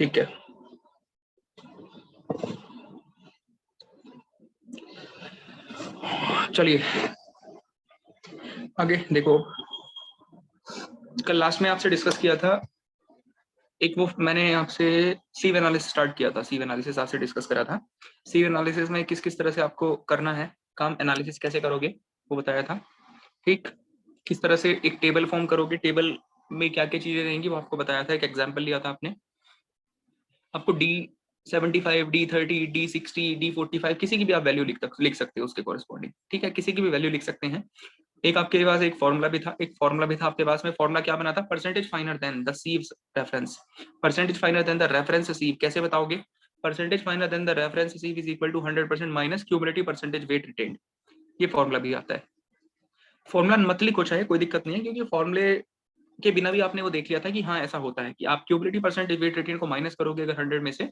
ठीक है, चलिए आगे देखो। कल लास्ट में आपसे डिस्कस किया था, एक वो मैंने आपसे सीव एनालिसिस स्टार्ट किया था, सीव एनालिसिस आपसे डिस्कस करा था। सीव एनालिसिस में किस किस तरह से आपको करना है काम, एनालिसिस कैसे करोगे वो बताया था। ठीक, किस तरह से एक टेबल फॉर्म करोगे, टेबल में क्या क्या चीजें रहेंगी वो आपको बताया था। एक एग्जांपल लिया था आपने, आपको D75, D30, D60, D45 किसी की भी आप वैल्यू लिख सकते हो उसके कॉरेस्पॉन्डिंग। ठीक है, किसी की भी वैल्यू लिख सकते हैं। एक आपके पास एक फॉर्मूला भी था, आपके पास में। फॉर्मूला क्या बना था? Percentage finer than the sieves reference. Percentage finer than the reference sieve कैसे बताओगे? Percentage finer than the reference sieve is equal to 100% minus cumulative percentage weight retained. ये फॉर्मूला भी आता है। फॉर्मूला मत लिखो चाहे, कोई दिक्कत नहीं है, क्योंकि फॉर्मूले के बिना भी आपने वो देख लिया था कि हाँ ऐसा होता है कि आप क्यूमुलेटिव परसेंटेज वेट रिटेन को माइनस करोगे अगर 100 में से,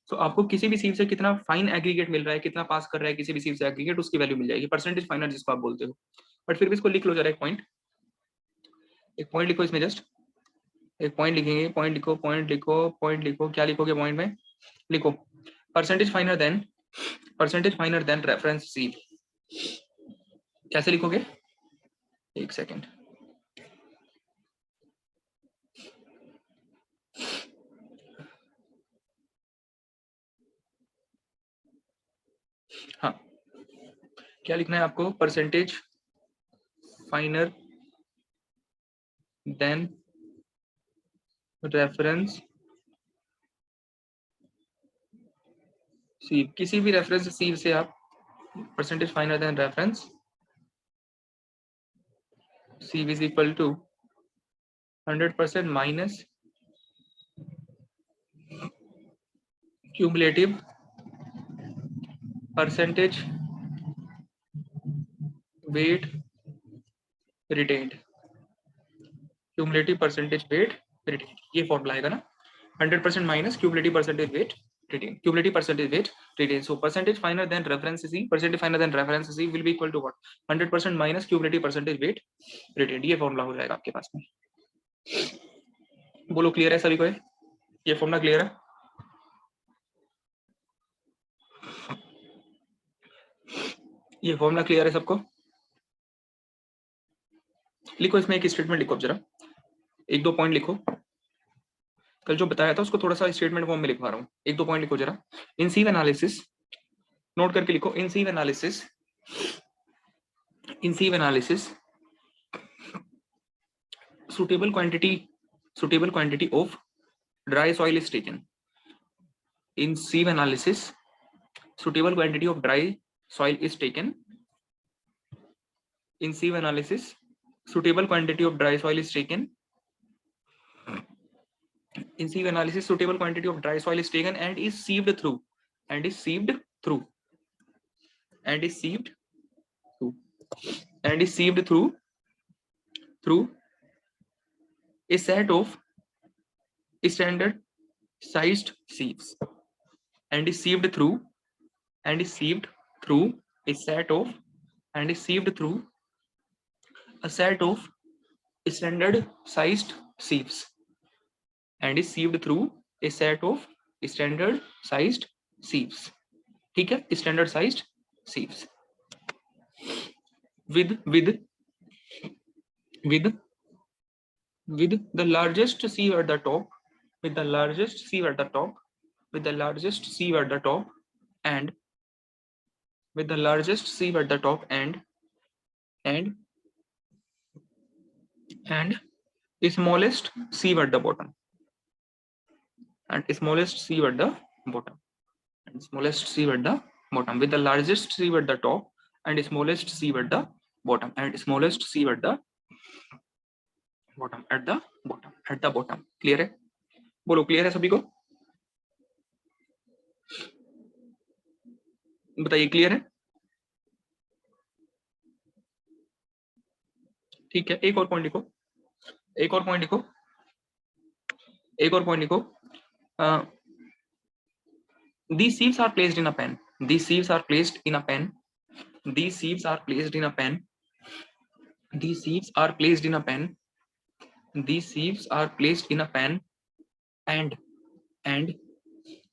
तो आपको किसी भी सीव से कितना फाइन एग्रीगेट मिल रहा है, कितना पास कर रहा है किसी भी सीव से एग्रीगेट, उसकी वैल्यू मिल जाएगी, परसेंटेज फाइनर जिसको आप बोलते हो। बट फिर भी इसको लिख लो जरा, एक पॉइंट लिखो इसमें, जस्ट एक पॉइंट लिखेंगे। पॉइंट लिखो, क्या लिखोगे पॉइंट में? लिखो percentage finer than reference sieve. कैसे लिखोगे? एक सेकेंड, हाँ क्या लिखना है आपको? Percentage finer than reference sieve. किसी भी रेफरेंस सीव से आप percentage finer than reference sieve is equal to 100% minus cumulative percentage weight retained. Cumulative percentage weight retained, ये फॉर्मूला आएगा ना, 100% minus cumulative percentage weight retain, cumulative percentage weight retain. So percentage finer than reference sieve, percentage finer than reference C will be equal to what? 100% minus cumulative percentage weight retained. ये formula हो जाएगा आपके पास में। बोलो clear है सभी को? ये फॉर्मूला क्लियर है? ये फॉर्मूला क्लियर है सबको? लिखो इसमें एक स्टेटमेंट लिखो जरा, एक दो पॉइंट लिखो। कल जो बताया था उसको थोड़ा सा स्टेटमेंट फॉर्म में लिखवा रहा हूँ, एक दो पॉइंट लिखो जरा। इन सीव एनालिसिस, नोट करके लिखो। इन सीव analysis suitable quantity of dry soil is taken. In sieve analysis, suitable quantity of dry soil is taken. In sieve analysis, suitable quantity of dry soil is taken. In sieve analysis, suitable quantity of dry soil is taken and is sieved through. And is sieved through. And is sieved through. And is sieved through. Through a set of standard sized sieves. And is sieved through. And is sieved through a set of. And is sieved through a set of standard sized sieves. And is sieved through a set of standard sized sieves. ठीक है, standard sized sieves with the largest sieve at the top, with the largest sieve at the top, with the largest sieve at the top, and with the largest sieve at the top, and smallest sieve at the bottom, and smallest sieve at the bottom, and smallest sieve at the bottom, with the largest sieve at the top and smallest sieve at the bottom, and smallest sieve at the bottom, at the bottom. Clear है? बोलो clear है सभी को? बताइए clear है? ठीक है, एक और पॉइंट लिखो, एक और पॉइंट लिखो, एक और पॉइंट लिखो। These sieves are placed in a pen. These sieves are placed in a pen. These sieves are placed in a pen. These sieves are placed in a pen. These sieves are placed in a pen and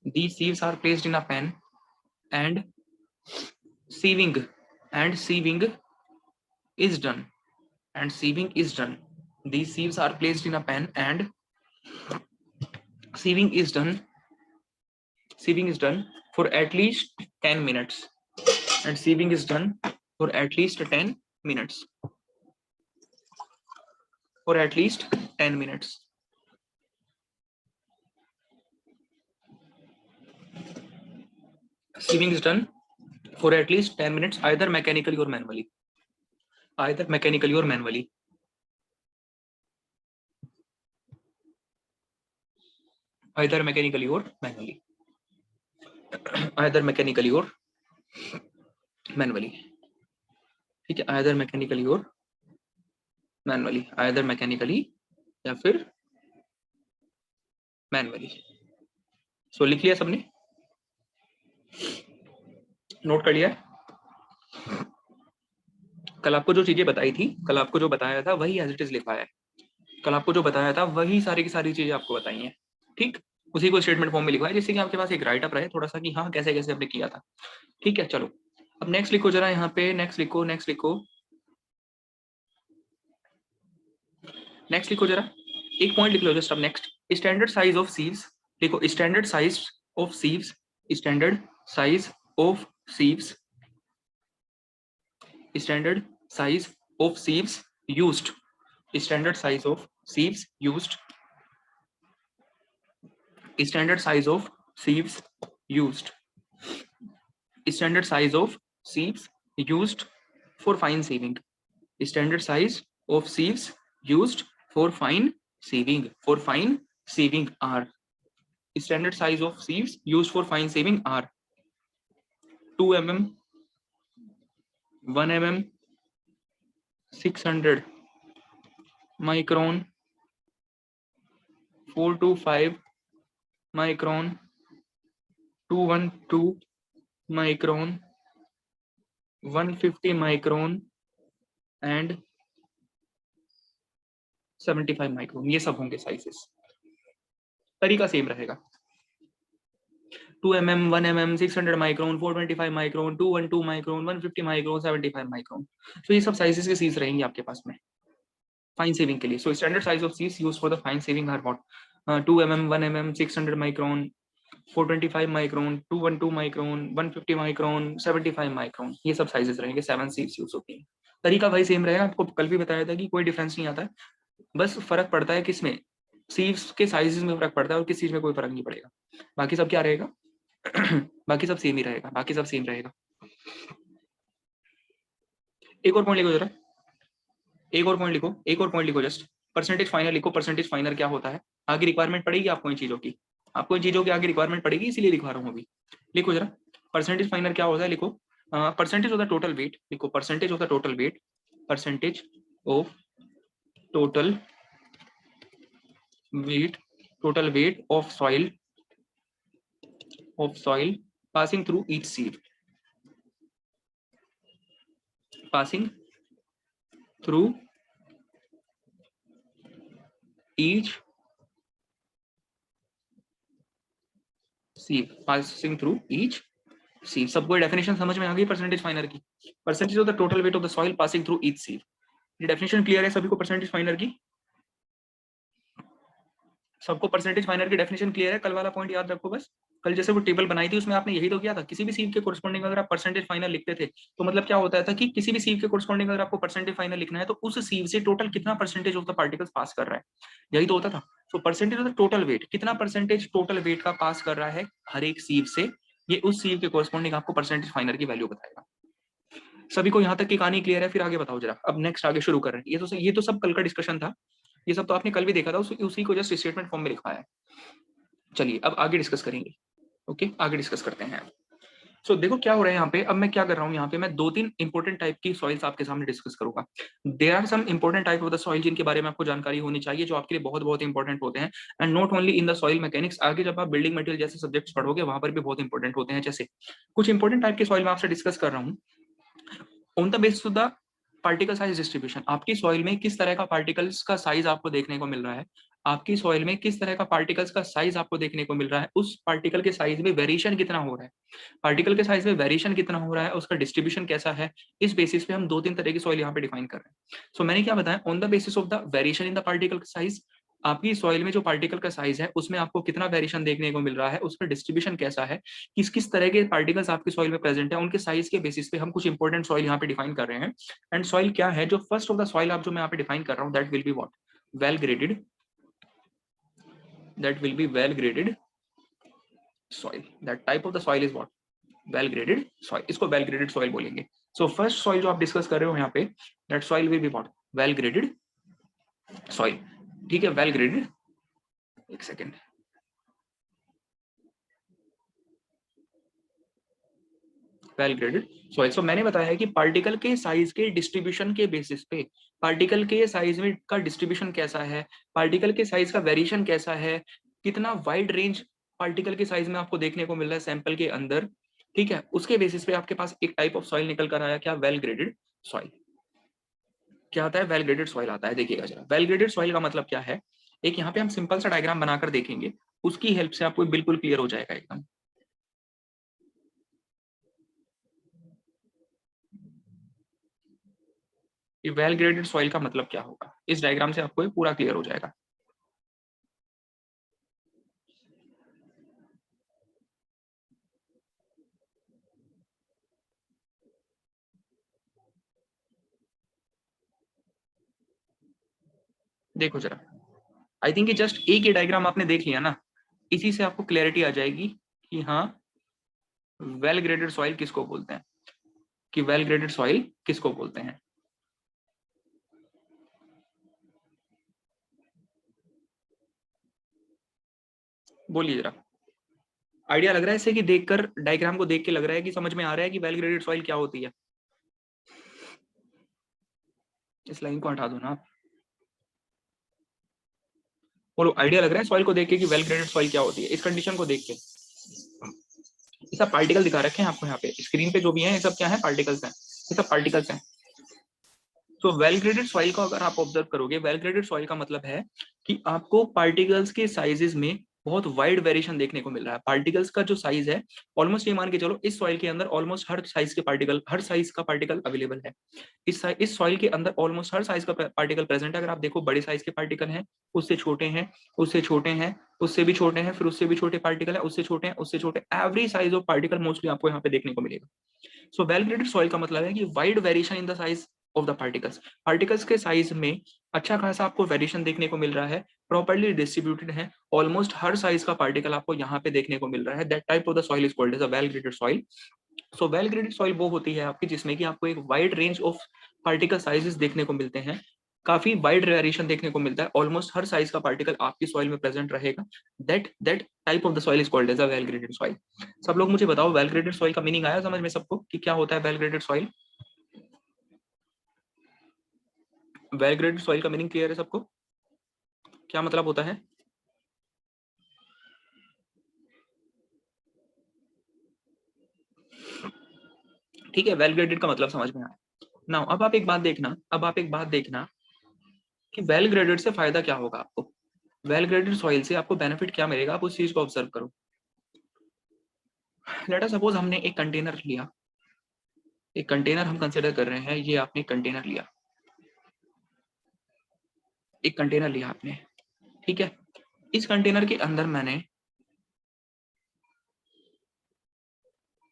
These sieves are placed in a pan and sieving is done. These sieves are placed in a pan and sieving is done for at least 10 minutes. And sieving is done for at least 10 minutes. For at least 10 minutes. Sieving is done for at least 10 minutes, either mechanically or manually. Either mechanically or manually. Either mechanically or manually. Either mechanically or manually. ठीक है, either mechanically or manually. Either mechanically या फिर manually. So लिख लिया सबने? Note कर लिया? कल आपको जो चीजें बताई थी, कल आपको जो बताया था वही एज इट इज लिखा है। कल आपको जो बताया था वही सारी की सारी चीजें आपको बताई हैं, ठीक, उसी को स्टेटमेंट फॉर्म में लिखा है, जिससे कि आपके पास एक राइट अप रहे थोड़ा सा कि हाँ कैसे कैसे आपने किया था। ठीक है, चलो अब नेक्स्ट लिखो जरा, यहाँ पे नेक्स्ट लिखो जरा, एक पॉइंट लिख लो जस्ट। अब next standard size of sieves लिखो, standard size of sieves, standard size of sieves, standard size of sieves used, standard size of sieves used, standard size of sieves used, standard size of sieves used for fine sieving, standard size of sieves used for fine sieving, are standard size of sieves used for fine sieving are 2 mm, 1 mm, 600 micron, 4 to 5 micron, 212 micron, 150 micron and 75 micron, ये सब होंगे sizes. तरीका same रहेगा, 2 mm, 1 mm, 600 micron, 425 micron, 212 micron, 150 micron, 75 micron. तो ये सब sizes के seize रहेंगे आपके पास में फाइन सेविंग के लिए। So standard size of sieves used for the fine sieving are what, 2 mm, 1 mm, 600 micron, 425 micron, 212 micron, 150 micron, 75 micron, ये सब साइजेस रहेंगे, 7 सीव्स यूज होती हैं। तरीका भाई सेम रहेगा, आपको कल भी बताया था कि कोई डिफरेंस नहीं आता है, बस फर्क पड़ता है किसमें, सीव्स के साइजेस में फर्क पड़ता है और किस चीज में कोई फर्क नहीं पड़ेगा। बाकी सब क्या रहेगा बाकी सब सेम ही रहेगा, बाकी सब सेम रहेगा। एक और पॉइंट लिखो जरा, एक और पॉइंट लिखो जस्ट, परसेंटेज फाइनर लिखो। परसेंटेज फाइनर क्या होता है, आगे रिक्वायरमेंट पड़ेगी आपको इन चीजों की, आपको इन चीजों की आगे रिक्वायरमेंट पड़ेगी, इसीलिए लिखवा रहा हूँ अभी। लिखो जरा परसेंटेज फाइनर क्या होता है, लिखो percentage of the total weight, लिखो percentage of the total weight, percentage of total weight of soil passing through each sieve, passing through each sieve, सबको डेफिनेशन समझ में आ गई परसेंटेज फाइनर की, percentage of the total weight of the soil passing through each sieve. ये definition clear है सभी को परसेंटेज फाइनर की, सबको परसेंटेज फाइनर की डेफिनेशन क्लियर है। कल वाला पॉइंट याद रखो बस, कल जैसे वो टेबल बनाई थी उसमें आपने यही तो किया था, किसी भी सीव के कोरस्पोंडिंग अगर आप परसेंटेज फाइनल लिखते थे तो मतलब क्या होता था कि किसी भी सीव के कोरस्पोंडिंग अगर आपको परसेंटेज फाइनल लिखना है तो उस सीव से टोटल कितना परसेंटेज ऑफ द पार्टिकल्स पास कर रहा है, यही तो होता था। तो percentage of the total wait, कितना परसेंटेज टोटल वेट का पास कर रहा है हर एक सीव से, ये उस सीव के कोरस्पोंडिंग आपको परसेंटेज फाइनल की वैल्यू बताएगा। सभी को यहाँ तक की कहानी क्लियर है? फिर आगे बताओ जरा, अब नेक्स्ट आगे शुरू कर रहे हैं। ये तो सब कल का डिस्कशन था, ये सब तो आपने कल भी देखा था, उसी को जस्ट स्टेटमेंट फॉर्म में लिखा है। चलिए अब आगे डिस्कस करेंगे, ओके आगे डिस्कस करते हैं। सो देखो क्या हो रहा है यहाँ पे, अब मैं क्या कर रहा हूँ यहाँ पे, मैं 2-3 इंपॉर्टेंट टाइप की सॉइल्स आपके सामने डिस्कस करूंगा। There are some important type of the soil जिनके बारे में आपको जानकारी होनी चाहिए, जो आपके लिए बहुत बहुत इंपॉर्टेंट होते हैं, and not only in the soil mechanics, आगे जब आप बिल्डिंग मटेरियल जैसे सब्जेक्ट्स पढ़ोगे वहां पर भी बहुत इंपॉर्टेंट होते हैं। जैसे कुछ इंपॉर्टेंट टाइप के सॉइल मैं आपसे डिस्कस कर रहा हूँ on the basis of the particle size distribution. आपकी सॉइल में किस तरह का पार्टिकल्स का साइज आपको देखने को मिल रहा है, आपकी सॉइल में किस तरह का पार्टिकल्स का साइज आपको देखने को मिल रहा है, उस पार्टिकल के साइज में वेरिएशन कितना हो रहा है, पार्टिकल के साइज में वेरिएशन कितना हो रहा है, उसका डिस्ट्रीब्यूशन कैसा है, इस बेसिस पे हम 2-3 तरह की सॉइल यहाँ पे डिफाइन कर रहे हैं। सो मैंने क्या बताया, on the basis of the variation in the particle size, आपकी सॉइल में जो पार्टिकल का साइज है उसमें आपको कितना वेरिएशन देखने को मिल रहा है, उसका डिस्ट्रीब्यूशन कैसा है, किस किस तरह के पार्टिकल्स आपकी सॉइल में प्रेजेंट है, उनके साइज के बेसिस पे हम कुछ इंपॉर्टेंट सॉइल यहाँ पे डिफाइन कर रहे हैं। एंड सॉइल क्या है, जो फर्स्ट ऑफ द सॉइल आप जो मैं यहाँ पे डिफाइन कर रहा हूँ, that will be what, well graded, that will be well graded soil. That type of the soil is what, well graded soil. इसको well graded soil बोलेंगे. So first soil जो आप डिस्कस कर रहे हो यहाँ पे, that soil will be what, well graded soil. ठीक है, well graded, एक सेकेंड, वेल ग्रेडेड सॉइल। सो मैंने बताया है कि पार्टिकल के साइज के डिस्ट्रीब्यूशन के बेसिस पे, पार्टिकल के साइज में का डिस्ट्रीब्यूशन कैसा है, पार्टिकल के साइज का वेरिएशन कैसा है, कितना वाइड रेंज पार्टिकल के साइज में आपको देखने को मिल रहा है सैंपल के अंदर, ठीक है, उसके बेसिस पे आपके पास एक टाइप ऑफ सॉइल निकल कर आया, क्या, वेल ग्रेडेड सॉइल। क्या आता है, वेल ग्रेडेड सॉइल आता है। देखिएगा जरा, वेल ग्रेडेड सॉइल का मतलब क्या है, एक यहाँ पे हम सिंपल सा डायग्राम बनाकर देखेंगे, उसकी हेल्प से आपको बिल्कुल क्लियर हो जाएगा एकदम। वेल ग्रेडेड सॉइल का मतलब क्या होगा, इस डायग्राम से आपको पूरा क्लियर हो जाएगा। देखो जरा, आई थिंक जस्ट एक ही डायग्राम आपने देख लिया ना, इसी से आपको क्लैरिटी आ जाएगी कि हाँ वेल ग्रेडेड सॉइल किसको बोलते हैं, कि वेल ग्रेडेड सॉइल किसको बोलते हैं। बोलिए जरा, आइडिया लग रहा है इससे कि देखकर, डायग्राम को देख के लग रहा है कि समझ में आ रहा है कि वेल ग्रेडेड सॉइल क्या होती है। इस लाइन को हटा दो ना आप, बोलो आइडिया लग रहा है सॉइल को देख के कि वेल ग्रेडेड सॉइल क्या होती है, इस कंडीशन को देख के। ये सब पार्टिकल दिखा रखे हैं आपको यहाँ पे स्क्रीन पे, जो भी है ये सब क्या है, पार्टिकल्स हैं, ये सब पार्टिकल्स हैं। तो वेल ग्रेडेड सॉइल को अगर आप ऑब्जर्व करोगे, वेल ग्रेडेड सॉइल का मतलब है कि आपको पार्टिकल्स के साइजेस में बहुत वाइड वेरिएशन देखने को मिल रहा है। पार्टिकल्स का जो साइज है, ऑलमोस्ट ये मान के चलो इस सॉइल के अंदर ऑलमोस्ट हर साइज के पार्टिकल, हर साइज का पार्टिकल अवेलेबल है। इस सॉइल के अंदर ऑलमोस्ट हर साइज का पार्टिकल प्रेजेंट है। अगर आप देखो, बड़े साइज के पार्टिकल हैं, उससे छोटे हैं, उससे छोटे हैं, उससे भी छोटे हैं, फिर उससे भी छोटे पार्टिकल है, उससे छोटे हैं, उससे छोटे, every size of particle mostly आपको यहाँ पे देखने को मिलेगा। सो वेल ग्रेडेड सॉइल का मतलब है कि wide variation in the size of the particles, particles के साइज में अच्छा खासा आपको वेरिएशन देखने को मिल रहा है, प्रॉपर्ली डिस्ट्रीब्यूटेड है, ऑलमोस्ट हर साइज का पार्टिकल आपको यहाँ पे देखने को मिल रहा है। That type of the soil is called as a well graded soil. So well graded soil वो होती है आपकी जिसमें कि आपको एक wide range of particle sizes देखने को मिलते हैं, काफी वाइड वेरिएशन देखने को मिलता है, ऑलमोस्ट हर साइज का पार्टिकल आपकी सॉइल में प्रेजेंट रहेगा। That type of the soil is called as a well graded soil. सब लोग मुझे बताओ, वेल ग्रेडेड सॉइल का मीनिंग आया समझ में सबको कि क्या होता है well graded soil? Well graded soil का मीनिंग क्लियर है सबको, क्या मतलब होता है? ठीक है, वेल ग्रेडेड का मतलब समझ में आया। नाउ अब आप एक बात देखना, अब आप एक बात देखना कि वेल ग्रेडेड से फायदा क्या होगा आपको, वेल ग्रेडेड सॉइल से आपको बेनिफिट क्या मिलेगा, आप उस चीज को ऑब्जर्व करो। लेट अस सपोज हमने एक कंटेनर लिया, एक कंटेनर हम कंसिडर कर रहे हैं, ये आपने कंटेनर लिया, एक कंटेनर लिया आपने, ठीक है, इस कंटेनर के अंदर मैंने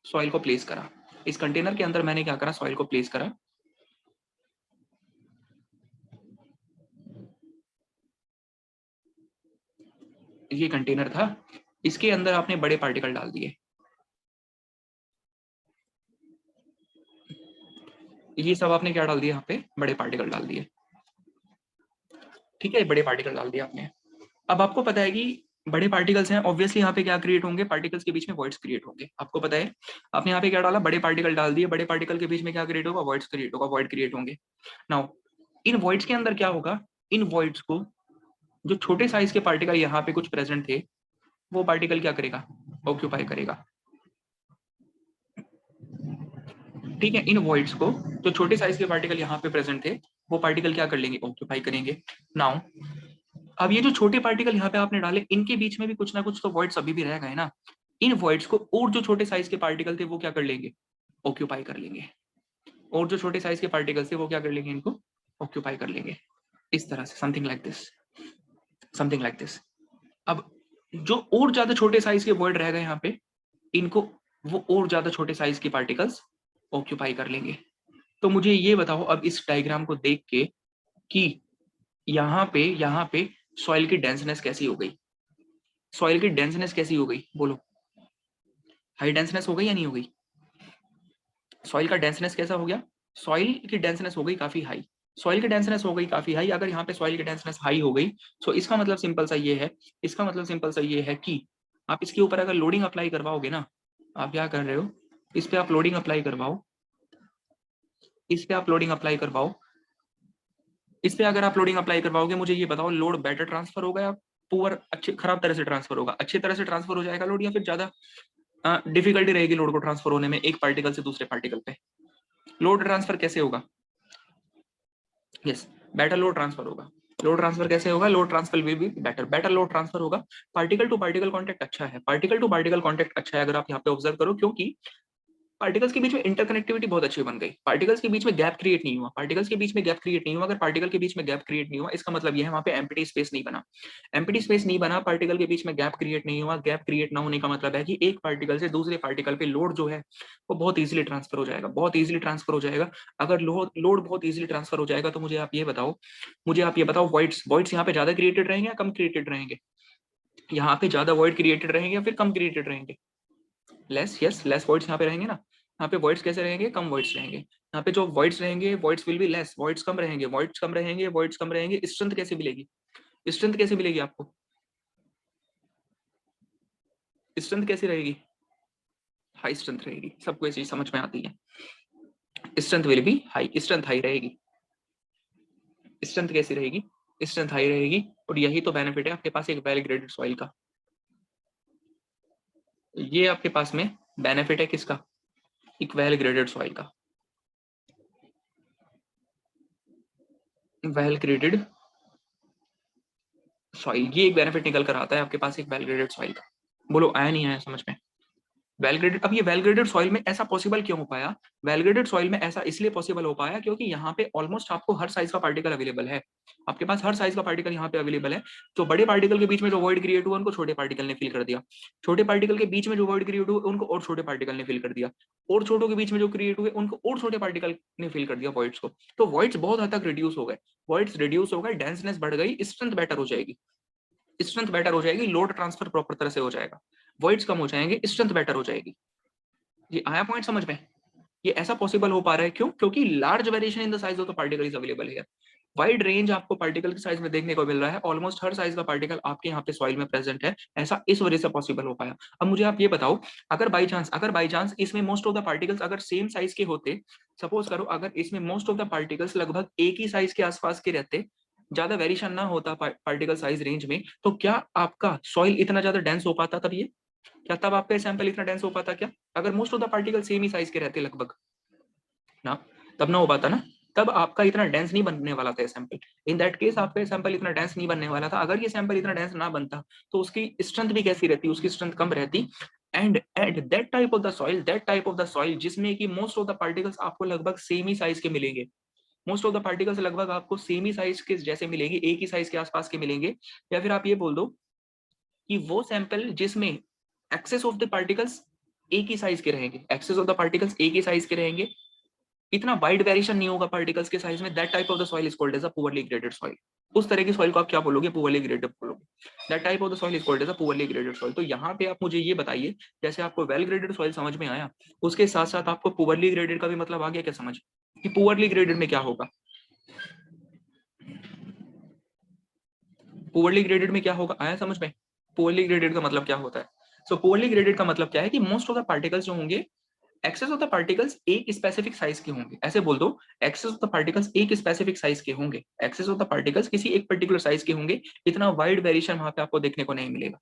सॉइल को प्लेस करा, इस कंटेनर के अंदर मैंने क्या करा, सॉइल को प्लेस करा, ये कंटेनर था, इसके अंदर आपने बड़े पार्टिकल डाल दिए, ये सब आपने क्या डाल दिया यहाँ पे, बड़े पार्टिकल डाल दिए, ठीक है, बड़े पार्टिकल डाल दिया आपने। अब आपको पता है कि बड़े पार्टिकल्स हैं, ऑब्वियसली यहाँ पे क्या क्रिएट होंगे, पार्टिकल्स के बीच में वॉइड्स क्रिएट होंगे, आपको पता है। आपने यहाँ पे क्या डाला, बड़े पार्टिकल डाल दिए, बड़े पार्टिकल के बीच में क्या क्रिएट होगा, वॉइड्स क्रिएट होगा, वॉइड क्रिएट होंगे। नाउ इन वॉइड्स के अंदर क्या होगा, इन वॉइड्स को जो छोटे साइज के पार्टिकल यहाँ पे कुछ प्रेजेंट थे, वो पार्टिकल क्या करेगा, ऑक्यूपाई करेगा, ठीक है। इन वॉइड्स को जो छोटे साइज के पार्टिकल यहाँ पे प्रेजेंट थे, वो पार्टिकल क्या कर लेंगे, ऑक्यूपाई करेंगे। नाउ अब ये जो छोटे पार्टिकल यहाँ पे आपने डाले, इनके बीच में भी कुछ ना कुछ तो वॉइड्स अभी भी रह गए ना। इन वॉइड्स को और जो छोटे साइज के पार्टिकल थे वो क्या कर लेंगे, ऑक्यूपाई कर लेंगे। और जो छोटे साइज के पार्टिकल्स थे वो क्या कर लेंगे, इनको ऑक्यूपाई कर लेंगे। इस तरह से something like this, something like this. अब जो और ज्यादा छोटे साइज के वॉइड रह गए यहाँ पे, इनको वो और ज्यादा छोटे साइज के पार्टिकल्स ऑक्यूपाई कर लेंगे। तो मुझे ये बताओ अब इस डायग्राम को देख के कि यहाँ पे सॉइल की डेंसनेस कैसी हो गई, सॉइल की डेंसनेस कैसी हो गई, बोलो। हाई डेंसनेस हो गई या नहीं हो गई? सॉइल का डेंसनेस कैसा हो गया, सॉइल की डेंसनेस हो गई काफी हाई, सॉइल की डेंसनेस हो गई काफी हाई। अगर यहाँ पे सॉइल की डेंसनेस हाई हो गई तो इसका मतलब सिंपल सा ये है, इसका मतलब सिंपल सा ये है कि आप इसके ऊपर अगर लोडिंग अप्लाई करवाओगे ना, आप क्या कर रहे हो, इस पे आप लोडिंग अप्लाई करवाओ, इस पे आप लोडिंग अप्लाई करवाओ, इस पे अगर आप लोडिंग अप्लाई करवाओगे, मुझे ये बताओ लोड बेटर ट्रांसफर होगा या पुअर, अच्छे खराब तरह से ट्रांसफर होगा? अच्छी तरह से ट्रांसफर हो जाएगा लोड, या फिर ज्यादा डिफिकल्टी रहेगी लोड को ट्रांसफर होने में एक पार्टिकल से दूसरे पार्टिकल पे? लोड ट्रांसफर कैसे होगा? यस, बेटर लोड ट्रांसफर होगा। लोड ट्रांसफर कैसे होगा? Load transfer will be better, better load transfer होगा। पार्टिकल टू पार्टिकल कांटेक्ट अच्छा है, पार्टिकल टू पार्टिकल कांटेक्ट अच्छा है अगर आप यहाँ पे ऑब्जर्व करो, क्योंकि पार्टिकल्स के बीच में इंटरकनेक्टिविटी बहुत अच्छी बन गई, पार्टिकल्स के बीच में गैप क्रिएट नहीं हुआ, पार्टिकल्स के बीच में गैप क्रिएट नहीं हुआ। अगर पार्टिकल के बीच में गैप क्रिएट नहीं हुआ, इसका मतलब ये है वहां पे एम्प्टी स्पेस नहीं बना, एम्प्टी स्पेस नहीं बना, पार्टिकल के बीच में गैप क्रिएट नहीं हुआ। गैप क्रिएट ना होने का मतलब है कि एक पार्टिकल से दूसरे पार्टिकल पे लोड जो है वो बहुत इजीली ट्रांसफर हो जाएगा, बहुत इजीली ट्रांसफर हो जाएगा। अगर लोड बहुत इजीली ट्रांसफर हो जाएगा तो मुझे आप ये बताओ, मुझे आप ये बताओ, वॉइड्स यहाँ पे ज्यादा क्रिएटेड रहेंगे या कम क्रिएटेड रहेंगे? यहाँ पे ज्यादा वॉइड क्रिएटेड रहेंगे या फिर कम क्रिएटेड रहेंगे? लेस, यस, लेस वॉइड्स यहाँ पे रहेंगे ना। यहाँ पे वॉइड्स कैसे रहेंगे, कम वॉइड्स रहेंगे। यहाँ पे जो वॉइड्स रहेंगे, voids will be less, voids कम रहेंगे, वॉइड्स कम रहेंगे, वॉइड्स कम रहेंगे। स्ट्रेंथ कैसे मिलेगी, स्ट्रेंथ कैसे मिलेगी आपको, स्ट्रेंथ कैसी रहेगी? हाई स्ट्रेंथ रहेगी, सबको ये चीज समझ में आती है। Strength will be high, strength high रहेगी। स्ट्रेंथ कैसी रहेगी, स्ट्रेंथ हाई रहेगी। और यही तो बेनिफिट है आपके पास एक वेल ग्रेडेड सॉइल का। ये आपके पास में बेनिफिट है किसका, एक वेल ग्रेडेड सॉइल का, वेल ग्रेडेड सॉइल। ये एक बेनिफिट निकल कर आता है आपके पास एक वेल ग्रेडेड सॉइल का। बोलो आया नहीं आया समझ में? वेल ग्रेडेड, अब ये वेल ग्रेडेड सॉइल में ऐसा पॉसिबल क्यों हो पाया? वेल ग्रेडेड सॉइल में ऐसा इसलिए पॉसिबल हो पाया क्योंकि यहाँ पे ऑलमोस्ट आपको हर साइज का पार्टिकल अवेलेबल है, आपके पास हर साइज का पार्टिकल यहाँ पे अवेलेबल है। जो बड़े पार्टिकल के बीच में जो वॉइड क्रिएट हुआ उनको छोटे पार्टिकल ने फिल कर दिया, छोटे पार्टिकल के बीच में जो वॉइड क्रिएट हुआ उनको और छोटे पार्टिकल ने फिल कर दिया, और छोटों के बीच में जो क्रिएट हुए उनको और छोटे पार्टिकल ने फिल कर दिया वॉइड्स को। तो वॉइड्स बहुत हद तक रिड्यूस हो गए, वॉइड्स रिड्यूस हो गए, डेंसनेस बढ़ गई, स्ट्रेंथ बेटर हो जाएगी, स्ट्रेंथ बेटर हो जाएगी, लोड ट्रांसफर प्रॉपर तरह से हो जाएगा, वॉइड्स कम हो जाएंगे, स्ट्रेंथ बेटर हो जाएगी। ये आया पॉइंट समझ में? ये ऐसा पॉसिबल हो पा रहा है क्यों? क्योंकि large variation in the size of the particle is available है। वाइड रेंज आपको पार्टिकल के साइज में देखने को मिल रहा है, ऑलमोस्ट हर साइज का पार्टिकल आपके यहाँ पे सॉइल में प्रेजेंट है, ऐसा इस वजह से पॉसिबल हो पाया। अब मुझे आप ये बताओ, अगर बाई चांस इसमें मोस्ट ऑफ द पार्टिकल्स अगर सेम साइज के होते, सपोज करो अगर इसमें मोस्ट ऑफ द पार्टिकल्स लगभग एक ही साइज के आसपास के रहते, ज्यादा वेरिएशन ना होता पार्टिकल साइज रेंज में, तो क्या आपका सॉइल इतना ज्यादा डेंस हो पाता? तब ये क्या, तब आपका सैंपल इतना डेंस हो पाता क्या, अगर most of the particle same he size के रहते लगभग ना? तब ना हो पाता ना, तब आपका इतना डेंस नहीं बनने वाला था सैंपल। इन दैट केस आपका सैंपल इतना डेंस नहीं बनने वाला था। अगर ये सैंपल इतना डेंस ना बनता तो उसकी स्ट्रेंथ भी कैसी रहती, उसकी स्ट्रेंथ कम रहती। And at that type of the soil, that type of the soil जिसमें कि मोस्ट ऑफ द पार्टिकल्स आपको लगभग सेम ही साइज के मिलेंगे, मोस्ट ऑफ द पार्टिकल्स लगभग आपको सेम ही साइज के जैसे मिलेंगे, एक ही साइज के आसपास के मिलेंगे। या फिर आप ये बोल दो कि वो सैंपल जिसमें एक्सेस ऑफ द पार्टिकल्स एक ही साइज के रहेंगे, एक्सेस ऑफ द पार्टिकल्स एक ही साइज के रहेंगे, इतना वाइड वेरिएशन नहीं होगा पार्टिकल्स के साइज में, that type of the soil is called as a poorly graded soil. उस तरह की सॉइल को आप क्या बोलोगे, पुअरली ग्रेडेड बोलोगे। That type of the soil is called as a poorly graded soil. तो यहाँ पे आप मुझे ये बताइए, जैसे आपको वेल ग्रेडेड सॉइल समझ में आया, उसके साथ साथ आपको पुअरली ग्रेडेड का भी मतलब आ गया क्या समझ, कि पुअरली ग्रेडेड में क्या होगा, पुअरली ग्रेडेड में क्या होगा, आया समझ में? पुअरली ग्रेडेड का मतलब क्या होता है? सो पुअरली ग्रेडेड का मतलब क्या है कि मोस्ट ऑफ द पार्टिकल्स जो होंगे, एक्सेस ऑफ द पार्टिकल्स एक स्पेसिफिक साइज के होंगे, ऐसे बोल दो, एक्सेस ऑफ द पार्टिकल्स एक स्पेसिफिक साइज के होंगे, एक्सेस ऑफ द पार्टिकल्स किसी एक पर्टिकुलर साइज के होंगे, इतना वाइड वेरिएशन वहां पे आपको देखने को नहीं मिलेगा,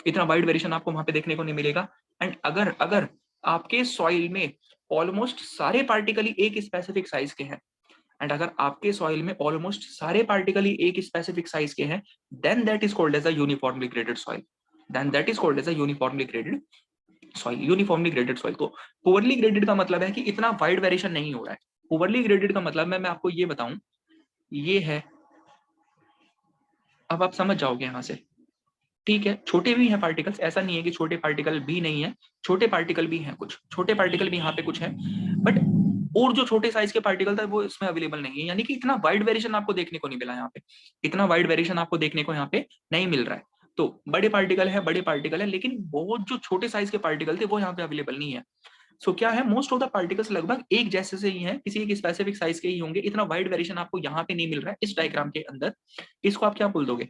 इतना वाइड वेरिएशन आपको वहां पे देखने को नहीं मिलेगा। एंड अगर अगर आपके सॉइल में ऑलमोस्ट सारे पार्टिकल ही एक स्पेसिफिक साइज के हैं, एंड अगर आपके सॉइल में ऑलमोस्ट सारे पार्टिकल ही एक स्पेसिफिक साइज के हैं, then that is called as a uniformly graded soil, then that is called as a uniformly graded soil, uniformly graded soil. तो पुअरली ग्रेडेड का मतलब है कि इतना वाइड वेरिएशन नहीं हो रहा है। पुअरली ग्रेडेड का मतलब मैं आपको ये बताऊं, ये है, अब आप समझ जाओगे यहां से, ठीक है। छोटे भी हैं पार्टिकल्स, ऐसा नहीं है कि छोटे पार्टिकल भी नहीं है, छोटे पार्टिकल भी हैं, कुछ छोटे पार्टिकल भी यहाँ पे कुछ है, बट और जो छोटे साइज के पार्टिकल था वो इसमें अवेलेबल नहीं है, यानी कि इतना वाइड वेरिएशन आपको देखने को नहीं मिला यहाँ पे, इतना वाइड वेरिएशन आपको देखने को यहाँ पे नहीं मिल रहा है। तो बड़े पार्टिकल है, बड़े पार्टिकल है, लेकिन बहुत जो छोटे साइज के पार्टिकल थे वो यहाँ पे अवेलेबल नहीं है। सो क्या है, मोस्ट ऑफ द पार्टिकल्स लगभग एक जैसे से ही हैं, किसी एक स्पेसिफिक साइज के ही होंगे, इतना वाइड वेरिएशन आपको यहाँ पे नहीं मिल रहा है इस डायग्राम के अंदर। इसको आप क्या बोल दोगे,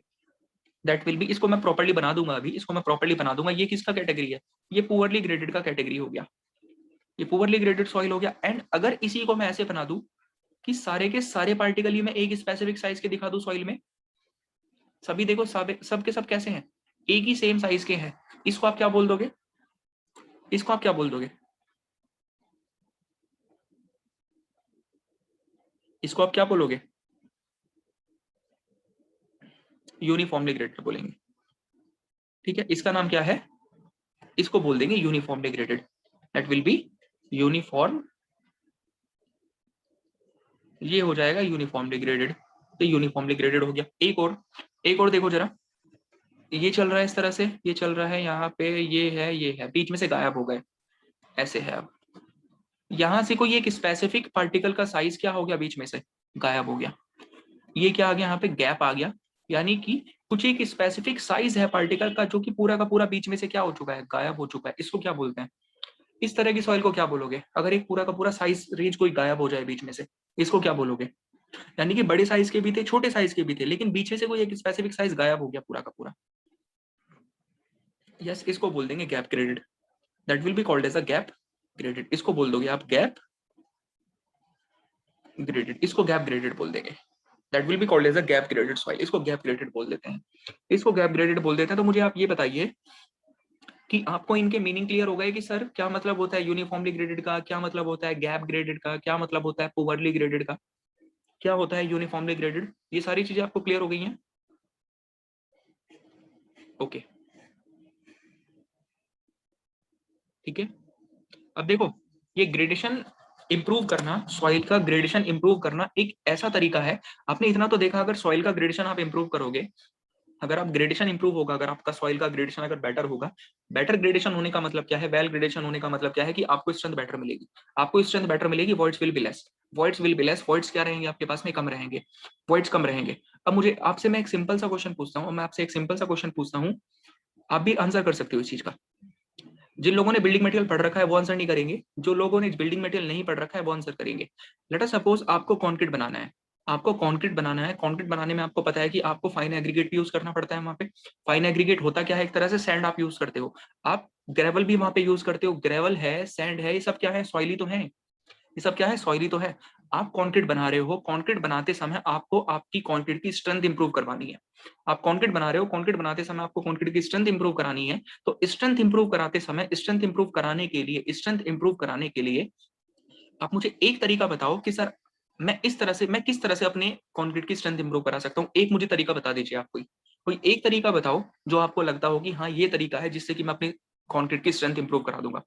दैट विल बी, इसको मैं प्रॉपर्ली बना दूंगा, अभी इसको मैं प्रॉपर्ली बना दूंगा। ये किसका कैटेगरी है, ये पुअरली ग्रेडेड का कैटेगरी हो गया, ये पुअरली ग्रेडेड सॉइल हो गया। एंड अगर इसी को मैं ऐसे बना दूं कि सारे के सारे पार्टिकल ही मैं एक स्पेसिफिक साइज के दिखा दूं सॉइल में, सभी देखो सब के सब कैसे हैं, एक ही सेम साइज के हैं, इसको आप क्या बोल दोगे, इसको आप क्या बोल दोगे, इसको आप क्या बोलोगे, यूनिफॉर्मली ग्रेडेड बोलेंगे, ठीक है। इसका नाम क्या है, इसको बोल देंगे uniformly graded, that will be uniform, ये हो जाएगा यूनिफॉर्मली ग्रेडेड। तो यूनिफॉर्मली ग्रेडेड हो गया। एक और देखो जरा, ये चल रहा है इस तरह से, ये चल रहा है यहाँ पे, ये है, बीच में से गायब हो गए, ऐसे है। अब यहाँ से कोई एक स्पेसिफिक पार्टिकल का साइज क्या हो गया, बीच में से गायब हो गया, ये क्या आ गया, यहाँ पे गैप आ गया, यानी कि कुछ एक स्पेसिफिक साइज है पार्टिकल का जो कि पूरा का पूरा बीच में से क्या हो चुका है, गायब हो चुका है। इसको क्या बोलते हैं, इस तरह की सॉइल को क्या बोलोगे, अगर एक पूरा का पूरा साइज रेंज कोई गायब हो जाए बीच में से, इसको क्या बोलोगे। यानी कि बड़े साइज के भी थे, छोटे साइज के भी थे, लेकिन बीच में से कोई एक स्पेसिफिक साइज गायब हो गया पूरा का पूरा, यस, इसको बोल देंगे gap graded, that will be called as a gap graded. इसको बोल दोगे आप गैप ग्रेडेड, इसको गैप ग्रेडेड बोल देंगे, that will be called as a gap graded soil, इसको गैप ग्रेडेड बोल देते हैं, इसको गैप ग्रेडेड बोल देते हैं। तो मुझे आप ये बताइए कि आपको इनके मीनिंग क्लियर हो गए कि सर क्या मतलब होता है यूनिफॉर्मली ग्रेडेड का, क्या मतलब होता है गैप ग्रेडेड का, क्या मतलब होता है पुअरली ग्रेडेड का, क्या होता है यूनिफॉर्मली ग्रेडेड, ये सारी चीजें आपको क्लियर हो गई हैं, ओके, ठीक है। अब देखो, ये ग्रेडेशन इंप्रूव करना, सॉइल का ग्रेडेशन इंप्रूव करना एक ऐसा तरीका है, आपने इतना तो देखा, अगर सॉइल का ग्रेडेशन आप इंप्रूव करोगे, अगर आप ग्रेडेशन इंप्रूव होगा, अगर आपका सॉइल का ग्रेडेशन अगर बेटर होगा, बेटर ग्रेडेशन होने का मतलब क्या है, वेल ग्रेडेशन होने का मतलब क्या है कि आपको स्ट्रेंथ बेटर मिलेगी, आपको स्ट्रेंथ बेटर मिलेगी, voids will be less, voids will be less, voids क्या रहेंगे आपके पास में, कम रहेंगे, वॉइड्स कम रहेंगे। अब मुझे आपसे मैं एक सिंपल सा क्वेश्चन पूछता हूँ, मैं आपसे एक सिंपल सा क्वेश्चन पूछता हूँ, आप भी आंसर कर सकते हो इस चीज का। जिन लोगों ने बिल्डिंग मटेरियल पढ़ रखा है वो आंसर नहीं करेंगे, जो लोगों ने बिल्डिंग मटेरियल नहीं पढ़ रखा है वो आंसर करेंगे। लेट अस सपोज आपको कंक्रीट बनाना है, आपको कंक्रीट बनाना है, कंक्रीट बनाने में आपको पता है कि आपको फाइन एग्रीगेट भी यूज करना पड़ता है वहां पे। फाइन एग्रीगेट होता क्या है, एक तरह से सैंड आप यूज करते हो, आप ग्रेवल भी वहां पे यूज करते हो, ग्रेवल है, सैंड है, ये सब क्या है, सॉइली तो है, ये सब क्या है, सॉइली तो है। आप कंक्रीट बना रहे हो, कंक्रीट बनाते समय आपको आपकी कंक्रीट की स्ट्रेंथ इंप्रूव करवानी है, आप कंक्रीट बना रहे हो, कंक्रीट बनाते समय आपको कंक्रीट की स्ट्रेंथ इंप्रूव करानी है। तो स्ट्रेंथ इंप्रूव कराते समय, स्ट्रेंथ इंप्रूव कराने के लिए, स्ट्रेंथ इंप्रूव कराने के लिए आप मुझे एक तरीका बताओ कि सर मैं इस तरह से, मैं किस तरह से अपने कंक्रीट की स्ट्रेंथ इंप्रूव करा सकता हूँ, एक मुझे तरीका बता दीजिए आप, कोई कोई एक तरीका बताओ जो आपको लगता हो कि हाँ ये तरीका है जिससे कि मैं अपनी कंक्रीट की स्ट्रेंथ इंप्रूव करा दूंगा।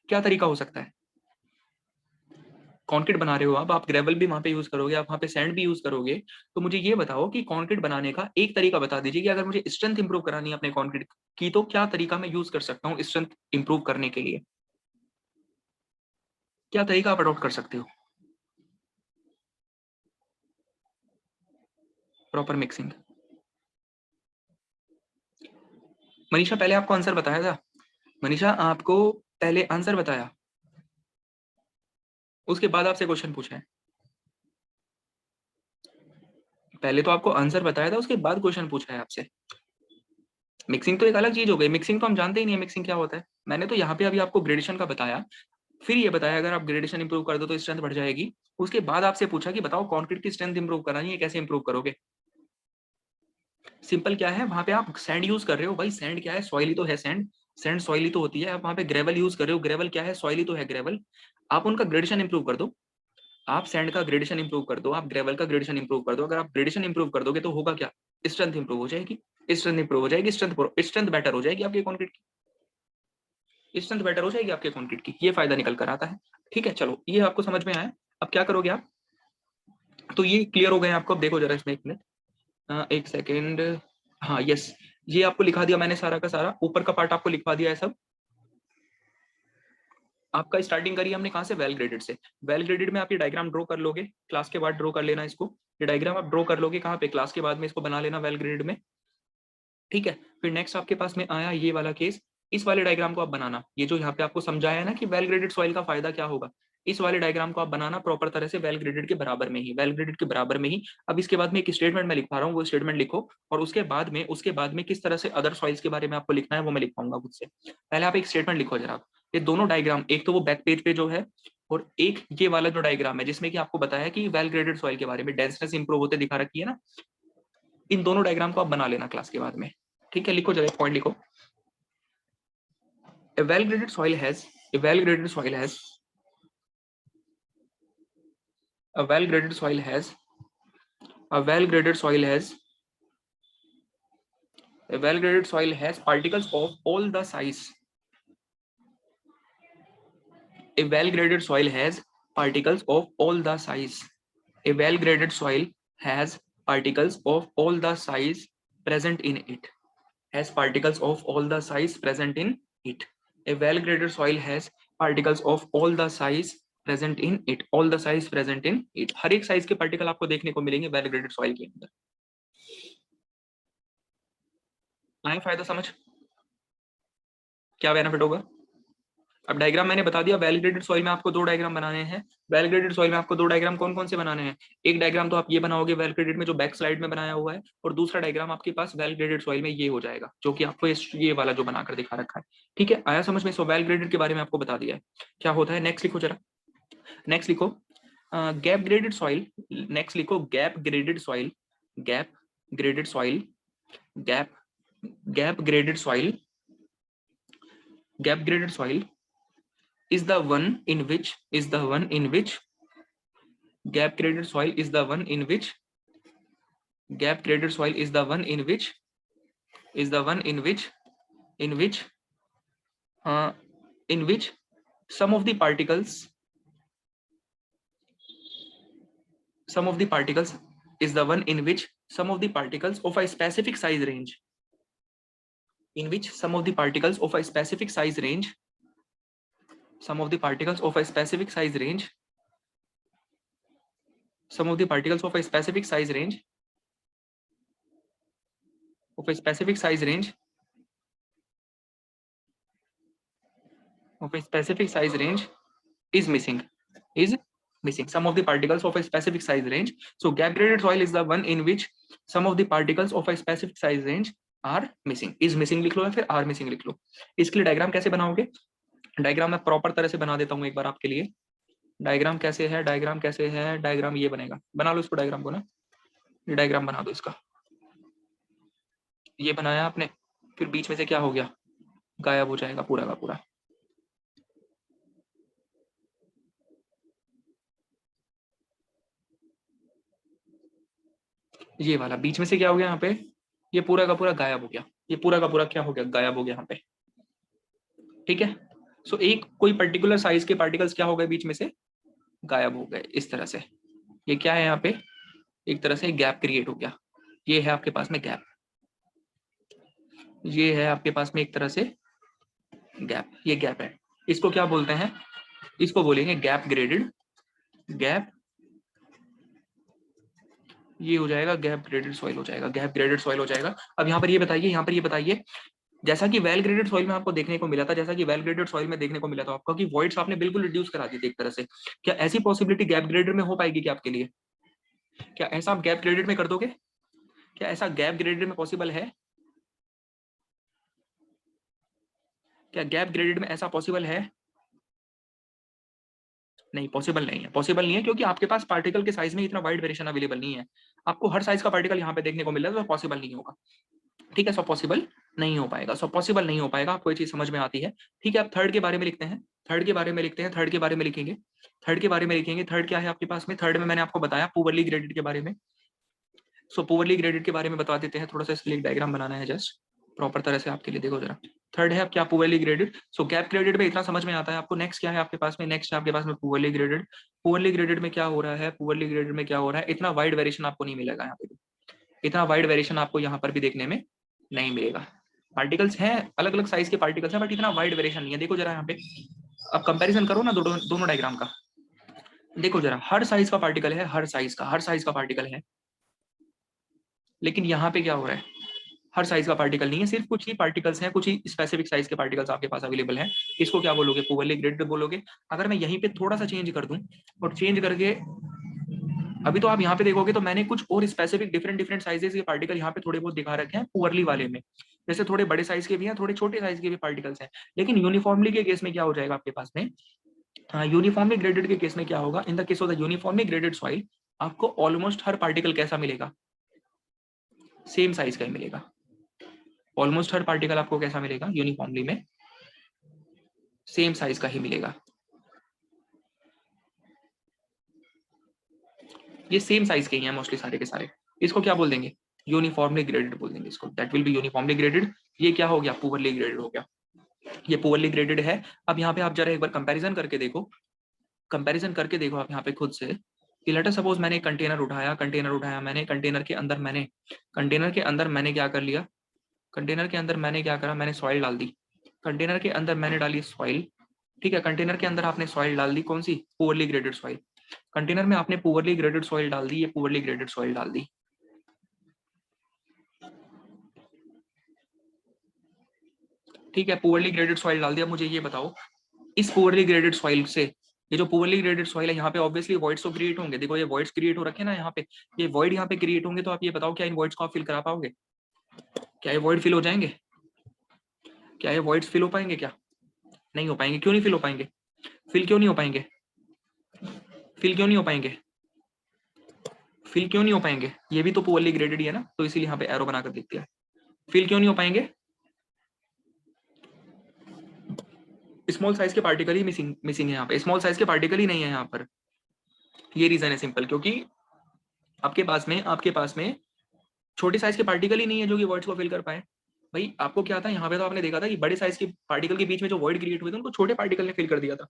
क्या तरीका हो सकता है, कंक्रीट बना रहे हो आप ग्रेवल भी वहां पे यूज करोगे, आप वहां पे सैंड भी यूज करोगे, तो मुझे ये बताओ कि कंक्रीट बनाने का एक तरीका बता दीजिए कि अगर मुझे स्ट्रेंथ इंप्रूव करानी है अपने कंक्रीट की, तो क्या तरीका मैं यूज कर सकता हूँ स्ट्रेंथ इंप्रूव करने के लिए, क्या तरीका आप अडॉप्ट कर सकते हो। प्रॉपर मिक्सिंग, मनीषा पहले आपको आंसर बताया था, मनीषा आपको पहले आंसर बताया, उसके बाद आपसे क्वेश्चन पूछा है, पहले तो आपको आंसर बताया था उसके बाद क्वेश्चन पूछा है आपसे। मिक्सिंग तो एक अलग चीज हो गई, मिक्सिंग तो हम जानते ही नहीं है मिक्सिंग क्या होता है, मैंने तो यहाँ पे अभी आपको ग्रेडेशन का बताया, फिर ये बताया अगर आप ग्रेडेशन इंप्रूव कर दो तो स्ट्रेंथ बढ़ जाएगी, उसके बाद आपसे पूछा कि बताओ कंक्रीट की स्ट्रेंथ इंप्रूव करानी है, कैसे इंप्रूव करोगे। सिंपल क्या है, वहां पे आप सैंड यूज कर रहे हो, भाई सैंड क्या है, सॉइली तो है सैंड, सैंड सॉइली तो होती है, आप वहां पे ग्रेवल यूज कर रहे हो, ग्रेवल क्या है, सॉइली तो है ग्रेवल, आप उनका ग्रेडेशन इंप्रूव कर दो, आप सैंड का ग्रेडेशन इंप्रूव कर दो, आप ग्रेवल का ग्रेडेशन इंप्रूव कर दो, अगर आप ग्रेडेशन इंप्रूव कर दोगे तो होगा क्या, स्ट्रेंथ इंप्रूव हो जाएगी, स्ट्रेंथ इंप्रूव हो जाएगी, स्ट्रेंथ बेटर हो जाएगी आपके कंक्रीट की, स्ट्रेंथ बेटर हो जाएगी आपके कंक्रीट की, ये फायदा निकल कर आता है। ठीक है, चलो ये आपको समझ में आया। अब क्या करोगे आप, तो ये क्लियर हो गए आपको। अब देखो जरा इसमें एक मिनट, एक सेकेंड, हाँ यस, ये आपको लिखा दिया मैंने सारा का सारा, ऊपर का पार्ट आपको लिखवा दिया है सब। आपका स्टार्टिंग करिए हमने कहाँ से, वेल ग्रेडेड से। वेल ग्रेडेड में आप ये डायग्राम ड्रॉ कर लोगे, क्लास के बाद ड्रॉ कर लेना इसको, ये डायग्राम आप ड्रॉ कर लोगे कहाँ पे, क्लास के बाद में इसको बना लेना वेल ग्रेडेड में। ठीक है, फिर नेक्स्ट आपके पास में आया ये वाला केस, इस वाले डायग्राम को आप बनाना, ये जो यहाँ पे आपको समझाया है ना कि वेल ग्रेडेड सॉइल का फायदा क्या होगा, इस वाले डायग्राम को आप बनाना प्रॉपर तरह से वेल ग्रेडेड के बराबर में ही, वेल ग्रेडेड के बराबर में ही। अब इसके बाद में एक स्टेटमेंट मैं लिख पा रहा हूँ, वो स्टेटमेंट लिखो, और उसके बाद में किस तरह से अदर सॉइल्स के बारे में आपको लिखना है वो मैं लिख पाऊंगा खुद से। पहले आप एक स्टेटमेंट लिखो जरा, ये दोनों डायग्राम, एक तो वो बैक पेज पे जो है, और एक ये वाला जो डायग्राम है जिसमें कि आपको बताया कि वेल ग्रेडेड सॉइल के बारे में डेंसनेस इंप्रूव होते दिखा रखी है ना, इन दोनों डायग्राम को आप बना लेना क्लास के बाद में। ठीक है, लिखो जरा पॉइंट लिखो, a well graded soil has a well graded soil has a well graded soil has a well graded soil has a well graded soil has particles of all the size. A well graded soil has particles of all the size. A well graded soil has particles of all the size present in it. Has particles of all the size present in it. A well graded soil has particles of all the size present in it. All the size present in it. हर एक size के particle आपको देखने को मिलेंगे well graded soil के अंदर। आए फायदा समझ, क्या बेनिफिट होगा। अब डायग्राम मैंने बता दिया, वेल ग्रेडेड सॉइल में आपको दो डायग्राम बनाने हैं। वेल ग्रेडेड सॉइल में आपको दो डायग्राम कौन कौन से बनाने हैं, एक डायग्राम तो आप ये बनाओगे वेल ग्रेडेड में जो बैक स्लाइड में बनाया हुआ है, और दूसरा डायग्राम आपके पास वेल ग्रेडेड सॉइल में ये हो जाएगा जो कि आपको ये वाला जो बनाकर दिखा रखा है। ठीक है, आया समझ में। सो वेल ग्रेडेड के बारे में आपको बता दिया है क्या होता है। नेक्स्ट लिखो जरा, नेक्स्ट लिखो गैप ग्रेडेड सॉइल, नेक्स्ट लिखो gap graded soil, gap graded soil, gap graded soil, gap graded soil is the one in which gap graded soil is the one in which gap graded soil is the one in which some of the particles is the one in which some of the particles of a specific size range, in which some of the particles of a specific size range, some of the particles of a specific size range, some of the particles of a specific size range, of a specific size range, of a specific size range is missing, some of the particles of a specific size range. So gap graded soil is the one in which some of the particles of a specific size range are missing, is missing लिख लो या फिर are missing लिख लो। इसके लिए diagram कैसे बनाओगे, diagram मैं proper तरह से बना देता हूँ एक बार आपके लिए। डायग्राम कैसे है, डायग्राम कैसे है, डायग्राम ये बनेगा, बना लो इसको डायग्राम को ना, ये डायग्राम बना दो इसका, ये बनाया आपने, फिर बीच में से क्या हो गया, गायब हो जाएगा पूरा का पूरा। ये वाला बीच में से क्या हो गया यहाँ पे, ये पूरा का पूरा गायब हो गया, ये पूरा का पूरा क्या हो गया, गायब हो गया यहाँ पे। ठीक है, सो एक कोई पर्टिकुलर साइज के पार्टिकल्स क्या हो गए, बीच में से गायब हो गए इस तरह से। ये क्या है यहाँ पे, एक तरह से गैप क्रिएट हो गया, ये है आपके पास में गैप, ये है आपके पास में एक तरह से गैप, ये गैप है, इसको क्या बोलते हैं, इसको बोलेंगे गैप ग्रेडेड, गैप, ये हो जाएगा गैप ग्रेडेड सॉइल हो जाएगा, गैप ग्रेडेड सॉइल हो जाएगा। अब यहाँ पर ये बताइए, यहाँ पर ये बताइए, जैसा कि वेल ग्रेडेड सॉइल में आपको देखने को मिला था, जैसा कि वेल ग्रेडेड सॉइल में देखने को मिला था आपको कि वॉइड्स आपने बिल्कुल रिड्यूस करा दी थी एक तरह से, क्या ऐसी पॉसिबिलिटी गैप ग्रेडेड में हो पाएगी क्या आपके लिए, क्या ऐसा आप गैप ग्रेडेड में कर दोगे, क्या ऐसा गैप ग्रेडेड में पॉसिबल है, क्या गैप ग्रेडेड में ऐसा पॉसिबल है, नहीं पॉसिबल नहीं है, पॉसिबल नहीं है क्योंकि आपके पास पार्टिकल के साइज में इतना वाइड वेरिएशन अवेलेबल नहीं है, आपको हर साइज का पार्टिकल यहाँ पे देखने को मिल रहा है, तो पॉसिबल नहीं होगा। ठीक है, सो पॉसिबल नहीं हो पाएगा, सो पॉसिबल नहीं हो पाएगा। आपको ये चीज समझ में आती है? ठीक है, अब थर्ड के बारे में लिखते हैं। थर्ड के बारे में लिखते हैं, थर्ड के बारे में लिखेंगे। थर्ड के बारे में लिखेंगे। थर्ड क्या है आपके पास में? थर्ड में मैंने आपको बताया पुअरली ग्रेडेड के बारे में। सो पुअरली ग्रेडेड के बारे में बता देते हैं थोड़ा सा, इसके लिए एक डायग्राम बनाना है जस्ट प्रॉपर तरह से आपके लिए। देखो जरा, थर्ड है अब क्या? Poorly graded. So gap graded में इतना समझ में आता है आपको। नेक्स्ट क्या है आपके पास में? नेक्स्ट है आपके पास में पुअरली ग्रेडेड। पुअरली ग्रेडेड में क्या हो रहा है? पुअरली ग्रेडेड में क्या हो रहा है? इतना वाइड वेरिएशन आपको नहीं मिलेगा यहाँ पे भी। इतना वाइड वेरिएशन आपको यहाँ पर भी देखने में नहीं मिलेगा। पार्टिकल्स हैं, अलग अलग साइज के पार्टिकल्स हैं, बट इतना वाइड वेरिएशन नहीं है। देखो जरा यहाँ पे, अब कंपैरिजन करो ना दोनों डायग्राम का। देखो जरा, हर साइज का पार्टिकल है, हर साइज का पार्टिकल है, लेकिन यहाँ पे क्या हो रहा है? हर साइज का पार्टिकल नहीं है, सिर्फ कुछ ही पार्टिकल्स हैं, कुछ ही स्पेसिफिक साइज के पार्टिकल्स आपके पास अवेलेबल हैं। इसको क्या बोलोगे? पुअरली ग्रेडेड बोलोगे। अगर मैं यहीं पे थोड़ा सा चेंज कर दूं और चेंज करके, अभी तो आप यहाँ पे देखोगे तो मैंने कुछ और स्पेसिफिक डिफरेंट साइजेस के पार्टिकल यहाँ पे थोड़े बहुत दिखा रखे हैं पुअरली वाले में। जैसे थोड़े बड़े साइज के भी हैं, थोड़े छोटे साइज के भी पार्टिकल्स हैं। लेकिन यूनिफॉर्मली के केस में क्या हो जाएगा आपके पास में? यूनिफॉर्मली ग्रेडेड के केस में क्या होगा? In the case of the uniformly graded soil, आपको ऑलमोस्ट हर पार्टिकल कैसा मिलेगा? सेम साइज का ही मिलेगा। ऑलमोस्ट हर पार्टिकल आपको कैसा मिलेगा? यूनिफॉर्मली में सेम साइज का ही मिलेगा। ये सेम साइज के ही हैं मोस्टली सारे के सारे। इसको क्या बोल देंगे? यूनिफॉर्मली ग्रेडेड बोल देंगे इसको। That will B uniformly graded. ये क्या हो गया? पुअरली ग्रेडेड हो गया। ये पुअरली ग्रेडेड है। अब यहाँ पे आप जरा एक बार कंपैरिजन करके देखो, कंपैरिजन करके देखो आप यहाँ पे खुद से कि लेट अस सपोज मैंने कंटेनर उठाया मैंने, कंटेनर के अंदर मैंने क्या कर लिया? कंटेनर के अंदर मैंने क्या करा? मैंने सॉइल डाल दी। कंटेनर के अंदर मैंने डाली सॉइल। ठीक है, कंटेनर के अंदर आपने सॉइल डाल दी, कौन सी? Poorly graded soil. कंटेनर में आपने पुअरली ग्रेडेड सॉइल डाल दी, ये पुअरली ग्रेडेड सॉइल डाल दी। ठीक है, पुअरली ग्रेडेड सॉइल डाल दिया। मुझे ये बताओ, इस पुअरली ग्रेडेड सॉइल से, ये जो पुअरली ग्रेडेड सॉइल है, यहाँ पे ऑब्वियसली वॉइड्स तो क्रिएट होंगे। देखो ये वॉइड्स क्रिएट हो रखे हैं ना यहाँ पे, ये वॉइड यहाँ पे क्रिएट होंगे। तो आप ये बताओ, क्या इन वॉइड्स को आप फिल करा पाओगे? क्या ये वॉइड फिल हो जाएंगे? क्या ये वॉइड्स फिल हो पाएंगे? क्या नहीं हो पाएंगे? क्यों नहीं फिल हो पाएंगे? फिल क्यों नहीं हो पाएंगे? फिल क्यों नहीं हो पाएंगे? फिल क्यों नहीं हो पाएंगे? ये भी तो पुअरली ग्रेडेड ही है ना, तो इसीलिए यहाँ पे एरो बनाकर देख दिया। फिल क्यों नहीं हो पाएंगे? स्मॉल साइज के पार्टिकल ही मिसिंग है यहाँ पे। स्मॉल साइज के पार्टिकल ही नहीं है यहाँ पर। ये रीजन है सिंपल, क्योंकि आपके पास में छोटे साइज के पार्टिकल ही नहीं है जो कि वॉइड्स को फिल कर पाए। भाई आपको क्या था यहाँ पे? तो आपने देखा था कि बड़े साइज के पार्टिकल के बीच में जो वॉइड क्रिएट हुए थे उनको छोटे पार्टिकल ने फिल कर दिया था।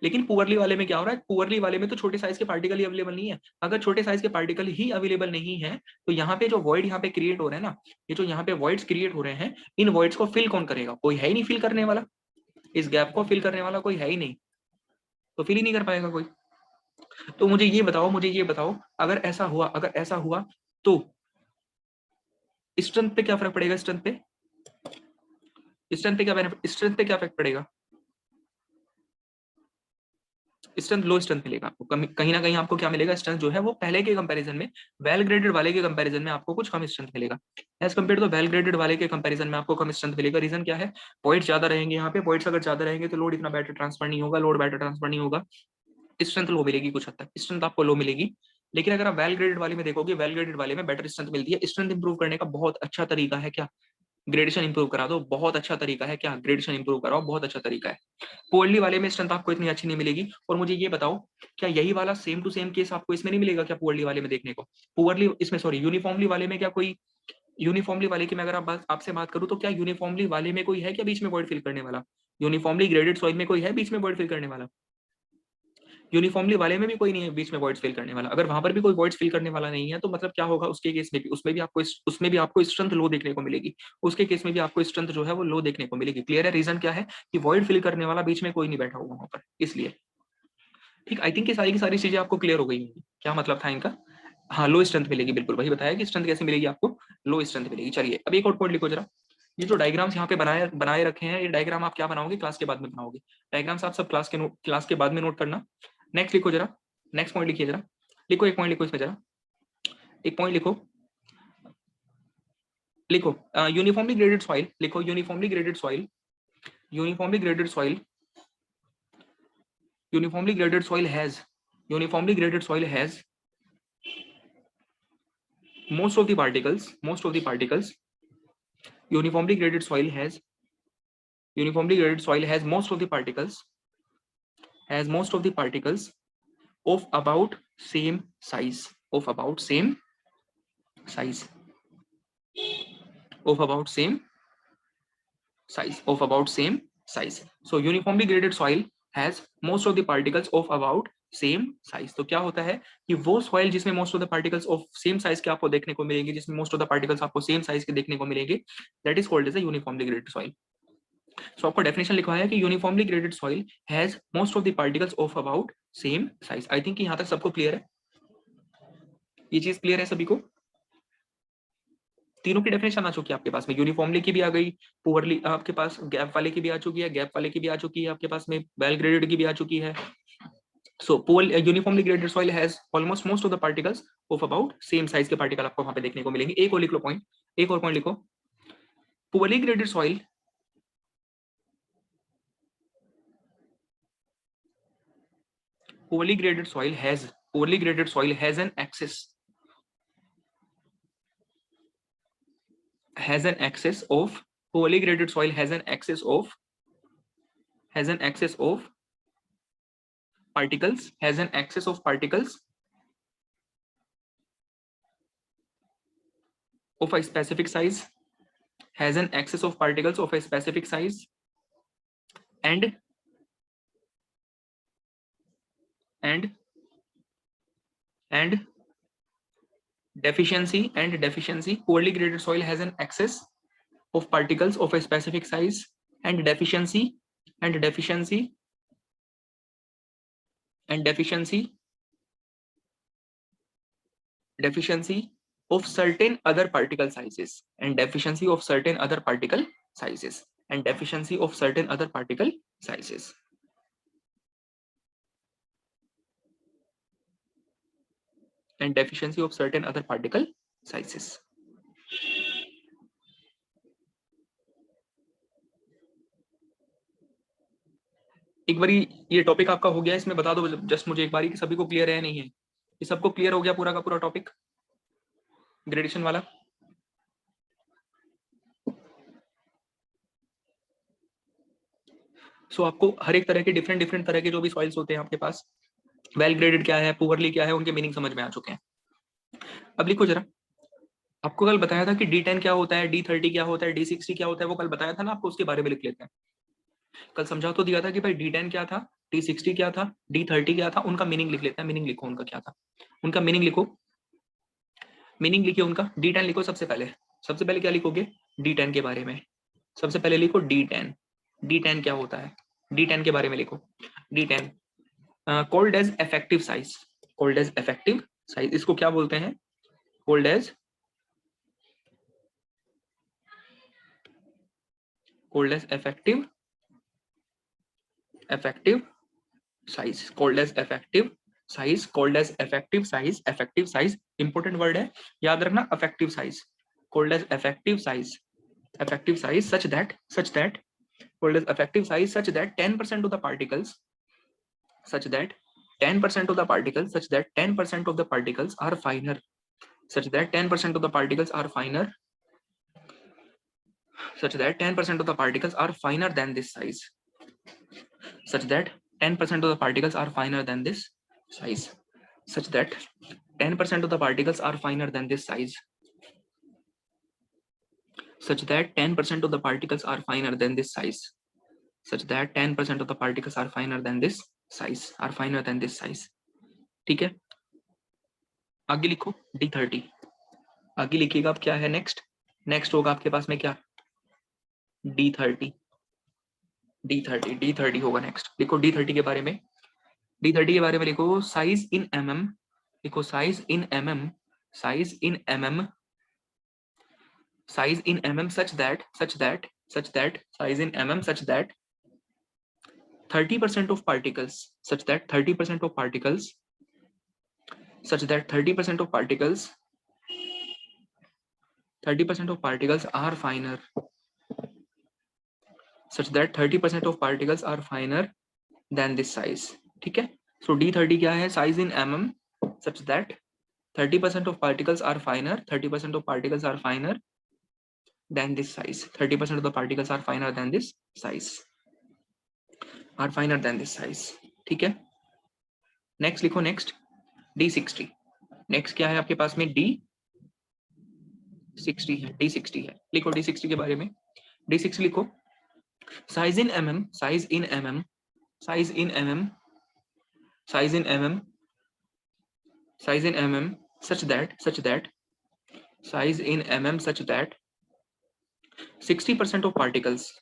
लेकिन पुअरली वाले में क्या हो रहा है? पुअरली वाले में तो छोटे साइज के पार्टिकल ही अवेलेबल नहीं है। अगर छोटे साइज के पार्टिकल ही अवेलेबल नहीं है, तो यहाँ पे जो वॉइड यहाँ पे क्रिएट हो रहे हैं ना, ये जो यहाँ पे वॉइड्स क्रिएट हो रहे हैं, इन वॉइड्स को फिल कौन करेगा? कोई है ही नहीं फिल करने वाला। इस गैप को फिल करने वाला कोई है ही नहीं, तो फिल ही नहीं कर पाएगा कोई। तो मुझे ये बताओ, अगर ऐसा हुआ तो स्ट्रेंथ पे क्या फर्क पड़ेगा? स्ट्रेंथ पे क्या इफेक्ट पड़ेगा? स्ट्रेंथ, लो स्ट्रेंथ मिलेगा आपको। कहीं ना कहीं आपको क्या मिलेगा? स्ट्रेंथ जो है वो पहले के कंपैरिजन में, वेल ग्रेडेड वाले के कंपैरिजन में आपको कुछ कम स्ट्रेंथ मिलेगा। As compare to well graded वाले के कंपैरिजन में आपको कम स्ट्रेंथ मिलेगा। रीजन क्या है? पॉइंट्स ज्यादा रहेंगे यहाँ पे। पॉइंट्स अगर ज्यादा रहेंगे तो लोड इतना बेटर ट्रांसफर नहीं होगा, स्ट्रेंथ लो मिलेगी, कुछ हद तक स्ट्रेंथ आपको लो मिलेगी। लेकिन अगर आप वेल ग्रेडेड वाले में देखोगे, वेल ग्रेडेड वाले में बेटर स्ट्रेंथ मिलती है। स्ट्रेंथ इंप्रूव करने का बहुत अच्छा तरीका है क्या? ग्रेडेशन इंप्रूव करा दो। बहुत अच्छा तरीका है क्या? ग्रेडेशन इंप्रूव कराओ, बहुत अच्छा तरीका है। पुअरली वाले में स्ट्रेंथ आपको इतनी अच्छी नहीं मिलेगी। और मुझे ये बताओ, क्या यही वाला सेम टू सेम केस आपको इसमें नहीं मिलेगा क्या? पुअरली वाले में देखने को, पुअरली इसमें सॉरी यूनिफॉर्मली वाले में क्या कोई, यूनिफॉर्मली वाले की मैं अगर आपसे बात करूं तो क्या यूनिफॉर्मली वाले में कोई है क्या बीच में वॉइड फिल करने वाला? यूनिफॉर्मली ग्रेडेड सॉइल में कोई है बीच में वॉइड फिल करने वाला? यूनिफॉर्मली वाले में भी कोई नहीं है बीच में वॉइड्स फिल करने वाला। अगर वहां पर भी कोई वॉइड्स फिल करने वाला नहीं है, तो मतलब क्या होगा उसके केस में भी? उसमें भी आपको स्ट्रेंथ लो देखने को मिलेगी। उसके केस में भी आपको स्ट्रेंथ जो है वो लो देखने को मिलेगी। क्लियर है? रीजन क्या है? कि वॉइड फिल करने वाला बीच में कोई नहीं बैठा होगा वहां पर, इसलिए। ठीक, आई थिंक ये सारी की सारी चीजें आपको क्लियर हो गई होंगी, क्या मतलब था इनका। हाँ, लो स्ट्रेंथ मिलेगी, बिल्कुल वही बताया कि स्ट्रेंथ कैसे मिलेगी आपको, लो स्ट्रेंथ मिलेगी। चलिए अब एक और पॉइंट लिखो जरा। ये जो डायग्राम्स यहाँ पे बनाए रखे हैं, ये डायग्राम आप क्या बनाओगे? क्लास के बाद में बनाओगे। डायग्राम्स आप सब क्लास के बाद में नोट करना। नेक्स्ट लिखो जरा, नेक्स्ट पॉइंट लिखिए जरा। लिखो एक पॉइंट, लिखो इसमें जरा एक पॉइंट लिखो। लिखो यूनिफॉर्मली ग्रेडेड सॉइल। लिखो uniformly graded soil, uniformly graded soil, uniformly graded soil has, uniformly graded soil has most of the particles uniformly graded soil has most of the particles of about same size of about same size so uniformly graded soil has most of the particles of about same size. तो क्या होता है कि वो soil जिसमें most of the particles of same size के आपको देखने को मिलेंगे, जिसमें मोस्ट ऑफ द पार्टिकल्स आपको सेम साइज के देखने को मिलेंगे, that is called as a uniformly graded soil. So आपको डेफिनेशन लिखवा है कि uniformly graded soil has most of the particles of about same size. I think यहां तक सबको क्लियर है, ये चीज क्लियर है सभी को? तीनों की डेफिनेशन आ चुकी है आपके पास में, यूनिफॉर्मली की भी आ गई, पुअरली आपके पास गैप वाले की भी आ चुकी है, गैप वाले की भी आ चुकी है, आपके पास में वेल ग्रेडेड की भी आ चुकी है। So uniformly graded soil has almost most of the particles of about same size के पार्टिकल आपको वहां पे देखने को मिलेंगे। एक और लिख लो पॉइंट, एक और पॉइंट लिखो, poorly graded soil has an excess of poorly graded soil has an excess of particles of a specific size, and deficiency. Poorly graded soil has an excess of particles of a specific size and deficiency of certain other particle sizes and deficiency of certain other particle sizes and deficiency of certain other particle sizes. And deficiency of certain other particle sizes. एक बारी ये topic आपका हो गया, इसमें बता दो just मुझे एक बारी कि सभी को क्लियर है नहीं है? ये सबको क्लियर हो गया पूरा का पूरा टॉपिक ग्रेडेशन वाला? सो आपको हर एक तरह के डिफरेंट तरह के जो भी सॉइल्स होते हैं आपके पास, वेल ग्रेडेड क्या है, पुअरली क्या है, उनके मीनिंग समझ में आ चुके हैं। अब लिखो जरा, आपको कल बताया था कि D10 क्या होता है, D30 क्या होता है, D60 क्या होता है, वो कल बताया था ना आपको, उसके बारे में लिख लेते हैं। कल समझा तो दिया था कि भाई D10 क्या था, D60 क्या था, D30 क्या था, उनका मीनिंग लिख लेते हैं। मीनिंग लिखो उनका क्या था, उनका मीनिंग लिखो, मीनिंग लिखिए उनका। D10 लिखो सबसे पहले क्या लिखोगे D10 के बारे में? सबसे पहले लिखो D10। D10 क्या होता है, D10 के बारे में लिखो। D10 called as effective size, इसको क्या बोलते हैं? Called as effective size, important word है, याद रखना, effective size, called as effective size such that 10% of the particles are finer, such that 10% of the particles are finer than this size, such that 10% of the particles are finer than this size, such that 10% of the particles are finer than this size, such that 10% of the particles are finer than this size, such that 10% of the particles are finer than this size, ठीक है? आगे लिखो D30, आगे लिखिएगा अब क्या है next होगा आपके पास में क्या? D30 होगा नेक्स्ट। लिखो D30 के बारे में, लिखो साइज इन mm, लिखो size in mm such that size in mm such that 30% of particles are finer, such that 30% of particles are finer than this size, ठीक है? So D30 क्या है? Size in mm such that 30% of particles are finer, than this size. 30% of the particles are finer than this size. Are finer than this size. ठीक है. Next लिखो. Next D60. Next क्या है आपके पास में? D60 है. D60 है. लिखो D60 के बारे में. D60 लिखो. Size in mm, size in mm, size in mm, size in mm, size in mm such that size in mm such that 60% of particles,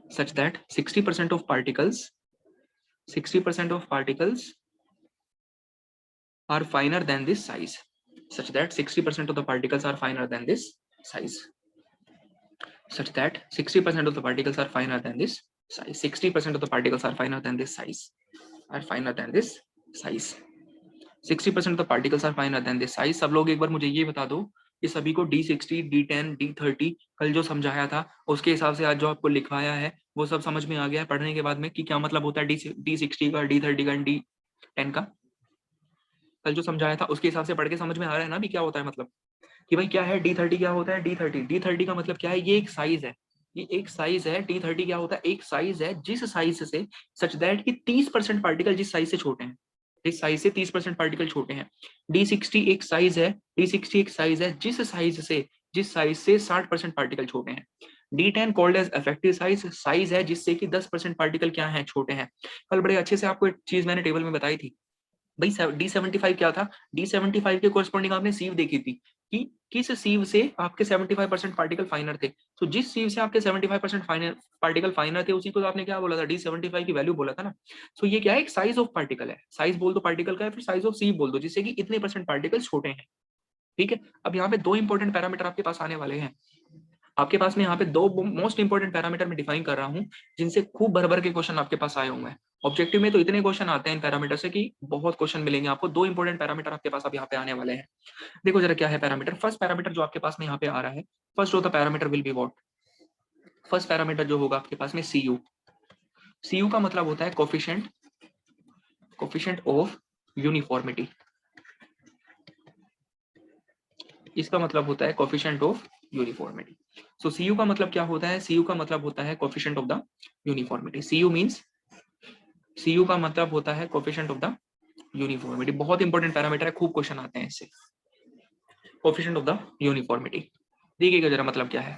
such that 60% of particles are finer than this size, such that 60% of the particles are finer than this size, such that 60% of the particles are finer than this size, 60% of the particles are finer than this size, are finer than this size, 60% of the particles are finer than this size. सब लोग एक बार मुझे ये बता दो कि सभी को D60, D10, D30 कल जो समझाया था उसके हिसाब से आज जो आपको लिखवाया है वो सब समझ में आ गया है पढ़ने के बाद में कि क्या मतलब होता है D60 का, D30 का, D10 का? कल जो समझाया था उसके हिसाब से पढ़ के समझ में आ रहा है ना भी क्या होता है मतलब कि भाई क्या है D30 क्या होता है? D30 का मतलब क्या है? ये एक साइज है, ये एक साइज है. D30 क्या होता है? एक साइज है जिस साइज से सच दैट कि 30% पार्टिकल जिस साइज से छोटे हैं, इस साइज से 30% पार्टिकल छोटे हैं. D60 एक साइज है, D60 एक साइज है जिस साइज से 60% पार्टिकल छोटे हैं. D10 called as effective size, size है जिससे कि 10% पार्टिकल क्या है? छोटे हैं. कल बड़े अच्छे से आपको एक चीज मैंने टेबल में बताई थी भाई. D75 क्या था? D75 के कोरस्पॉन्डिंग आपने सीव देखी थी कि किस सीव से आपके 75% पार्टिकल फाइनर थे. तो जिस सीव से आपके 75% पार्टिकल फाइनर थे उसी को तो आपने क्या बोला था? D75 की वैल्यू बोला था ना. सो ये क्या है? एक साइज ऑफ पार्टिकल है. साइज बोल दो पार्टिकल का है, फिर साइज ऑफ सीव बोल दो जिससे कि इतने परसेंट पार्टिकल छोटे हैं. ठीक है. अब यहाँ पे दो इंपॉर्टेंट पैरामीटर आपके पास आने वाले हैं. आपके पास में यहाँ पे दो मोस्ट इंपॉर्टेंट पैरामीटर मैं डिफाइन कर रहा हूँ जिनसे खूब भर भर के क्वेश्चन आपके पास आए हुए हैं. ऑब्जेक्टिव में तो इतने क्वेश्चन आते हैं इन पैरामीटर से कि बहुत क्वेश्चन मिलेंगे आपको. दो इंपॉर्टेंट पैरामीटर आपके पास अब यहाँ पे आने वाले हैं. देखो जरा क्या है पैरामीटर. फर्स्ट पैरामीटर जो आपके पास में यहाँ पे आ रहा है, first of the parameter will be what? First parameter जो होगा आपके पास में CU. CU का मतलब होता है कोफिशिएंट ऑफ यूनिफॉर्मिटी. इसका मतलब होता है coefficient of uniformity. So CU का मतलब क्या होता है? CU का मतलब होता है coefficient of the uniformity. CU का मतलब होता है कोफिशिएंट ऑफ द यूनिफॉर्मिटी. बहुत इंपॉर्टेंट पैरामीटर है, खूब क्वेश्चन आते हैं इससे. कोफिशिएंट ऑफ द यूनिफॉर्मिटी देखिएगा जरा मतलब क्या है.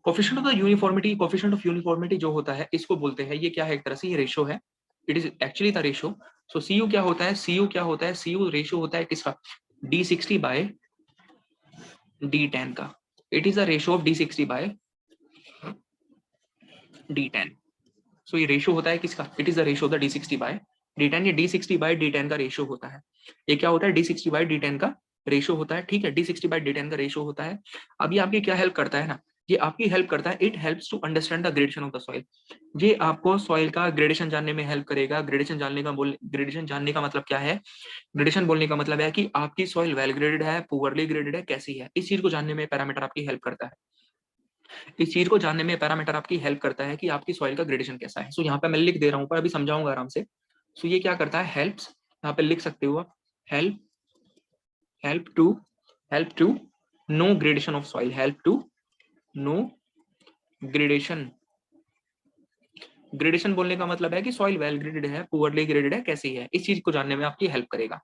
Coefficient of the uniformity, coefficient of uniformity जो होता है इसको बोलते हैं, ये क्या है? एक तरह से ये रेशो है. It is actually the ratio. So CU क्या होता है? CU क्या होता है? CU रेशो होता है किसका? D60 बाय D10 का. It is the ratio of D60 by D10. सो ये रेशो होता है किसका? It is the ratio of the D60 by D10. ये D60 बाय D10 का रेशो होता है. ये क्या होता है? D60 बाय D10 का रेशो होता है. ठीक है, D60 बाय D10 का रेशो होता है. अब ये आपकी क्या हेल्प करता है ना? ये आपकी हेल्प करता है. It helps to understand the gradation of the soil. ये आपको सॉइल का ग्रेडेशन जानने में हेल्प करेगा. ग्रेडेशन जानने का मतलब क्या है? ग्रेडेशन बोलने का मतलब है कि आपकी सॉइल वेल ग्रेडेड है, पुअरली ग्रेडेड है, कैसी है. इस चीज को जानने में पैरामीटर आपकी हेल्प करता है. इस चीज को जानने में पैरामीटर आपकी हेल्प करता है कि आपकी सॉइल का ग्रेडेशन कैसा है. सो यहाँ पे मैं लिख दे रहा हूँ, पर अभी समझाऊंगा आराम से. सो ये क्या करता है? हेल्प्स. यहाँ पे लिख सकते हो आप. Help to know gradation of soil. Help to know gradation. Gradation बोलने का मतलब है कि सॉइल वेल ग्रेडेड है, पुअरली ग्रेडेड है, कैसी है. इस चीज को जानने में आपकी हेल्प करेगा.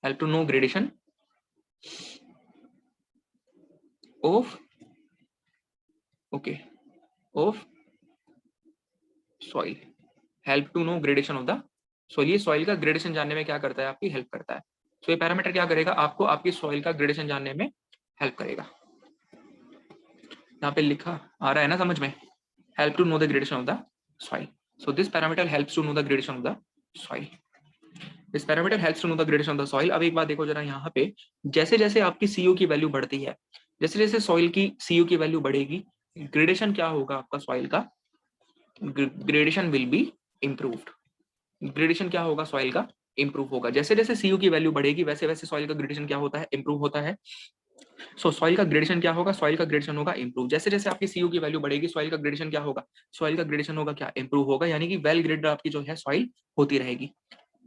Help to know gradation of of soil. Help to know gradation of the soil. ये सॉइल का ग्रेडेशन जानने में क्या करता है? आपकी हेल्प करता है. तो ये पैरामीटर क्या करेगा? आपको आपकी सॉइल का ग्रेडेशन जानने में हेल्प करेगा. यहाँ पे लिखा आ रहा है ना समझ में? Help to know the gradation of the soil. So this parameter helps to know the gradation of the soil. This parameter helps to know the gradation of the soil. अब एक बात देखो जरा यहाँ पे, जैसे जैसे आपकी CU की वैल्यू बढ़ती है, जैसे जैसे सॉइल की CU की वैल्यू बढ़ेगी, ग्रेडेशन क्या होगा आपका सॉइल का? Gradation will be improved. Gradation क्या होगा? सॉइल का इंप्रूव होगा. जैसे जैसे CU की वैल्यू बढ़ेगी वैसे वैसे सॉइल का ग्रेडेशन क्या होता है? इंप्रूव होता है. सो सॉइल का ग्रेडेशन क्या होगा? सॉइल का ग्रेडेशन होगा इंप्रूव. जैसे जैसे आपकी CU की वैल्यू बढ़ेगी सॉइल का ग्रेडेशन क्या होगा? सॉइल का ग्रेडेशन होगा क्या? इंप्रूव होगा. यानी कि वेल ग्रेडेड आपकी जो है सॉइल होती रहेगी.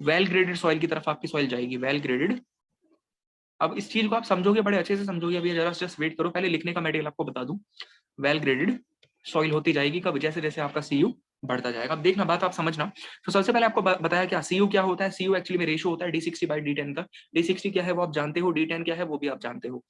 वेल ग्रेडेड सॉइल की तरफ आपकी सॉइल जाएगी. वेल ग्रेडेड अब इस चीज को आप समझोगे, बड़े अच्छे से समझोगे। अभी जरा जस्ट वेट करो, पहले लिखने का मटेरियल आपको बता दूं। वेल ग्रेडेड सॉइल होती जाएगी कब, जैसे जैसे आपका सीयू बढ़ता जाएगा। अब देखना, बात आप समझना। तो सबसे पहले आपको बताया क्या सीयू क्या होता है। सीयू एक्चुअली में रेशियो होता है D60/D10 का। D60 क्या है वो आप जानते हो, D10 क्या है वो भी आप जानते हो,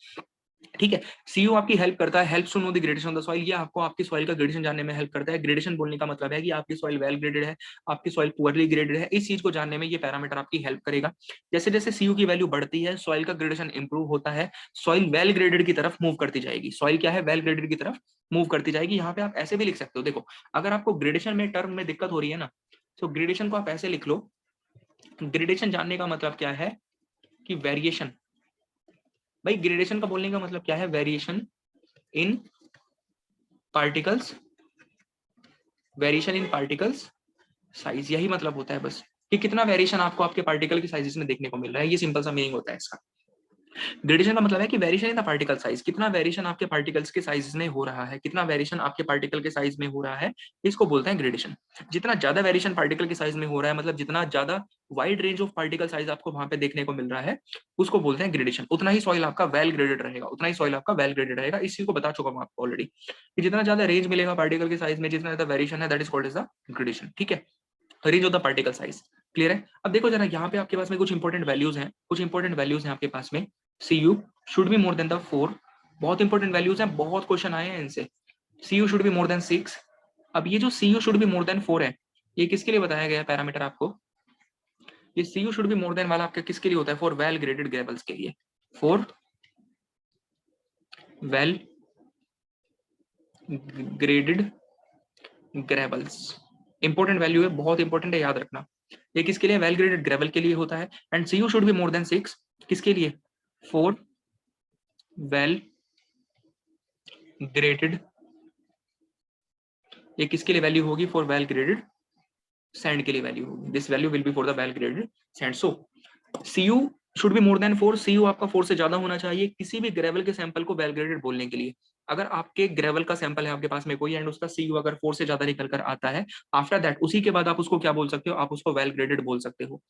ठीक है। सीयू आपकी हेल्प करता है, helps to know the gradation of the soil. ये आपको आपकी सॉइल का ग्रेडेशन जानने में हेल्प करता है। ग्रेडेशन बोलने का मतलब है कि आपकी सॉइल वेल ग्रेडेड है, आपकी सॉइल पुअरली ग्रेडेड है। इस चीज को जानने में ये पैरामीटर आपकी हेल्प करेगा। जैसे जैसे सीयू की वैल्यू बढ़ती है, सॉइल का ग्रेडेशन इंप्रूव होता है, सॉइल वेल ग्रेडेड की तरफ मूव करती जाएगी। सॉइल क्या है, वेल ग्रेडेड की तरफ मूव करती जाएगी। यहाँ पे आप ऐसे भी लिख सकते हो, देखो अगर आपको ग्रेडेशन में टर्म में दिक्कत हो रही है ना, तो ग्रेडेशन को आप ऐसे लिख लो। ग्रेडेशन जानने का मतलब क्या है कि वेरिएशन, भाई ग्रेडेशन का बोलने का मतलब क्या है, variation in particles, variation in particles size, यही मतलब होता है बस, कि कितना वेरिएशन आपको आपके पार्टिकल के साइजेस में देखने को मिल रहा है। ये सिंपल सा मीनिंग होता है इसका। ग्रेडेशन का मतलब है कि variation in the particle size, कितना वेरिएशन आपके पार्टिकल्स के साइज में हो रहा है, कितना वेरिएशन आपके पार्टिकल के साइज में हो रहा है, इसको बोलते हैं ग्रेडेशन। जितना ज्यादा वेरिएशन पार्टिकल के साइज में हो रहा है, मतलब जितना ज्यादा wide range of particle size आपको वहां पे देखने को मिल रहा है, उसको बोलते हैं ग्रेडेशन। उतना ही सॉइल आपका वेल ग्रेडेड रहेगा, उतना ही सॉइल आपका वेल ग्रेडेड रहेगा। इस चीज को बता चुका हूं आपको ऑलरेडी, कि जितना ज्यादा रेंज मिलेगा पार्टिकल के साइज में, जितना ज्यादा वेरिएशन है, that is called as the gradation, ठीक है। Range of the particle size, clear है। अब देखो जरा, यहाँ पे आपके पास में कुछ इंपॉर्टेंट वैल्यूज हैं, कुछ इंपॉर्टेंट वैल्यूज हैं आपके पास में। Cu should be more than the 4, बहुत इंपॉर्टेंट वैल्यूज हैं, बहुत क्वेश्चन आए हैं इनसे। Cu should be more than 6। अब ये जो Cu should be more than 4 है, ये किसके लिए बताया गया पैरामीटर आपको। ये Cu should be more than वाला आपका किसके लिए होता है, फॉर वेल ग्रेडेड ग्रेवल्स के लिए, for well graded gravels. Important value है, बहुत इंपॉर्टेंट है, याद रखना। ये किसके लिए, वेल ग्रेडेड ग्रेवल के लिए होता है। And Cu should be more than 6 किसके लिए, फॉर वेल ग्रेडेड, ये किसके लिए वैल्यू होगी, फॉर वेल ग्रेडेड सैंड के लिए वैल्यू होगी। This value will be for the well graded sand. So Cu should be more than 4, Cu आपका 4 से ज्यादा होना चाहिए किसी भी ग्रेवल के सैंपल को वेल ग्रेडेड बोलने के लिए। अगर आपके ग्रेवल का सैंपल है आपके पास में कोई, एंड उसका Cu अगर 4 से ज्यादा निकल कर आता है, आफ्टर दैट उसी के बाद आप उसको क्या बोल सकते हो, आप उसको वेल ग्रेडेड बोल सकते हो।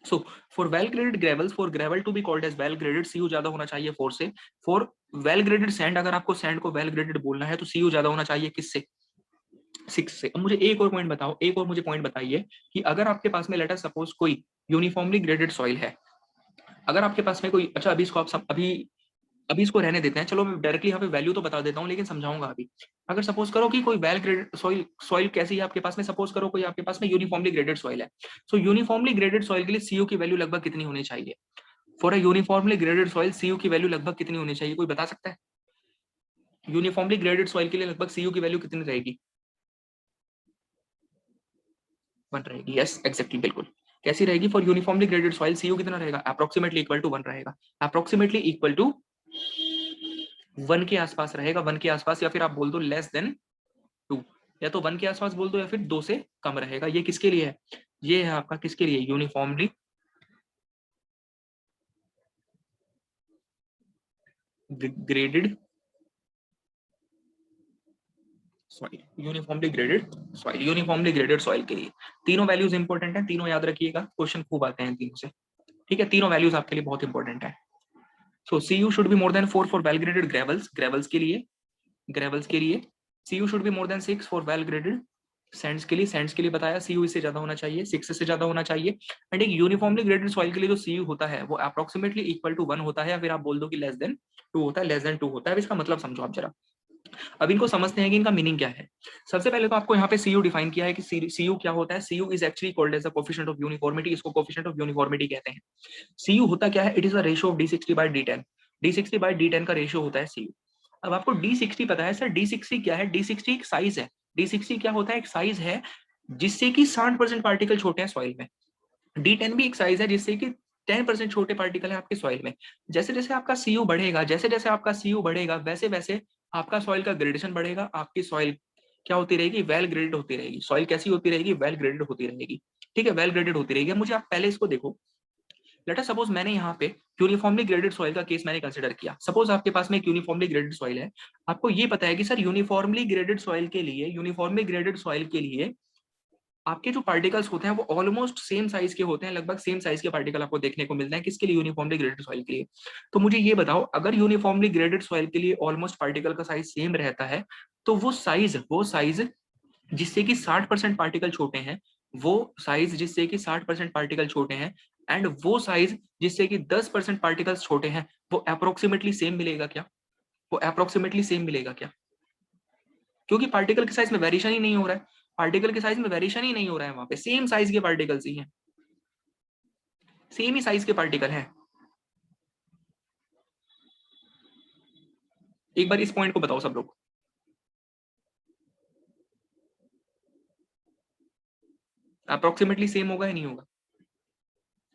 So for well graded gravels, for gravel to be called as well graded, Cu ज्यादा होना चाहिए 4 से। For well graded sand, अगर आपको सैंड को well graded बोलना है तो Cu ज्यादा होना चाहिए किससे, 6 से। अब मुझे एक और पॉइंट बताओ, एक और मुझे पॉइंट बताइए कि अगर आपके पास में लेट अस सपोज कोई यूनिफॉर्मली ग्रेडेड सॉइल है, अगर आपके पास में कोई, अच्छा अभी इसको आप अभी अभी इसको रहने देते हैं, चलो मैं डायरेक्टली यहाँ पे वैल्यू तो बता देता हूँ लेकिन समझाऊंगा अभी। अगर सपोज करो कि कोई वेल ग्रेडेड सॉइल, सॉइल कैसी है आपके पास में, सपोज करो कोई आपके पास में यूनिफॉर्मली ग्रेडेड सॉइल है। सो यूनिफॉर्मली ग्रेडेड सॉइल के लिए Cu की वैल्यू लगभग कितनी होनी चाहिए, for a uniformly graded soil Cu की वैल्यू लगभग कितनी होनी चाहिए, कोई बता सकता है। यूनिफॉर्मली ग्रेडेड सॉइल के लिए लगभग Cu की वैल्यू कितनी रहेगी, 1 रहेगी। यस एग्जैक्टली, बिल्कुल। कैसी रहेगी, for uniformly graded soil Cu कितना रहेगा, अप्रोक्सीमेटली इक्वल टू 1 रहेगा, अप्रोक्सीमेटली इक्वल टू 1 के आसपास रहेगा, 1 के आसपास, या फिर आप बोल दो लेस देन 2, या तो 1 के आसपास बोल दो या फिर 2 से कम रहेगा। ये किसके लिए है, ये है आपका किसके लिए, uniformly graded soil, uniformly graded soil, uniformly graded soil के लिए। तीनों वैल्यूज इंपॉर्टेंट है, तीनों याद रखिएगा, क्वेश्चन खूब आते हैं तीनों से, ठीक है। तीनों वैल्यूज आपके लिए बहुत इंपॉर्टेंट है। सो Cu should be more than 4 for well graded gravels, gravels के लिए, ग्रेवल्स के लिए। Cu should be more than 6 for well graded Sands के लिए, सैंड्स के लिए बताया Cu इससे ज्यादा होना चाहिए, 6 से ज्यादा होना चाहिए। एंड एक यूनिफॉर्मली ग्रेडेड सॉइल के लिए जो Cu होता है वो अप्रोक्सीमेटली इक्वल टू 1 होता है, या फिर आप बोल दो कि लेस देन 2 होता है, लेस देन 2 होता है। अब इसका मतलब समझो आप जरा। अब इनको समझते हैं कि इनका मीनिंग क्या है। सबसे पहले तो आपको यहाँ पे Cu डिफाइन किया है कि Cu क्या होता है। Cu is actually called as the coefficient of uniformity, इसको कोएफिशिएंट ऑफ यूनिफॉर्मिटी कहते हैं। Cu होता क्या है, it is the ratio of D60/D10, D60/D10 का रेशियो होता है Cu। अब आपको D60 पता है, सर D60 क्या है, D60 एक साइज है। D60 क्या होता है, एक साइज है जिससे कि 60% पार्टिकल छोटे हैं सॉइल में। D10 भी एक साइज है जिससे कि 10% छोटे पार्टिकल है आपके सॉइल में। जैसे जैसे आपका Cu बढ़ेगा, जैसे जैसे आपका Cu बढ़ेगा, वैसे वैसे आपका सॉइल का ग्रेडेशन बढ़ेगा, आपकी सॉइल क्या होती रहेगी, वेल ग्रेडेड होती रहेगी। सॉइल कैसी होती रहेगी, वेल ग्रेडेड होती रहेगी, ठीक है, वेल ग्रेडेड होती रहेगी। मुझे आप पहले इसको देखो, लेट अस सपोज मैंने यहाँ पे यूनिफॉर्मली ग्रेडेड सॉइल का केस मैंने कंसिडर किया। सपोज आपके पास में एक यूनिफॉर्मली ग्रेडेड सॉइल है, आपको ये पता है कि सर यूनिफॉर्मली ग्रेडेड सॉइल के लिए, यूनिफॉर्मली ग्रेडेड सॉइल के लिए आपके जो पार्टिकल्स होते हैं वो ऑलमोस्ट सेम साइज के होते हैं, लगभग सेम साइज के पार्टिकल आपको देखने को मिलते हैं। किसके लिए? यूनिफॉर्मली ग्रेडेड सॉइल के लिए। तो मुझे ये बताओ, अगर यूनिफॉर्मली ग्रेडेड सॉइल के लिए ऑलमोस्ट पार्टिकल का साइज सेम रहता है, तो वो साइज जिससे कि 60% पार्टिकल छोटे हैं, वो साइज जिससे कि 60% पार्टिकल छोटे हैं, एंड वो साइज जिससे कि 10% पार्टिकल्स छोटे हैं, वो अप्रोक्सीमेटली सेम मिलेगा क्या? वो अप्रोक्सीमेटली सेम मिलेगा क्या? क्योंकि पार्टिकल के साइज में वेरिएशन ही नहीं हो रहा है, पार्टिकल के साइज में वेरिएशन ही नहीं हो रहा है, वहां पे सेम साइज के पार्टिकल्स ही हैं, सेम ही साइज के पार्टिकल हैं। एक बार इस पॉइंट को बताओ सब लोग। अप्रोक्सीमेटली सेम होगा या नहीं होगा?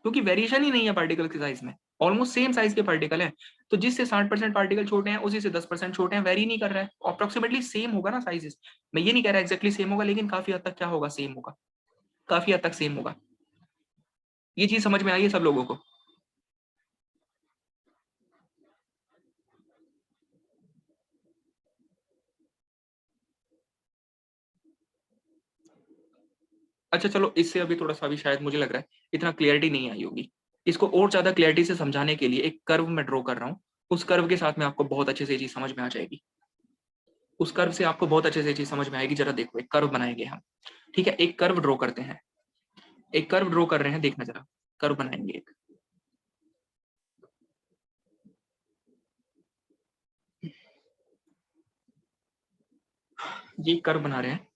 क्योंकि वेरिएशन ही नहीं है पार्टिकल के साइज में, ऑलमोस्ट सेम साइज के पार्टिकल है। तो जिससे 60% पार्टिकल छोटे हैं उसी से 10% छोटे हैं, वेरी नहीं कर रहा है, अप्रोक्सीमेटली सेम होगा ना साइजेस। मैं ये नहीं कह रहा एक्जैक्टली सेम होगा, लेकिन काफी हद तक क्या होगा? सेम होगा, काफी हद तक सेम होगा। ये चीज समझ में आई है सब लोगों को? अच्छा चलो, इससे अभी थोड़ा सा अभी शायद मुझे लग रहा है इतना क्लियरिटी नहीं आई होगी। इसको और ज्यादा क्लियरिटी से समझाने के लिए एक कर्व मैं ड्रॉ कर रहा हूँ, उस कर्व के साथ में आपको बहुत अच्छे से ये चीज समझ में आ जाएगी। उस कर्व से आपको बहुत अच्छे से ये चीज समझ में आएगी। जरा देखो, एक कर्व बनाएंगे हम, ठीक है? एक कर्व ड्रॉ करते हैं, एक कर्व ड्रॉ कर रहे हैं, देखना जरा। कर्व बनाएंगे एक, ये कर्व बना रहे हैं।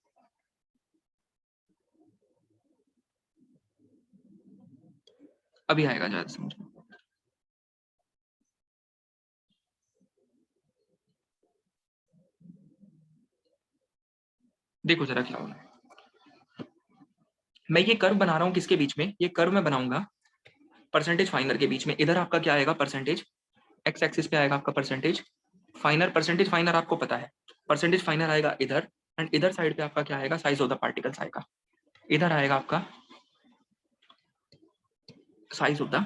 अभी आएगा ज्यादा समझ में। देखो जरा क्या हो रहा है। मैं ये कर्व बना रहा हूँ किसके बीच में? ये कर्व मैं बनाऊंगा परसेंटेज फाइनर के बीच में। इधर आपका क्या आएगा? परसेंटेज। एक्स एक्सिस पे आएगा आपका परसेंटेज फाइनर। परसेंटेज फाइनर आपको पता है, परसेंटेज फाइनर आएगा इधर, एंड इधर साइड पे आपका क्या आएगा? साइज ऑफ द पार्टिकल्स आएगा। इधर आएगा आपका साइज ऑफ द,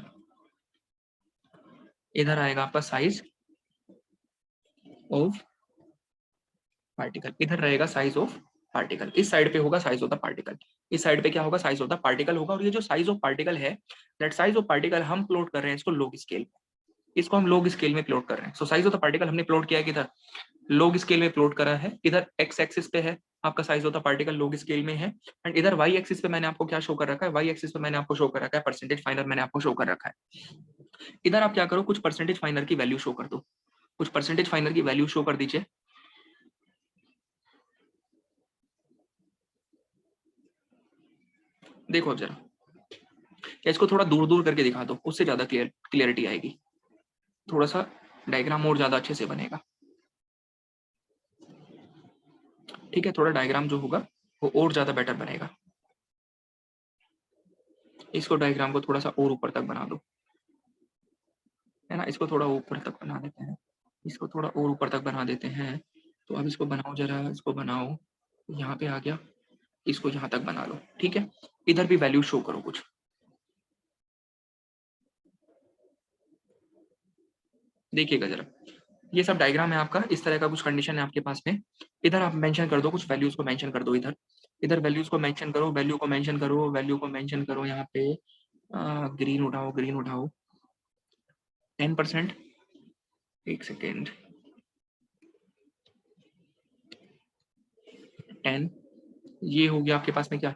इधर आएगा आपका साइज ऑफ पार्टिकल, इधर रहेगा साइज ऑफ पार्टिकल। इस साइड पे होगा साइज ऑफ द पार्टिकल, इस साइड पे क्या होगा? साइज ऑफ द पार्टिकल होगा। और ये जो साइज ऑफ पार्टिकल है, दैट साइज ऑफ पार्टिकल हम प्लॉट कर रहे हैं इसको लॉग स्केल, इसको हम लॉग स्केल में प्लॉट कर रहे हैं। सो साइज ऑफ द पार्टिकल हमने प्लॉट किया है किधर? लॉग स्केल में प्लॉट करा है। इधर एक्स एक्सिस पे है आपका size of the particle, log scale में है। एंड इधर वाई एक्सिस पे मैंने आपको क्या शो कर रखा है? वाई एक्सिस पे मैंने आपको शो कर रखा है परसेंटेज फाइनर, मैंने आपको शो कर रखा है। इधर आप क्या करो, कुछ परसेंटेज फाइनर की वैल्यू शो कर दो, कुछ परसेंटेज फाइनर की वैल्यू शो कर दीजिए। देखो अब जरा, या इसको थोड़ा दूर दूर करके दिखा दो, उससे ज्यादा क्लियरिटी आएगी, थोड़ा सा डायग्राम और ज्यादा अच्छे से बनेगा। ठीक है, थोड़ा डायग्राम जो होगा वो और ज्यादा बेटर बनेगा। इसको डायग्राम को थोड़ा सा और ऊपर तक बना दो, है ना? इसको थोड़ा ऊपर तक बना देते हैं, इसको थोड़ा और ऊपर तक बना देते हैं। तो अब इसको बनाओ जरा, इसको बनाओ, यहाँ पे आ गया, इसको यहाँ तक बना लो। ठीक है, इधर भी वैल्यू शो करो कुछ। देखिएगा जरा, ये सब डायग्राम है आपका, इस तरह का कुछ कंडीशन है आपके पास में। इधर आप मेंशन कर दो, कुछ वैल्यूज को मेंशन कर दो इधर, इधर वैल्यूज को मेंशन करो, वैल्यू को मेंशन करो, वैल्यू को मेंशन करो। यहाँ पे ग्रीन उठाओ, ग्रीन उठाओ, 10%। एक सेकेंड, 10, ये हो गया आपके पास में क्या?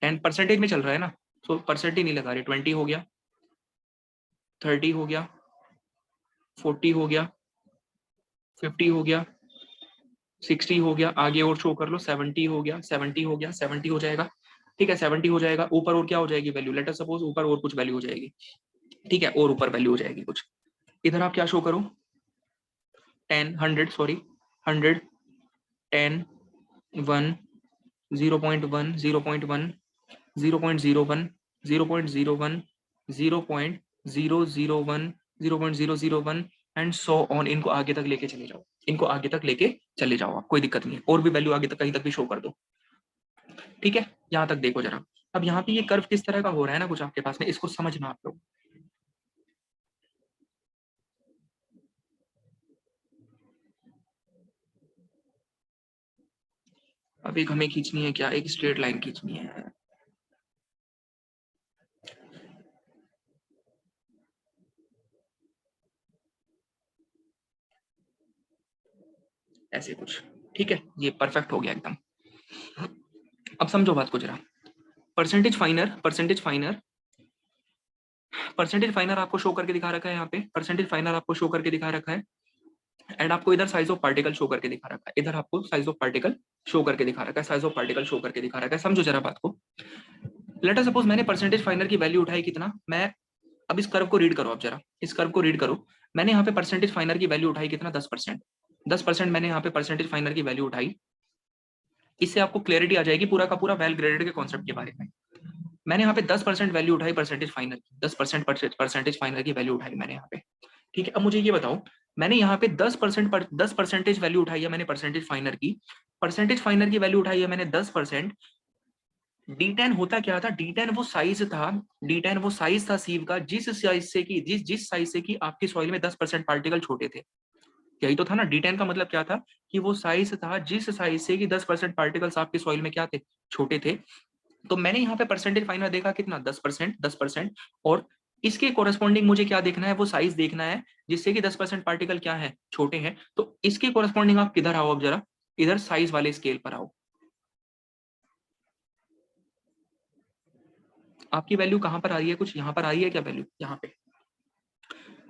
10 परसेंटेज में चल रहा है ना, तो परसेंटेज नहीं लगा रहे। 20 हो गया, 30 हो गया, 40 हो गया, 50 हो गया, 60 हो गया, आगे और शो कर लो, 70 हो गया, 70 हो गया, 70 हो जाएगा। ठीक है, 70 हो जाएगा। ऊपर और क्या हो जाएगी वैल्यू? लेट अस सपोज ऊपर और कुछ वैल्यू हो जाएगी। ठीक है, और ऊपर वैल्यू हो जाएगी कुछ। इधर आप क्या शो करो? 10, 100, सॉरी, 100, 10, 1, 0.1, 0.1, 0.01, 0.01, 0.001, 0.001 एंड सो ऑन। इनको आगे तक लेके चले जाओ, इनको आगे तक लेके चले जाओ आप, कोई दिक्कत नहीं है। और भी वैल्यू आगे तक कहीं तक भी शो कर दो। ठीक है, यहाँ तक देखो जरा। अब यहाँ पे ये कर्व किस तरह का हो रहा है ना कुछ आपके पास में, इसको समझना आप लोग। अब एक हमें खींचनी है क्या? एक स्ट्रेट लाइन खींचनी है। ऐसे कुछ, ठीक है, ये परफेक्ट हो गया एकदम। अब समझो बात को जरा। परसेंटेज फाइनर, परसेंटेज फाइनर आपको शो करके दिखा रखा है यहाँ पे, परसेंटेज फाइनर आपको शो करके दिखा रखा है, एंड आपको इधर साइज ऑफ पार्टिकल शो करके दिखा रखा है, इधर आपको साइज ऑफ पार्टिकल शो करके दिखा रखा है, साइज ऑफ पार्टिकल शो करके दिखा रखा है। समझो जरा बात को। लेट अस सपोज मैंने परसेंटेज फाइनर की वैल्यू उठाई कितना, मैं अब इस कर्व को रीड करो, अब जरा इस कर्व को रीड करो। मैंने यहाँ पे परसेंटेज फाइनर की वैल्यू उठाई कितना, 10%। 10% मैंने यहाँ पे परसेंटेज फाइनर की वैल्यू उठाई। इससे आपको क्लैरिटी आ जाएगी पूरा का पूरा वेल ग्रेडेड के कॉन्सेप्ट के बारे में। मैंने यहाँ पे 10% वैल्यू उठाई परसेंटेज फाइनर की, 10% परसेंटेज फाइनर की वैल्यू उठाई मैंने यहाँ पे, ठीक है। अब मुझे ये बताओ, मैंने यहाँ पे 10 परसेंटेज वैल्यू उठाई है मैंने परसेंटेज फाइनर की, परसेंटेज फाइनर की वैल्यू उठाई है मैंने 10%। D10 होता क्या था, D10 वो साइज था, D10 वो साइज था सीव का, जिस साइज से कि जिस साइज से कि आपकी सॉइल में 10% पार्टिकल छोटे थे। यही तो था ना, D10 का मतलब क्या था कि वो साइज था जिस साइज से कि 10% पार्टिकल्स आपकी सॉइल में क्या थे, छोटे थे। तो मैंने यहाँ पे परसेंटेज फाइनल देखा कितना, 10%, 10%, और इसके कोरस्पॉन्डिंग मुझे क्या देखना है, वो साइज देखना है जिससे कि 10% पार्टिकल क्या है, छोटे हैं। तो इसके कोरस्पॉन्डिंग आप किधर आओ, अब जरा इधर साइज वाले स्केल पर आओ। आपकी वैल्यू कहां पर आ रही है, कुछ यहाँ पर आ रही है क्या वैल्यू, यहाँ पे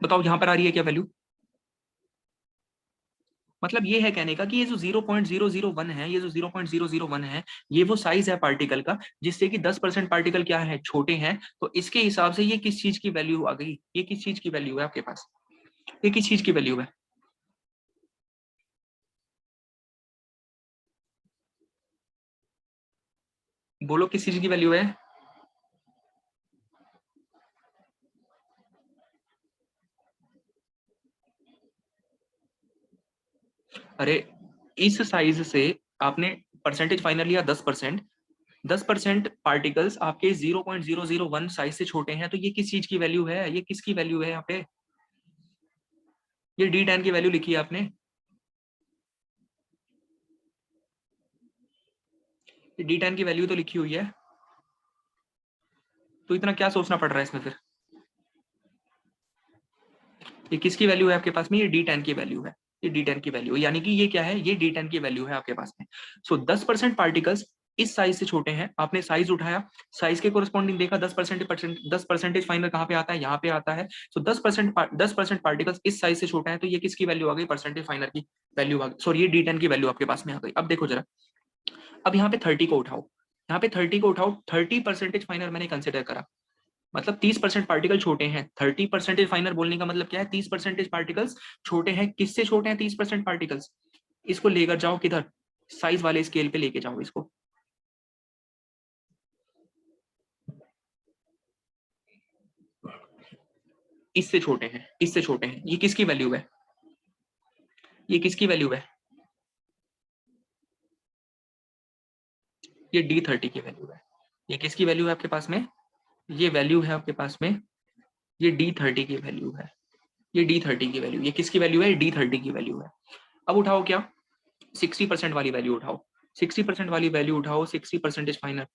बताओ, यहाँ पर आ रही है क्या वैल्यू। मतलब ये है कहने का कि ये जो 0.001 है, ये जो 0.001 है, ये वो साइज है पार्टिकल का जिससे कि 10% पार्टिकल क्या है, छोटे हैं। तो इसके हिसाब से ये किस चीज की वैल्यू आ गई, ये किस चीज की वैल्यू है आपके पास, ये किस चीज की वैल्यू है, बोलो किस चीज की वैल्यू है। अरे इस साइज से आपने परसेंटेज फाइनल लिया 10%, 10% पार्टिकल्स आपके 0.001 साइज से छोटे हैं, तो ये किस चीज की वैल्यू है, ये किसकी वैल्यू है यहाँ पे, ये D10 की वैल्यू लिखी है आपने, ये D10 की वैल्यू तो लिखी हुई है। तो इतना क्या सोचना पड़ रहा है इसमें फिर, ये किसकी वैल्यू है आपके पास में, ये D10 की वैल्यू है, ये D10 की वैल्यू, यानी कि ये क्या है, ये D10 की वैल्यू है आपके पास में। सो 10% पार्टिकल्स इस साइज से छोटे हैं, आपने साइज उठाया, साइज के कोरस्पॉन्डिंग देखा, 10% फाइनल कहाँ पे आता है, यहाँ पे आता है। सो 10% पार्टिकल्स इस साइज से छोटे हैं, तो ये किसकी वैल्यू आ गई, परसेंटेज फाइनल की वैल्यू आ गई, सॉरी ये D10 की वैल्यू आपके पास में आ गई। अब देखो जरा, अब यहाँ पे 30 को उठाओ, यहाँ पे 30 को उठाओ, 30% फाइनल मैंने कंसिडर करा, मतलब 30% पार्टिकल छोटे हैं। 30% फाइनल बोलने का मतलब क्या है, 30% पार्टिकल्स छोटे हैं, किससे छोटे हैं 30% पार्टिकल्स, इसको लेकर जाओ किधर, साइज वाले स्केल पे लेके जाओ इसको, इससे छोटे हैं, इससे छोटे हैं, ये किसकी वैल्यू है, ये किसकी वैल्यू है, ये D30 की वैल्यू है। ये किसकी वैल्यू है आपके पास में, ये वैल्यू है आपके पास में, ये D30 की वैल्यू है, ये D30 की वैल्यू, ये किसकी वैल्यू है, D30 की वैल्यू है। अब उठाओ क्या, 60% वाली वैल्यू उठाओ, 60% वाली वैल्यू उठाओ, 60% फाइनल,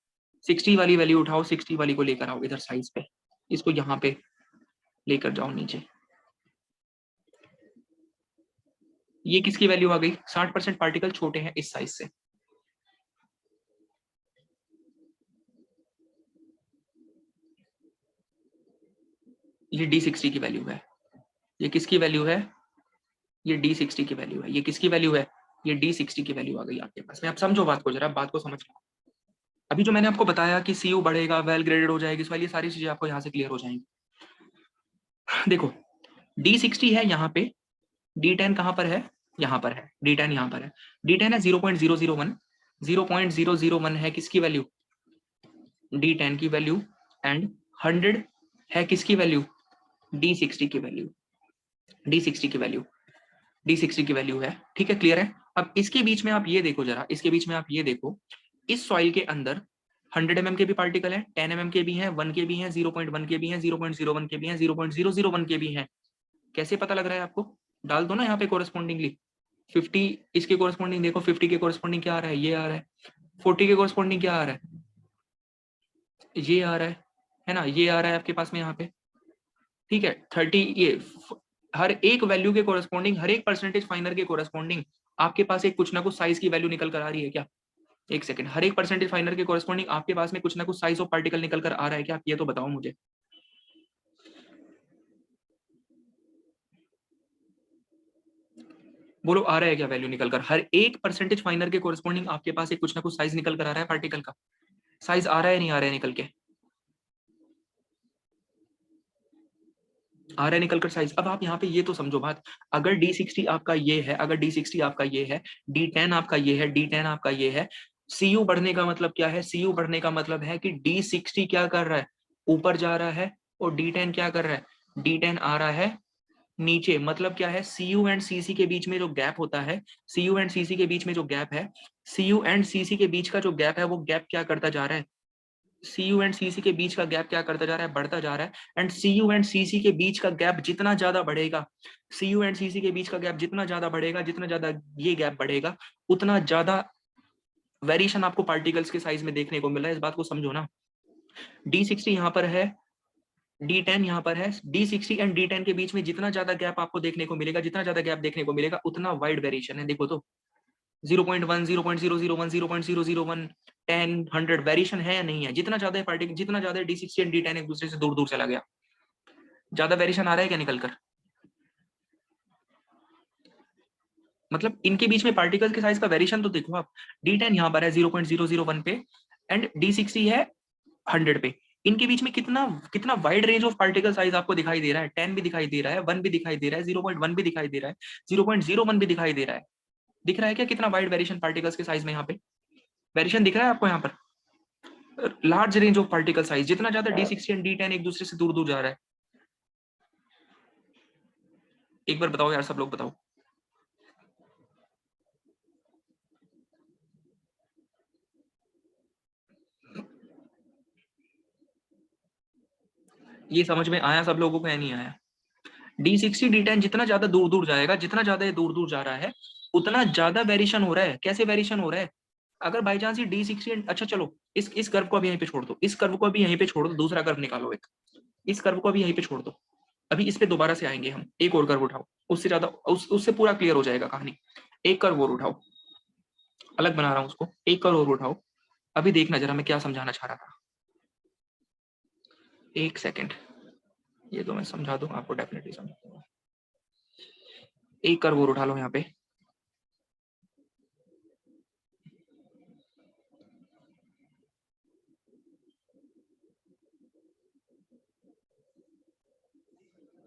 60 वाली वैल्यू उठाओ, 60 वाली को लेकर आओ इधर साइज पे, इसको यहाँ पे लेकर जाओ नीचे। ये किसकी वैल्यू आ गई, 60% पार्टिकल छोटे हैं इस साइज से, ये D60 की वैल्यू है, ये किसकी वैल्यू है, ये D60 की वैल्यू है, ये किसकी वैल्यू है, ये D60 की वैल्यू आ गई आपके पास में। आप समझो बात को जरा, बात को समझ लो। अभी जो मैंने आपको बताया कि CU बढ़ेगा, वेल ग्रेडेड हो जाएगी, इस वाली सारी चीजें आपको यहाँ से क्लियर हो जाएंगी। देखो D60 है यहाँ पे, D10 कहाँ पर है, यहाँ पर है, D10 यहाँ पर है, D10 है 0.001, 0.001 है किसकी वैल्यू, D10 की वैल्यू, एंड 100 है किसकी वैल्यू, D60 की वैल्यू, D60 की वैल्यू, D60 की वैल्यू है, ठीक है, क्लियर है। अब इसके बीच में आप ये देखो जरा, इसके बीच में आप ये देखो, इस सॉइल के अंदर 100 mm के भी पार्टिकल है, 10 mm के भी हैं, 1 के भी हैं, 0.1 के भी हैं, 0.01 के भी हैं, 0.001 के भी हैं। कैसे पता लग रहा है आपको, डाल दो ना यहाँ पे कोरस्पॉन्डिंगली। 50 इसके कोरस्पॉन्डिंग देखो, 50 के कोरस्पॉन्डिंग क्या आ रहा है, ये आ रहा है। 40 के कोरस्पॉन्डिंग क्या आ रहा है, ये आ रहा है ना, ये आ रहा है आपके पास में यहाँ पे, ठीक है। 30 ये हर एक वैल्यू के कोरस्पॉन्डिंग, हर एक परसेंटेज फाइनल के कोरस्पॉन्डिंग आपके पास एक कुछ ना कुछ साइज की वैल्यू निकल कर आ रही है क्या? एक सेकंड, हर एक परसेंटेज फाइनर के कोरेस्पॉन्डिंग आपके पास में कुछ ना कुछ साइज ऑफ पार्टिकल निकल कर आ रहा है क्या? आप ये तो बताओ मुझे। बोलो, आ रहा है क्या वैल्यू निकल कर? हर एक परसेंटेज फाइनर के कोरेस्पॉन्डिंग आपके पास एक कुछ ना कुछ साइज निकल कर आ रहा है पार्टिकल का। साइज आ रहा है नहीं आ रहा है निकल के? आ रहा है निकल कर साइज। अब आप यहाँ पे ये तो समझो बात, अगर D60 आपका ये है, अगर D60 आपका ये है, D10 आपका ये है, D10 आपका ये है, CU बढ़ने का मतलब क्या है? CU बढ़ने का मतलब है कि D60 क्या कर रहा है? ऊपर जा रहा है, और D10 क्या कर रहा है? D10 आ रहा है नीचे। मतलब क्या है? CU एंड CC के बीच में जो गैप होता है, CU एंड CC के बीच में जो गैप है, CU एंड CC के बीच का जो गैप है, वो गैप क्या करता जा रहा है? CU एंड CC के बीच का गैप क्या करता जा रहा है? बढ़ता जा रहा है। एंड CU एंड CC के बीच का गैप जितना ज्यादा बढ़ेगा, CU एंड CC के बीच का गैप जितना ज्यादा बढ़ेगा, जितना ज्यादा ये गैप बढ़ेगा, उतना ज्यादा वेरिएशन आपको पार्टिकल्स के साइज में देखने को मिल रहा है। इस बात को समझो ना। D60 यहाँ पर है, D10 यहाँ पर है। D60 एंड D10 के बीच में जितना ज्यादा गैप आपको देखने को मिलेगा, जितना ज्यादा गैप देखने को मिलेगा, उतना वाइड वेरिएशन है। देखो तो 0.1, 0.001, 0.001, 10, 100 वेरिएशन है या नहीं है? जितना ज्यादा पार्टिकल, जितना ज्यादा D60 एंड D10 एक दूसरे से दूर दूर चला गया, ज्यादा वेरिएशन आ रहा है क्या निकल कर? मतलब इनके बीच में पार्टिकल्स के साइज का वेरिएशन तो देखो आप। D10 यहाँ पर है 0.001 पे, एंड D60 है 100 पे। इनके बीच में कितना कितना wide range of particle size आपको दिखाई दे रहा है। 10 भी दिखाई दे रहा है, 1 भी दिखाई दे रहा है, 0.1 भी दिखाई दे रहा है, 0.01 भी दिखाई दे रहा है। दिख रहा है क्या कितना वाइड वेरिएशन पार्टिकल्स के साइज में? यहाँ पे वेरिएशन दिख रहा है आपको? यहाँ पर large range of particle size, जितना ज्यादा D60 एंड D10 एक दूसरे से दूर दूर जा रहा है। एक बार बताओ यार, सब लोग बताओ। ये समझ में आया सब लोगों को या नहीं आया? D60 D10 जितना ज्यादा दूर दूर जाएगा, जितना ज्यादा दूर दूर जा रहा है, उतना ज्यादा वेरिएशन हो रहा है। कैसे वेरिएशन हो रहा है? अगर बाई चांस ये D60, अच्छा चलो इस कर्व को अभी यहीं पे छोड़ दो, इस कर्व को अभी यहीं पे छोड़ दो, दूसरा कर्व निकालो एक। इस कर्व को अभी यहीं पे छोड़ दो, अभी इस पे दोबारा से आएंगे हम। एक और कर्व उठाओ, उससे ज्यादा उससे पूरा क्लियर हो जाएगा कहानी। एक कर्व और उठाओ, अलग बना रहा हूं उसको। एक कर्व और उठाओ, अभी देखना जरा मैं क्या समझाना चाह रहा था। एक सेकेंड, ये तो मैं समझा दूं आपको, डेफिनेटली समझा दूंगा। एक कर्व और उठा लो यहाँ पे।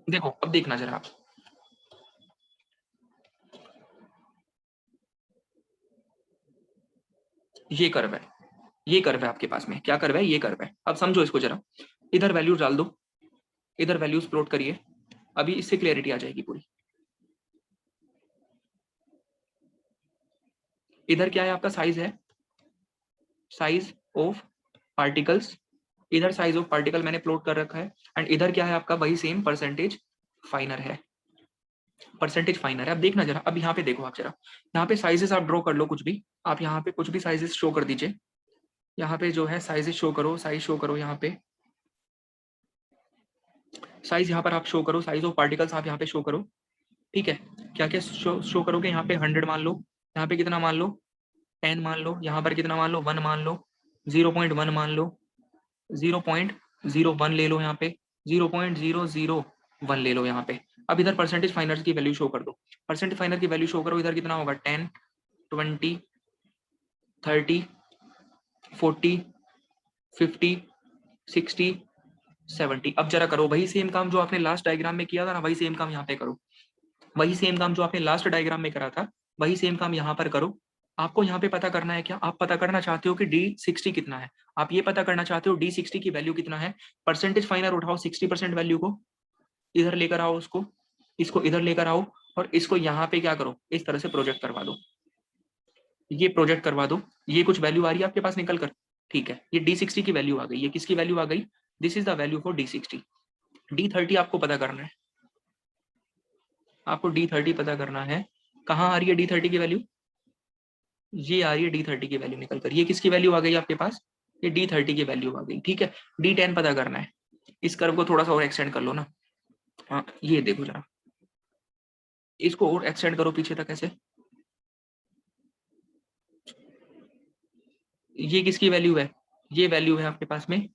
देखो अब देखना जरा आप, ये कर्व है, ये कर्व है आपके पास में। क्या कर्व है? ये कर्व है। अब समझो इसको जरा, इधर वैल्यूज डाल दो, इधर वैल्यूज प्लॉट करिए, अभी इससे क्लियरिटी आ जाएगी पूरी। इधर क्या है आपका? साइज है, साइज ऑफ पार्टिकल्स। इधर साइज ऑफ पार्टिकल मैंने प्लॉट कर रखा है। एंड इधर क्या है आपका? वही सेम परसेंटेज फाइनर है, परसेंटेज फाइनर है। अब देखना जरा, अब यहाँ पे देखो आप जरा, यहाँ पे साइजेस आप ड्रॉ कर लो कुछ भी, आप यहाँ पे कुछ भी साइजेस शो कर दीजिए। यहाँ पे जो है साइजेस शो करो, साइज शो करो, यहाँ पे साइज यहाँ पर आप शो करो, साइज ऑफ पार्टिकल्स आप यहाँ पे शो करो। ठीक है, क्या क्या शो करोगे? यहाँ पे 100 मान लो, यहाँ पे कितना मान लो? 10 मान लो, यहाँ पर कितना मान लो? 1 मान लो, 0.1 मान लो, 0.01 ले लो, यहाँ पे 0.001 ले लो यहाँ पे। अब इधर परसेंटेज फाइनर की वैल्यू शो कर दो, परसेंटेज फाइनर की वैल्यू शो करो। इधर कितना होगा? 10, 20, 30, 40, 50, 60, 70। अब जरा करो वही सेम काम जो आपने लास्ट डायग्राम में किया था ना, वही सेम काम यहाँ पे करो। वही सेम काम जो आपने लास्ट डायग्राम में करा था, वही सेम काम यहाँ पर करो। आपको यहाँ पे पता करना है क्या? आप पता करना चाहते हो कि D60 कितना है। आप ये पता करना चाहते हो D60 की वैल्यू कितना है। परसेंटेज फाइनर उठाओ, 60% वैल्यू को इधर लेकर आओ, उसको इसको इधर लेकर आओ, और इसको यहाँ पे क्या करो? इस तरह से प्रोजेक्ट करवा दो। ये प्रोजेक्ट करवा दो, ये कुछ वैल्यू आ रही है आपके पास निकल कर। ठीक है, ये D60 की वैल्यू आ गई। ये किसकी वैल्यू आ गई? This is the value for D60। D30 आपको पता करना है, आपको D30 पता करना है। कहाँ आ रही है D30 की वैल्यू? ये आ रही है D30 की वैल्यू निकल कर। ये किसकी वैल्यू आ गई आपके पास? ये D30 की वैल्यू आ गई। ठीक है, D10 पता करना है। इस कर्व को थोड़ा सा और एक्सटेंड कर लो ना। हाँ, ये देखो जरा, इसको और एक्सटेंड करो पीछे तक ऐसे। ये किसकी वैल्यू है, ये वैल्यू है आपके पास में,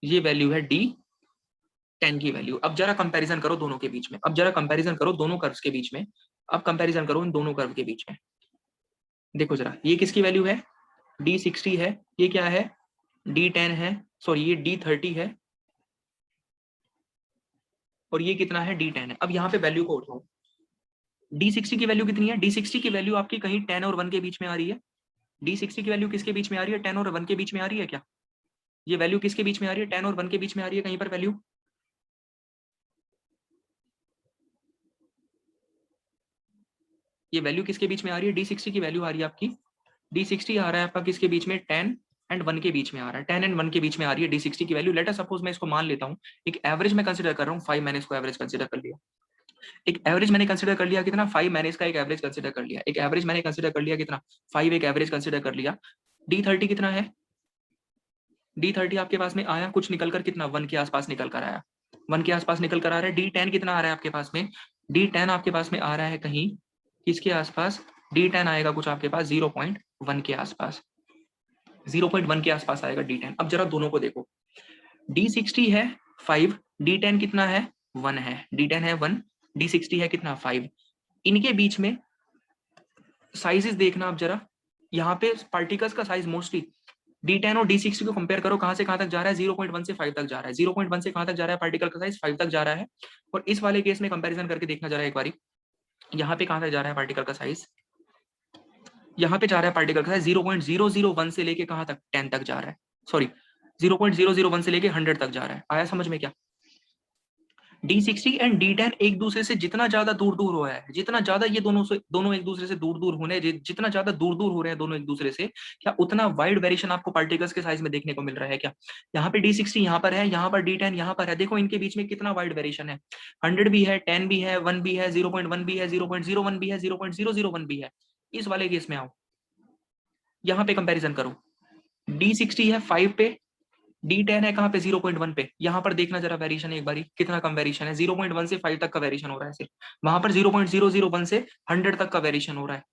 ये वैल्यू है D10 की वैल्यू। अब जरा कंपैरिजन करो दोनों के बीच में, अब जरा कंपैरिजन करो दोनों कर्व्स के बीच में, अब कंपैरिजन करो इन दोनों कर्व के बीच में। देखो जरा, ये किसकी वैल्यू है, D60 है, ये क्या है, D10 है, सॉरी ये D30 है, और ये कितना है, D10 है। अब यहाँ पे वैल्यू को उठाओ, D60 की वैल्यू कितनी है, D60 की वैल्यू आपकी कहीं 10 और 1 के बीच में आ रही है। D60 की वैल्यू किसके बीच में आ रही है, 10 और 1 के बीच में आ रही है क्या, ये वैल्यू किसके बीच में आ रही है, 10 और 1 के बीच में आ रही है कहीं पर वैल्यू। ये वैल्यू किसके बीच में आ रही है, D60 की वैल्यू आ रही है आपकी, D60 आ रहा है आपका किसके बीच में, 10 एंड 1 के बीच में आ रहा है, 10 एंड 1 के बीच में आ रही है D60 की वैल्यू। लेट अस सपोज मैं इसको मान लेता हूँ, एक एवरेज मैं कंसीडर कर रहा हूँ 5, मैंने इसको एवरेज कंसीडर कर लिया, एक एवरेज मैंने कंसीडर कर लिया कितना, 5 मैंने इसका एक एवरेज कंसीडर कर लिया, एक एवरेज मैंने कंसीडर कर लिया कितना, 5 एक एवरेज कंसीडर कर लिया। D30 कितना है, D30 आपके पास में आया कुछ निकल कर कितना, 1 के आसपास निकल कर आया, 1 के आसपास निकल कर आ रहा है। D10 कितना आ रहा है आपके पास में, D10 आपके पास में आ रहा है कहीं किसके आसपास, D10 आएगा कुछ आपके पास 0.1 के आसपास, 0.1 के आसपास आएगा D10। अब जरा दोनों को देखो, D60 है 5, D10 कितना है 1 है, D10 है 1, D60 है कितना 5, इनके बीच में साइजेस देखना आप जरा, यहाँ पे पार्टिकल्स का साइज मोस्टली D10 और D60 को कंपेयर करो, कहां से कहां तक जा रहा है, 0.1 से 5 तक जा रहा है, 0.1 से कहां तक जा रहा है, पार्टिकल का साइज 5 तक जा रहा है। और इस वाले केस में कंपैरिजन करके देखना जरा एक बारी, यहाँ पे कहां तक जा रहा है पार्टिकल का साइज, यहाँ पे जा रहा है पार्टिकल का साइज 0.001 से लेके कहां तक, 10 तक जा रहा है, सॉरी 0.001 से लेके 100 तक जा रहा है। आया समझ में क्या, D60 एंड D10 एक दूसरे से जितना ज्यादा दूर दूर हो रहा है, जितना ज्यादा ये दोनों एक दूसरे से दूर दूर होने, जितना ज्यादा दूर दूर हो रहे हैं दोनों एक दूसरे से, क्या उतना वाइड वेरिएशन आपको पार्टिकल्स के साइज में देखने को मिल रहा है क्या। यहाँ पे D60 यहाँ पर है, यहाँ पर D10 यहाँ पर है, देखो इनके बीच में कितना वाइड वेरिएशन है, 100 भी है, 10 भी है, 1 भी है, 0.1 भी है, 0.01 भी है, 0.001 भी है। इस वाले केस में आओ, यहाँ पे कंपेरिजन करो, D60 है 5 पे, D10 है कहाँ पे 0.1 पे, यहाँ पर देखना जरा वेरिएशन एक बारी, कितना कम वेरिएशन है, 0.1 से 5 तक का वेरिएशन हो रहा है सिर्फ, वहां पर 0.001 से 100 तक का वेरिएशन हो रहा है।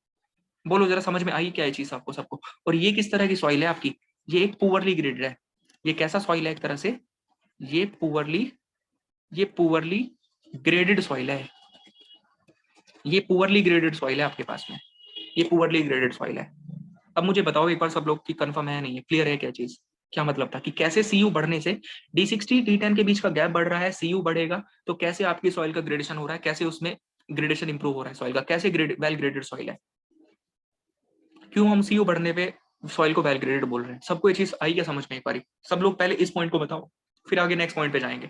बोलो जरा समझ में आई क्या ये चीज आपको सबको। और ये किस तरह की सॉइल है आपकी, ये एक पुअरली ग्रेडेड है, ये कैसा सॉइल है एक तरह से, ये पुअरली ग्रेडेड सॉइल है, ये पुअरली ग्रेडेड सॉइल है आपके पास में, ये पुअरली ग्रेडेड सॉइल है। अब मुझे बताओ एक बार सब लोग की कंफर्म है नहीं है, क्लियर है क्या चीज, क्या मतलब था कि कैसे सीयू बढ़ने से D60 D10 के बीच का गैप बढ़ रहा है, सीयू बढ़ेगा तो कैसे आपकी सॉइल का ग्रेडेशन हो रहा है, कैसे उसमें ग्रेडेशन इंप्रूव हो रहा है सॉइल का, कैसे वेल ग्रेडेड सॉइल है, क्यों हम सीयू बढ़ने पे सॉइल को वेल ग्रेडेड बोल रहे हैं। सबको ये चीज आई क्या समझ में एक बारी, सब लोग पहले इस पॉइंट को बताओ, फिर आगे नेक्स्ट पॉइंट पे जाएंगे।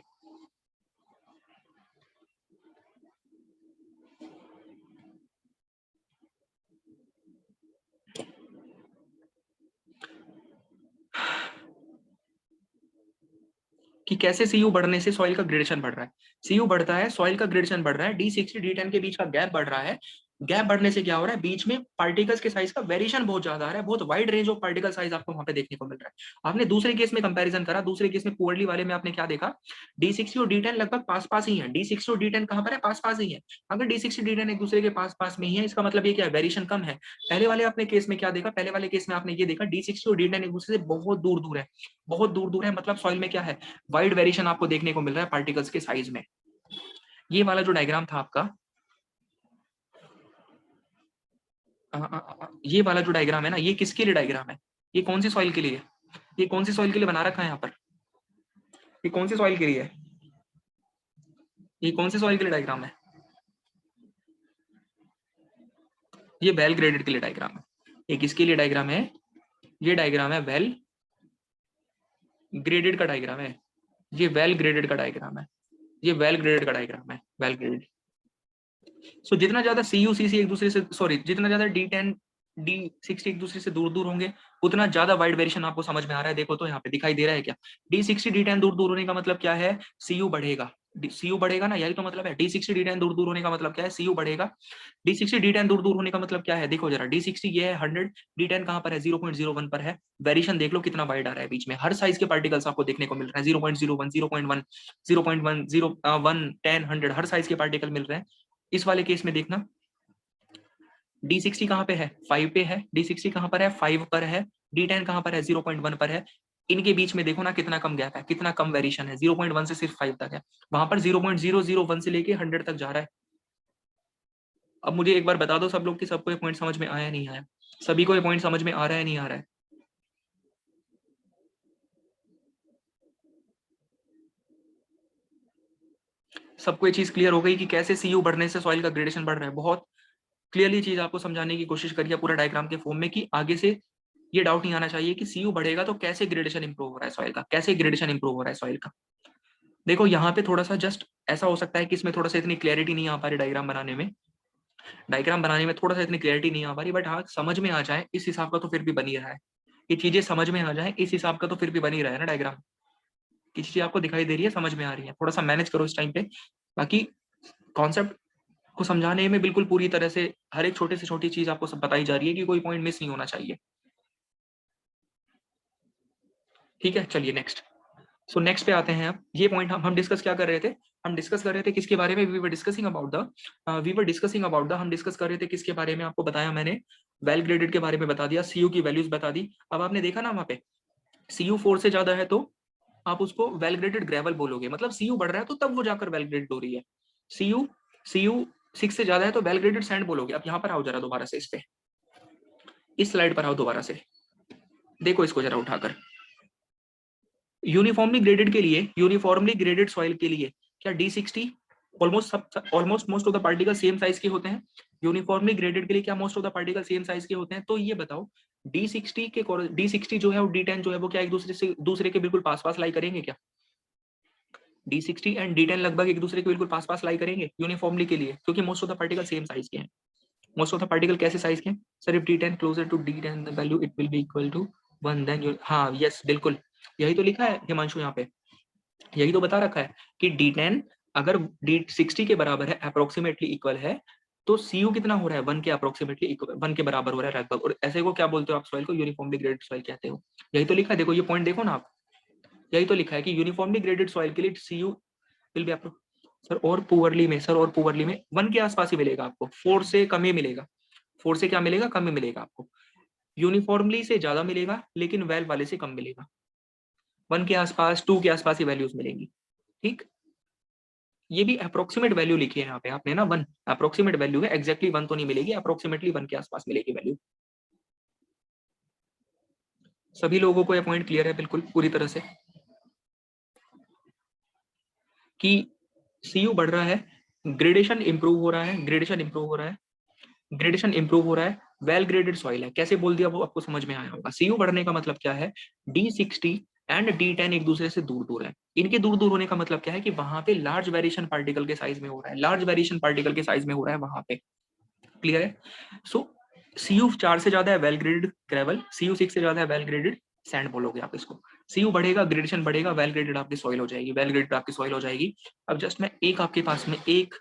कि कैसे सीयू बढ़ने से सॉइल का ग्रेडेशन बढ़ रहा है, सीयू बढ़ता है सॉइल का ग्रेडेशन बढ़ रहा है, D60 D10 के बीच का गैप बढ़ रहा है, गैप बढ़ने से क्या हो रहा है, बीच में पार्टिकल्स के साइज का वेरिएशन बहुत ज्यादा आ रहा है, बहुत wide range of particle size आपको वहां पे देखने को मिल रहा है। आपने दूसरे केस में कंपैरिजन करा, दूसरे केस में पुअरली वाले में आपने क्या देखा, D60 और D10 लगभग पास पास ही है, D60 और D10 कहां पर है, पास पास ही है। अगर D60 D10 एक दूसरे के पास पास में ही है, इसका मतलब ये क्या है, वेरिएशन कम है। पहले वाले आपने केस में क्या देखा, पहले वाले केस में आपने ये देखा D60 और D10 एक दूसरे से बहुत दूर दूर है, बहुत दूर दूर है, मतलब सॉइल में क्या है, वाइड वेरिएशन आपको देखने को मिल रहा है पार्टिकल्स के साइज में। ये वाला जो डायग्राम था आपका, ये वाला जो डायग्राम है ना, ये किसके लिए डायग्राम है, ये कौन सी सॉइल के लिए, ये कौन सी सॉइल के लिए बना रखा है यहाँ पर, ये कौन सी सॉइल के लिए है, ये कौन सी सॉइल के लिए डायग्राम है, ये वेल ग्रेडेड के लिए डायग्राम है। ये किसके लिए डायग्राम है, ये डायग्राम है वेल ग्रेडेड का डायग्राम है, ये वेल ग्रेडेड का डायग्राम है, ये वेल ग्रेडेड का डायग्राम है, वेल ग्रेडेड। सो जितना ज्यादा CU-CC एक दूसरे से, सॉरी जितना ज्यादा D10 D60 एक दूसरे से दूर दूर होंगे, उतना ज्यादा वाइड वेरिएशन आपको समझ में आ रहा है। देखो तो यहाँ पे दिखाई दे रहा है क्या, D60 D10 दूर दूर होने का मतलब क्या है, CU बढ़ेगा, CU बढ़ेगा ना, यही तो मतलब है। D60 D10 दूर दूर होने का मतलब क्या है, CU बढ़ेगा। D60 D10 दूर दूर होने का मतलब क्या है, देखो जरा, D60 ये है 100, D10 कहाँ पर है, 0.01 पर है। वेरिएशन देख लो कितना वाइड आ रहा है बीच में, हर साइज के पार्टिकल्स आपको देखने को मिल रहे हैं, 0.01 0.1 0.1 0.1 10 100 हर साइज के पार्टिकल मिल रहे हैं। इस वाले केस में देखना D60 कहाँ पे है, 5 पे है, D60 कहाँ पर है, 5 पर है, D10 कहाँ पर है, 0.1 पर है। इनके बीच में देखो ना कितना कम गैप है, कितना कम वेरिएशन है, 0.1 से सिर्फ 5 तक है, वहां पर 0.001 से लेके 100 तक जा रहा है। अब मुझे एक बार बता दो सब लोग कि सबको ये पॉइंट समझ में आया नहीं आया, सभी को ये पॉइंट समझ में आ रहा है नहीं आ रहा है? सबको ये चीज क्लियर हो गई कि कैसे सीयू बढ़ने से सॉइल का ग्रेडेशन बढ़ रहा है? बहुत क्लियरली चीज आपको समझाने की कोशिश करिए पूरा डायग्राम के फॉर्म में, कि आगे से ये डाउट नहीं आना चाहिए कि सीयू बढ़ेगा तो कैसे ग्रेडेशन इंप्रूव हो रहा है सॉइल का, कैसे ग्रेडेशन इंप्रूव हो रहा है सॉइल का। देखो यहाँ पे थोड़ा सा जस्ट ऐसा हो सकता है कि इसमें थोड़ा सा इतनी क्लैरिटी नहीं आ पा रही डायग्राम बनाने में, थोड़ा सा इतनी क्लैरिटी नहीं आ पा रही, बट हाँ समझ में आ जाए इस हिसाब का तो फिर भी बन ही रहा है। ये चीजें समझ में आ जाए इस हिसाब का तो फिर भी बन ही रहा है ना डायग्राम। की चीजें आपको दिखाई दे रही है, समझ में आ रही है, थोड़ा सा मैनेज करो इस टाइम पे। बाकी कॉन्सेप्ट को समझाने में बिल्कुल पूरी तरह से हर एक छोटे से छोटी चीज आपको सब बताई जा रही है कि कोई पॉइंट मिस नहीं होना चाहिए। ठीक है, चलिए नेक्स्ट। सो नेक्स्ट पे आते हैं। अब ये पॉइंट हम डिस्कस क्या कर रहे थे, हम डिस्कस कर रहे थे किसके बारे में, we were discussing about the हम डिस्कस कर रहे थे किसके बारे में, आपको बताया मैंने वेल ग्रेडेड के बारे में बता दिया, सीयू की वैल्यूज बता दी। अब आपने देखा ना वहां पे सीयू 4 से ज्यादा है तो आप उसको वेल ग्रेडेड ग्रेवल बोलोगे, मतलब सीयू बढ़ रहा है तो तब वो जाकर वेल ग्रेडेड हो रही है। सीयू सीयू 6 से ज्यादा है तो वेल ग्रेडेड सैंड बोलोगे। अब यहाँ पर आओ जरा दोबारा से, इस पे इस स्लाइड पर आओ दोबारा से, देखो इसको जरा उठाकर। यूनिफॉर्मली ग्रेडेड के लिए, यूनिफॉर्मली ग्रेडेड सॉइल के लिए क्या D60 almost most of the particle same size के होते हैं? यूनिफॉर्मली ग्रेडेड के लिए क्या most of the particle same size के होते हैं? तो ये बताओ D60 जो है और D10 जो है वो क्या एक दूसरे के बिल्कुल पास पास लाई करेंगे क्या? D60 एंड D10 लगभग एक दूसरे के बिल्कुल पास पास लाई करेंगे यूनिफॉर्मली के लिए, क्योंकि most of the particle same size के हैं। मोस्ट ऑफ द पार्टिकल कैसे साइज के हैं sir? If D10 closer to D10 the value it will be equal to 1 then हाँ यस बिल्कुल, यही तो लिखा है हिमांशु यहाँ पे, यही तो बता रखा है कि D10 अगर D60 के बराबर है, अप्रोक्सीमेटली इक्वल है, तो CU कितना हो रहा है? 1 के अप्रोक्सीमेटली 1 के बराबर हो रहा है लगभग। और ऐसे को क्या बोलते हो आप? सॉइल को यूनिफॉर्मली ग्रेडेड सॉइल कहते हो। यही तो लिखा है, देखो ये पॉइंट देखो ना आप, यही तो लिखा है कि यूनिफॉर्मली ग्रेडेड सॉइल के लिए CU विल बी सर और पुअरली में, सर और पुअरली में 1 के आसपास ही मिलेगा आपको, 4 से कम ही मिलेगा। 4 से क्या मिलेगा? कम ही मिलेगा आपको। यूनिफॉर्मली से ज्यादा मिलेगा लेकिन वेल वाले से कम मिलेगा। 1 के आसपास, 2 के आसपास ही वैल्यूज मिलेंगी। ठीक, ये भी अप्रोक्सीमेट वैल्यू लिखी है यहाँ पे आपने ना, 1 अप्रोक्सीमेट वैल्यू है, एग्जैक्टली 1 तो नहीं मिलेगी, अप्रोक्सीमेटली 1 के आसपास मिलेगी वैल्यू। सभी लोगों को ये पॉइंट क्लियर है बिल्कुल पूरी तरह से कि सीयू बढ़ रहा है, ग्रेडेशन इंप्रूव हो रहा है, ग्रेडेशन इंप्रूव हो रहा है, ग्रेडेशन इंप्रूव हो रहा है, वेल ग्रेडेड सॉइल है। कैसे बोल दिया वो आपको समझ में आया होगा। सीयू बढ़ने का मतलब क्या है? D60 एंड D10 एक दूसरे से दूर दूर है। इनके दूर दूर होने का मतलब क्या है कि वहां पे लार्ज वेरिएशन पार्टिकल के साइज में हो रहा है, लार्ज वेरिएशन पार्टिकल के साइज में हो रहा है वहां पे। क्लियर है? सो CU 4 से ज्यादा है वेल ग्रेडेड ग्रेवल, CU 6 से ज्यादा है वेल ग्रेडेड सैंड बोलोगे आप इसको। CU बढ़ेगा, ग्रेडेशन बढ़ेगा, वेल ग्रेडेड आपकी सॉइल हो जाएगी, वेल ग्रेडेड आपकी सॉइल हो जाएगी। अब जस्ट मैं एक आपके पास में एक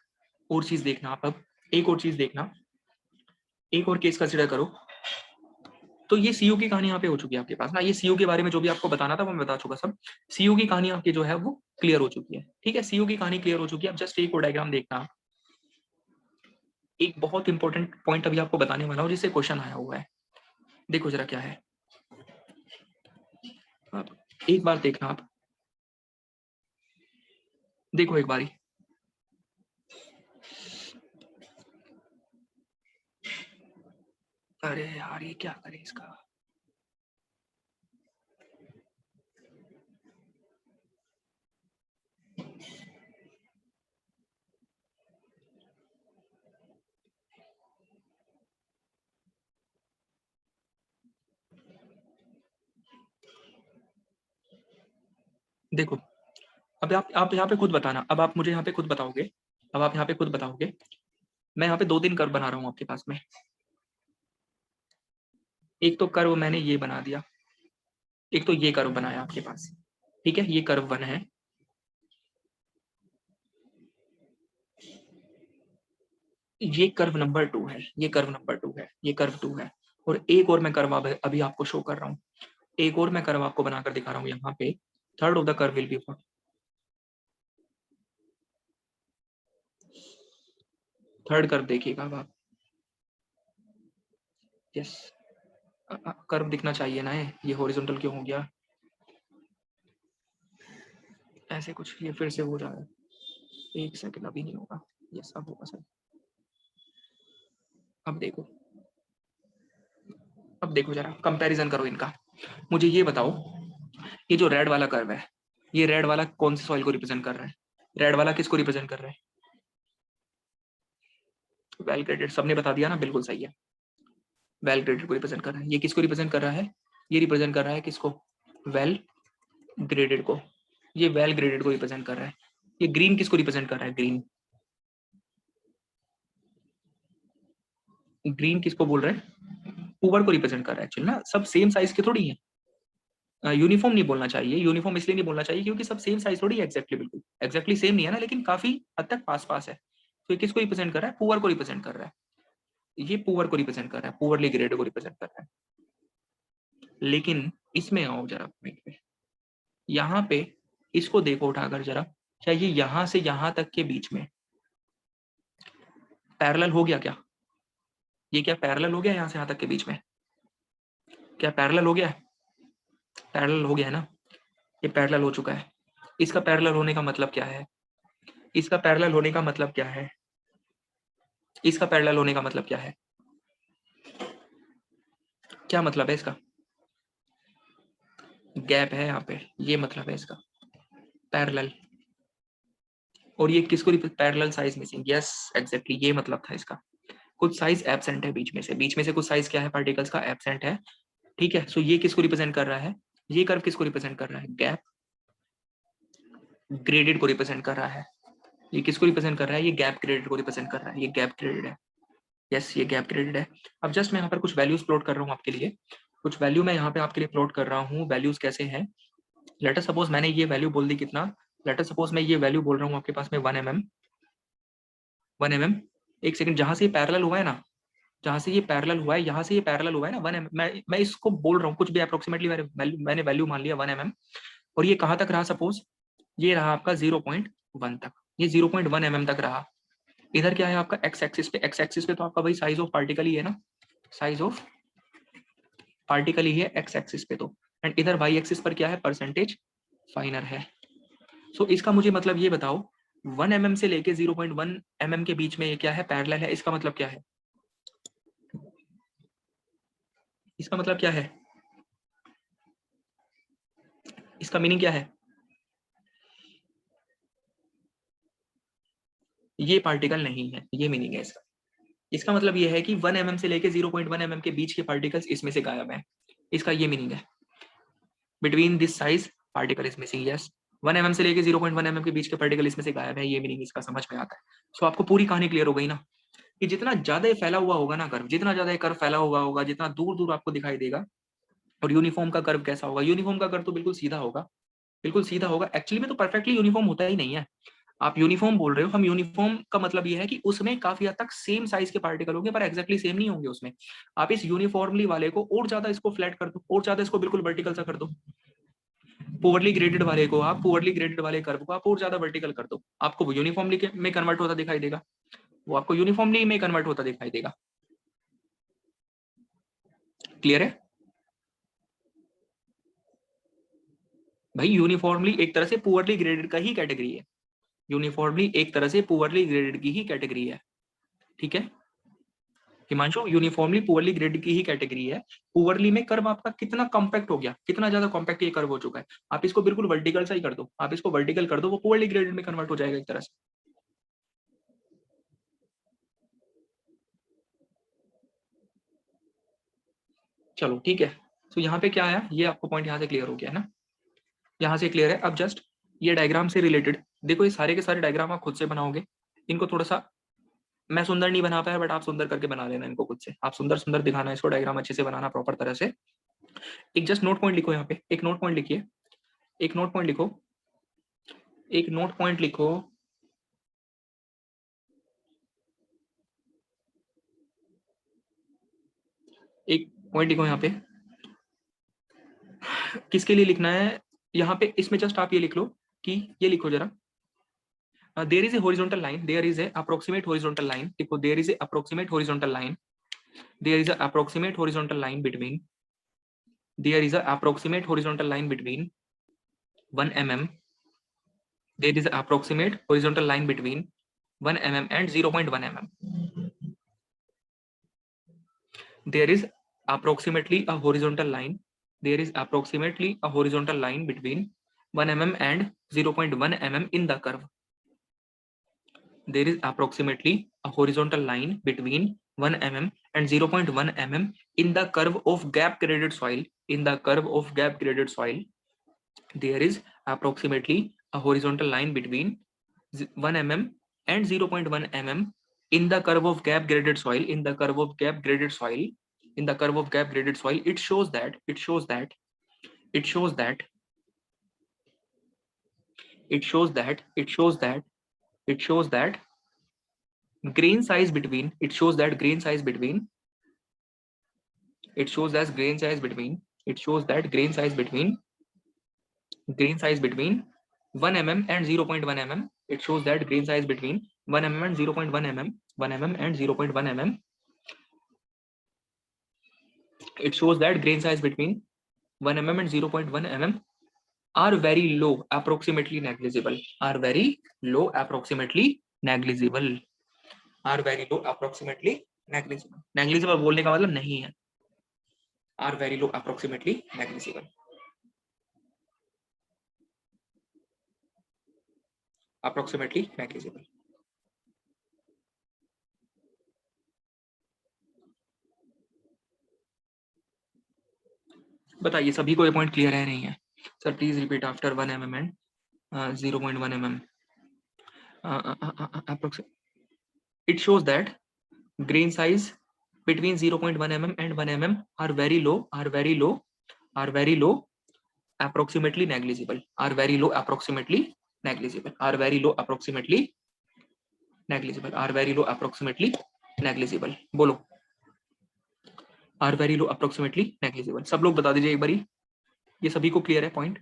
और चीज देखना आप, अब एक और चीज देखना, एक और केस कंसिडर करो। तो ये सीयू की कहानी यहाँ पे हो चुकी है आपके पास ना, ये सीयू के बारे में जो भी आपको बताना था वो मैं बता चुका सब। सीयू की कहानी आपकी जो है वो क्लियर हो चुकी है। ठीक है, सीयू की कहानी क्लियर हो चुकी है। अब जस्ट एक और डायग्राम देखना, एक बहुत इंपॉर्टेंट पॉइंट अभी आपको बताने वाला हूँ जिससे क्वेश्चन आया हुआ है। देखो जरा क्या है, आप एक बार देखना, आप देखो एक बारी। अरे यार ये क्या करें इसका, देखो अब आप यहाँ पे खुद बताना, अब आप मुझे यहाँ पे खुद बताओगे, अब आप यहाँ पे खुद बताओगे। मैं यहाँ पे 2-3 कर्व बना रहा हूँ आपके पास में। एक तो कर्व मैंने ये बना दिया, एक तो ये कर्व बनाया आपके पास। ठीक है, ये कर्व 1 है, ये कर्व नंबर 2 है, ये कर्व नंबर 2 है, ये कर्व 2 है। और एक और मैं कर्व अभी आपको शो कर रहा हूँ, एक और मैं कर्व आपको बनाकर दिखा रहा हूँ यहाँ पे। Third of the curve will be third curve देखिएगा अब आप। यस, कर्व दिखना चाहिए ना, ये हॉरिजॉन्टल क्यों हो गया ऐसे कुछ, ये फिर से हो रहा है। एक सेकंड, अभी नहीं होगा, ये सब होगा सर। अब देखो जरा कंपैरिजन करो इनका। मुझे ये बताओ, ये जो रेड वाला कर्व है, ये रेड वाला कौन से सॉइल को रिप्रेजेंट कर रहा है? रेड वाला किसको रिप्रेजेंट कर रहा है? वेल ग्रेडेड, सबने बता दिया ना, बिल्कुल सही है, वेल ग्रेडेड को रिप्रेजेंट कर रहा है। ये किसको रिप्रेजेंट कर रहा है? ये रिप्रेजेंट कर रहा है किसको? वेल ग्रेडेड को। ये वेल ग्रेडेड को रिप्रेजेंट कर रहा है। ये ग्रीन किसको रिप्रेजेंट कर रहा है? ग्रीन, ग्रीन किसको बोल रहे हैं? पुअर को रिप्रेजेंट कर रहा है एक्चुअली ना, सब सेम साइज के थोड़ी है। यूनिफॉर्म नहीं बोलना चाहिए, यूनिफॉर्म इसलिए नहीं बोलना चाहिए क्योंकि सब सेम साइज थोड़ी है, एक्जैक्टली बिल्कुल एक्जैक्टली सेम नहीं है ना, लेकिन काफी हद तक पास पास है। तो ये किसको रिप्रेजेंट कर रहा है? पुअर को रिप्रेजेंट कर रहा है। ये पुअर को रिप्रेजेंट कर रहा है, पुअरली ग्रेडेड को रिप्रेजेंट कर रहा है। लेकिन इसमें आओ जरा पॉइंट पे, यहाँ पे इसको देखो उठाकर जरा, क्या ये यहां से यहां तक के बीच में पैरेलल हो गया क्या? ये क्या पैरेलल हो गया यहां से यहां तक के बीच में? क्या पैरेलल हो गया है? पैरेलल हो गया है ना, ये पैरेलल हो चुका है। इसका पैरेलल होने का मतलब क्या है? इसका पैरेलल होने का मतलब क्या है? इसका पैरेलल होने का मतलब क्या है? क्या मतलब है इसका? गैप है यहाँ पे, ये मतलब है इसका पैरेलल। और ये किसको parallel size missing, yes exactly ये मतलब था इसका। कुछ साइज एब्सेंट है बीच में से कुछ साइज क्या है पार्टिकल्स का? एब्सेंट है। ठीक है, सो ये किसको रिप्रेजेंट कर रहा है? ये कर्व किसको रिप्रेजेंट कर रहा है? गैप ग्रेडेड को रिप्रेजेंट कर रहा है। ये किसको रिप्रेजेंट कर रहा है? ये गैप ग्रेडेड को रिप्रेजेंट कर रहा है। ये गैप ग्रेडेड है, यस ये गैप ग्रेडेड है। अब जस्ट मैं यहाँ पर कुछ वैल्यूज प्लॉट कर रहा हूँ आपके लिए, कुछ वैल्यू मैं यहाँ पे आपके लिए प्लॉट कर रहा हूँ। वैल्यूज कैसे हैं? लेटर सपोज मैंने ये वैल्यू बोल दी कितना, लेटर सपोज मैं ये वैल्यू बोल रहा हूँ आपके पास में 1 mm, 1 mm। एक सेकंड, जहां से ये पैरेलल हुआ है ना, जहां से ये पैरेलल हुआ है, यहाँ से ये पैरेलल हुआ है ना 1 mm, मैं इसको बोल रहा हूँ कुछ भी अप्रोक्सीमेटली मैंने वैल्यू मान लिया 1 mm। और ये कहाँ तक रहा? सपोज ये रहा आपका 0.1 तक, ये 0.1 mm तक रहा। इधर क्या है आपका? एक्स एक्सिस पे, एक्स एक्सिस पे तो आपका वही साइज ऑफ पार्टिकल ही है ना, साइज ऑफ पार्टिकल ही है एक्स एक्सिस पे तो। एंड इधर वाई एक्सिस पर क्या है? परसेंटेज फाइनर है। सो इसका मुझे मतलब ये बताओ, 1 mm से लेके 0.1 mm के बीच में ये क्या है? पैरेलल है। इसका मतलब क्या है? इसका मतलब क्या है? इसका मीनिंग क्या है? ये पार्टिकल नहीं है, ये मीनिंग है इसका। इसका मतलब ये है कि 1 mm से लेके 0.1 mm के बीच के पार्टिकल्स इसमें से गायब है। इसका ये मीनिंग है, between this size particle is missing, yes 1 mm से लेके 0.1 mm के बीच के पार्टिकल इसमें से गायब है, ये मीनिंग इसका समझ में आता है। सो आपको पूरी कहानी क्लियर हो गई ना, कि जितना ज्यादा ये फैला हुआ होगा ना कर्व, जितना ज्यादा ये कर्व फैला हुआ होगा, जितना दूर दूर आपको दिखाई देगा। और यूनिफॉर्म का कर्व कैसा होगा? यूनिफॉर्म का कर्व तो बिल्कुल सीधा होगा, बिल्कुल सीधा होगा। एक्चुअली में तो परफेक्टली यूनिफॉर्म होता ही नहीं है। आप यूनिफॉर्म बोल रहे हो, हम यूनिफॉर्म का मतलब ये है कि उसमें काफी हद तक सेम साइज के पार्टिकल होंगे, पर एक्जैक्टली सेम नहीं होंगे उसमें। आप इस यूनिफॉर्मली वाले को और ज्यादा इसको फ्लैट कर दो, और ज्यादा इसको बिल्कुल वर्टिकल सा कर दो। पुअरली ग्रेडेड वाले को आप, पुअरली ग्रेडेड वाले कर्व को आप और ज्यादा वर्टिकल कर दो, आपको वो यूनिफॉर्मली में कन्वर्ट होता दिखाई देगा, वो आपको यूनिफॉर्मली में कन्वर्ट होता दिखाई देगा। क्लियर है भाई? यूनिफॉर्मली एक तरह से पुअरली ग्रेडेड का ही कैटेगरी है, यूनिफॉर्मली एक तरह से पुअरली ग्रेडेड की ही कैटेगरी है। ठीक है हिमांशु, यूनिफॉर्मली पुअरली ग्रेडेड की ही कैटेगरी है। पुअरली में कर्व आपका कितना कॉम्पैक्ट हो गया, कितना ज्यादा कॉम्पैक्ट ये कर्व हो चुका है। आप इसको बिल्कुल वर्टिकल सा ही कर दो, आप इसको वर्टिकल कर दो, वो पुअरली ग्रेडेड में कन्वर्ट हो जाएगा एक तरह से। चलो ठीक है, तो यहाँ पे क्या आया, ये आपको पॉइंट यहाँ से क्लियर हो गया है ना, यहाँ से क्लियर है। अब जस्ट ये डायग्राम से रिलेटेड देखो, ये सारे के सारे डायग्राम आप खुद से बनाओगे। इनको थोड़ा सा मैं सुंदर नहीं बना पाया, बट आप सुंदर करके बना लेना इनको खुद से, आप सुंदर सुंदर दिखाना इसको, डायग्राम अच्छे से बनाना प्रॉपर तरह से। एक जस्ट नोट पॉइंट लिखो यहाँ पे, एक नोट पॉइंट लिखिए, एक नोट पॉइंट लिखो, एक नोट पॉइंट लिखो। एक पॉइंट लिखो यहाँ पे, किसके लिए लिखना है यहाँ पे? इसमें जस्ट आप ये लिख लो कि, ये लिखो जरा, there is a horizontal line, there is a approximate horizontal line, देखो there is a approximate horizontal line, there is a approximate horizontal line between there is a approximate horizontal line between 1 mm. There is an approximate horizontal line between 1 mm and 0.1 mm. There is approximately a horizontal line. There is approximately a horizontal line between 1 mm and 0.1 mm in the curve. There is approximately a horizontal line between 1 mm and 0.1 mm in the curve of gap graded soil. In the curve of gap graded soil, there is approximately a horizontal line between 1 mm and 0.1 mm in the curve of gap graded soil. In the curve of gap graded soil, in the curve of gap graded soil, it shows that grain size between 1 mm and 0.1 mm. It shows that grain size between 1 mm and 0.1 mm, 1 mm and 0.1 mm. It shows that grain size between 1 mm and 0.1 mm are very low, approximately negligible. Are very low, approximately negligible. Are very low, approximately negligible. Negligible बोलने का मतलब नहीं है. Are very low, approximately negligible. Approximately negligible. बताइए सभी को ये point clear है नहीं है? Sir please repeat after 1 mm and 0.1 mm. It shows that grain size between 0.1 mm and 1 mm are very low, approximately negligible. Are very low, approximately negligible. Are very low, approximately negligible. Are very low, approximately negligible. बोलो. Are very low, approximately negligible. सब लोग बता दीजिए एक बारी. ये सभी को क्लियर है पॉइंट?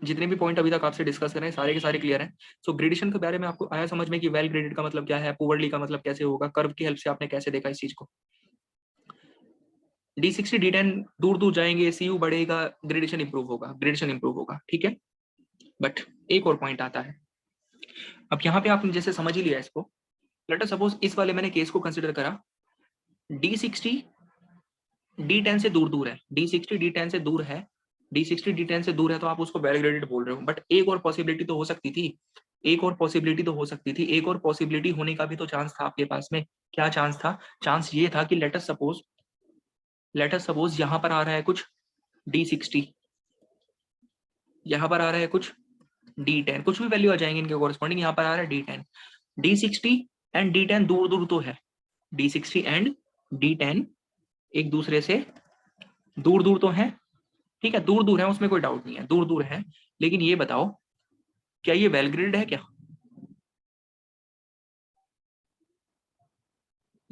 जितने भी पॉइंट अभी तक आपसे डिस्कस कर रहे हैं सारे के सारे क्लियर हैं. सो ग्रेडेशन के बारे में आपको आया समझ में कि वेल ग्रेडेड का मतलब क्या है, पुअरली का मतलब कैसे होगा, कर्व की हेल्प से आपने कैसे देखा इस चीज को. D60 D10 दूर दूर जाएंगे, सीयू बढ़ेगा, ग्रेडेशन इंप्रूव होगा. ठीक है. बट एक और पॉइंट आता है. अब यहाँ पे आपने जैसे समझ ही लिया इसको. लेट अस सपोज इस वाले मैंने केस को कंसिडर करा. D60 D10 से दूर है. D60 D10 से दूर है. D60 D10 से दूर है तो आप उसको वेल ग्रेडेड बोल रहे हो. बट एक और पॉसिबिलिटी तो हो सकती थी. एक और पॉसिबिलिटी होने का भी तो चांस था आपके पास में. क्या चांस था? चांस ये था कि लेट अस सपोज यहां पर आ रहा है कुछ D60, यहां पर आ रहा है कुछ D10, कुछ भी वैल्यू आ जाएंगे इनके कोरस्पॉन्डिंग. यहां पर आ रहा है D10. D60 एंड D10 दूर दूर तो है. D60 एंड D10 एक दूसरे से दूर दूर तो है. ठीक है, दूर दूर है, उसमें कोई डाउट नहीं है, दूर दूर है. लेकिन ये बताओ क्या ये वेल ग्रेडेड है? क्या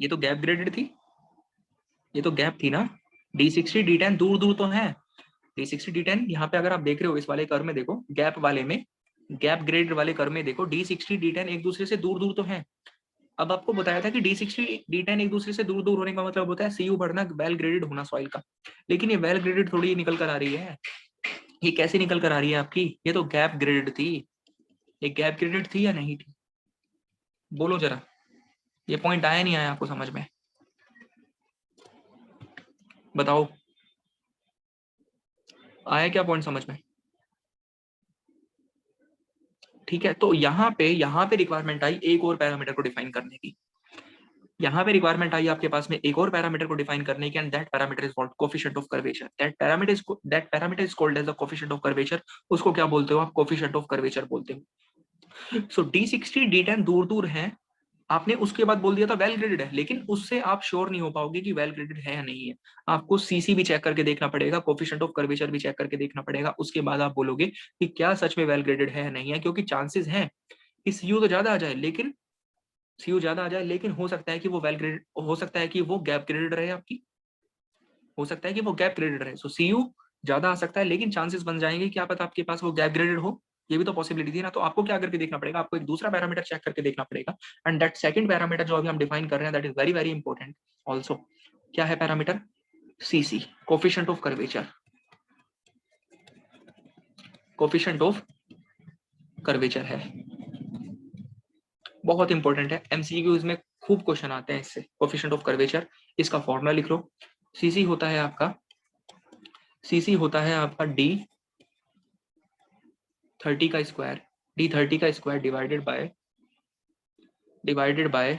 ये तो गैप ग्रेडेड थी, ये तो गैप थी ना. D60 D10 दूर दूर तो है. D60 D10 यहाँ पे अगर आप देख रहे हो इस वाले कर्व में देखो, गैप वाले में, गैप ग्रेडेड वाले कर्व में देखो, D60 D10 एक दूसरे से दूर दूर तो है. अब आपको बताया था कि D60 D10 एक दूसरे से दूर दूर होने का मतलब होता है सीयू बढ़ना, वेल ग्रेडेड होना सॉइल का. लेकिन ये वेल ग्रेडेड थोड़ी निकल कर आ रही है. ये कैसे निकल कर आ रही है आपकी? ये तो गैप ग्रेडेड थी. ये गैप ग्रेडेड थी या नहीं थी? बोलो जरा. ये पॉइंट आया नहीं आया आपको समझ में? बताओ, आया क्या पॉइंट समझ में? ठीक है, तो यहाँ पे रिक्वायरमेंट आई एक और पैरामीटर को डिफाइन करने की. यहाँ पे रिक्वायरमेंट आई आपके पास में एक और पैरामीटर को डिफाइन करने की, and that parameter is called coefficient of curvature. That parameter is called as the coefficient of curvature. उसको क्या बोलते हो आप? कोफिशिएंट ऑफ कर्वेचर बोलते हो. सो D60 D10 दूर दूर है. आपने उसके बाद बोल दिया था वेल ग्रेडेड है, लेकिन उससे आप श्योर नहीं हो पाओगे कि वेल ग्रेडेड है या नहीं है. आपको सीसी भी चेक करके देखना पड़ेगा, कोफिशिएंट ऑफ कर्वेचर भी चेक करके देखना पड़ेगा. उसके बाद आप बोलोगे कि क्या सच में वेल ग्रेडेड है या नहीं है. क्योंकि चांसेस हैं कि सीयू तो ज्यादा आ जाए, लेकिन हो सकता है कि वो वेल ग्रेडेड, हो सकता है कि वो गैप ग्रेडेड रहे आपकी, हो सकता है कि वो गैप ग्रेडेड रहे. सो सीयू ज्यादा आ सकता है, लेकिन चांसेस बन जाएंगे क्या पता आपके पास वो गैप ग्रेडेड हो. ये भी तो पॉसिबिलिटी थी ना. तो आपको क्या करके देखना पड़ेगा? आपको एक दूसरा पैरामीटर चेक करके देखना पड़ेगा. एंड दैट सेकंड पैरामीटर जो अभी हम डिफाइन कर रहे हैं, that is very very important also. क्या है parameter? CC coefficient of curvature, coefficient of curvature है, बहुत इंपॉर्टेंट है, एमसीक्यूज में खूब क्वेश्चन आते हैं इससे। कोफिशिएंट ऑफ कर्वेचर, इसका फॉर्मूला लिख लो। सीसी होता है आपका, सीसी होता है आपका D30 का स्क्वायर, D30 का square divided by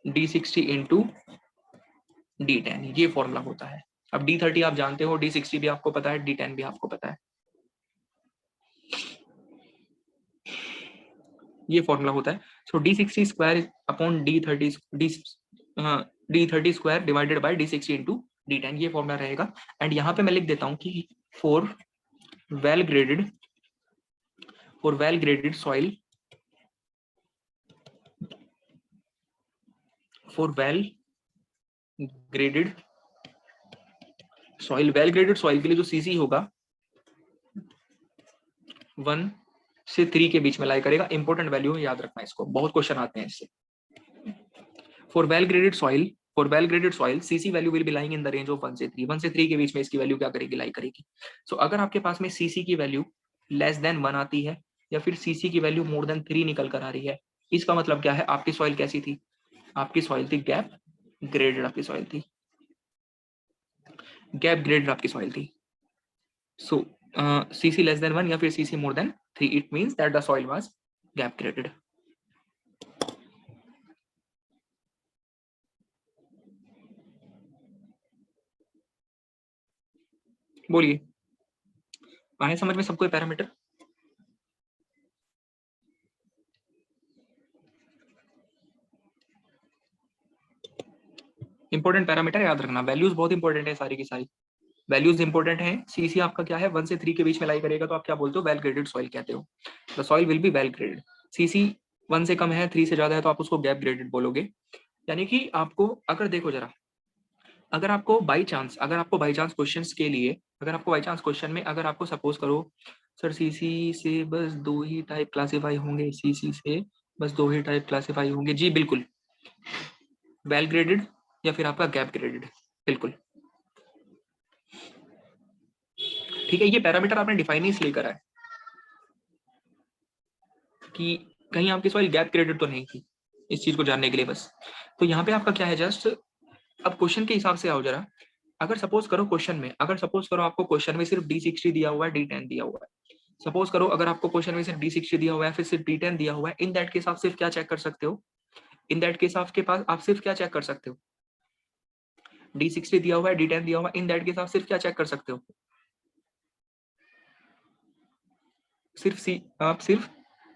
D60 into D10, ये फॉर्मूला होता है। अब D30 आप जानते हो, D60 भी आपको पता है, D10 भी आपको पता है, ये फॉर्मूला होता है। सो D60 square upon D30 square divided by D60 into D10, ये फॉर्मूला रहेगा। एंड यहाँ पे मैं लिख देता हूँ कि for well graded soil, for well graded soil, well graded soil के लिए जो सीसी होगा 1 से 3 के बीच में लाई करेगा। इंपॉर्टेंट वैल्यू है, याद रखना इसको, बहुत क्वेश्चन आते हैं इससे। For well graded soil CC value will be lying in the range of 1 से 3, 1 से 3 के बीच में इसकी वैल्यू क्या करेगी, लाई करेगी। सो अगर आपके पास में सीसी की वैल्यू लेस देन 1 आती है या फिर सीसी की वैल्यू मोर देन 3 निकल कर आ रही है, इसका मतलब क्या है, आपकी सॉइल कैसी थी, आपकी सॉइल थी गैप ग्रेडेड, आपकी सॉइल थी गैप ग्रेडेड, आपकी सॉइल थी। सो सीसी लेस देन 1 या फिर CC more than 3, it means that the soil was gap graded. बोलिए, आए समझ में सबको पैरामीटर? इंपॉर्टेंट पैरामीटर याद रखना, वैल्यूज बहुत इंपॉर्टेंट है, सारी की सारी वैल्यूज इंपॉर्टेंट है। सीसी आपका क्या है, 1 से 3 के बीच में लाई करेगा तो आप क्या बोलते हो, वेल ग्रेडेड सॉइल कहते हो। The soil will be well graded. CC 1 से कम है, 3 से ज्यादा है तो आप उसको गैप ग्रेडेड बोलोगे। यानी कि आपको अगर देखो जरा, अगर आपको बाई चांस क्वेश्चन के लिए, अगर आपको बाई चांस क्वेश्चन में अगर आपको सपोज करो सर सीसी से बस 2 ही टाइप क्लासीफाई होंगे, सीसी से बस 2 ही टाइप क्लासीफाई होंगे, जी बिल्कुल, वेल ग्रेडेड या फिर आपका गैप ग्रेडेड, बिल्कुल ठीक है। ये पैरामीटर आपने डिफाइन ही इसलिए करा है कि कहीं आपकी सॉइल गैप ग्रेडेड तो नहीं थी, इस चीज को जानने के लिए बस। तो यहाँ पे आपका क्या है, जस्ट अब क्वेश्चन के हिसाब से आओ जरा। अगर सपोज करो क्वेश्चन में, आपको क्वेश्चन में सिर्फ D60 दिया हुआ है, D10 दिया हुआ है, सपोज करो अगर आपको क्वेश्चन में सिर्फ D60 दिया हुआ है, फिर सिर्फ D10 दिया हुआ है, इन दैट केस आप सिर्फ क्या चेक कर सकते हो, इन दैट केस आपके पास आप सिर्फ क्या चेक कर सकते हो, D60 दिया हुआ है, D10 दिया हुआ है, इन दैट केस आप सिर्फ क्या चेक कर सकते हो, आप सिर्फ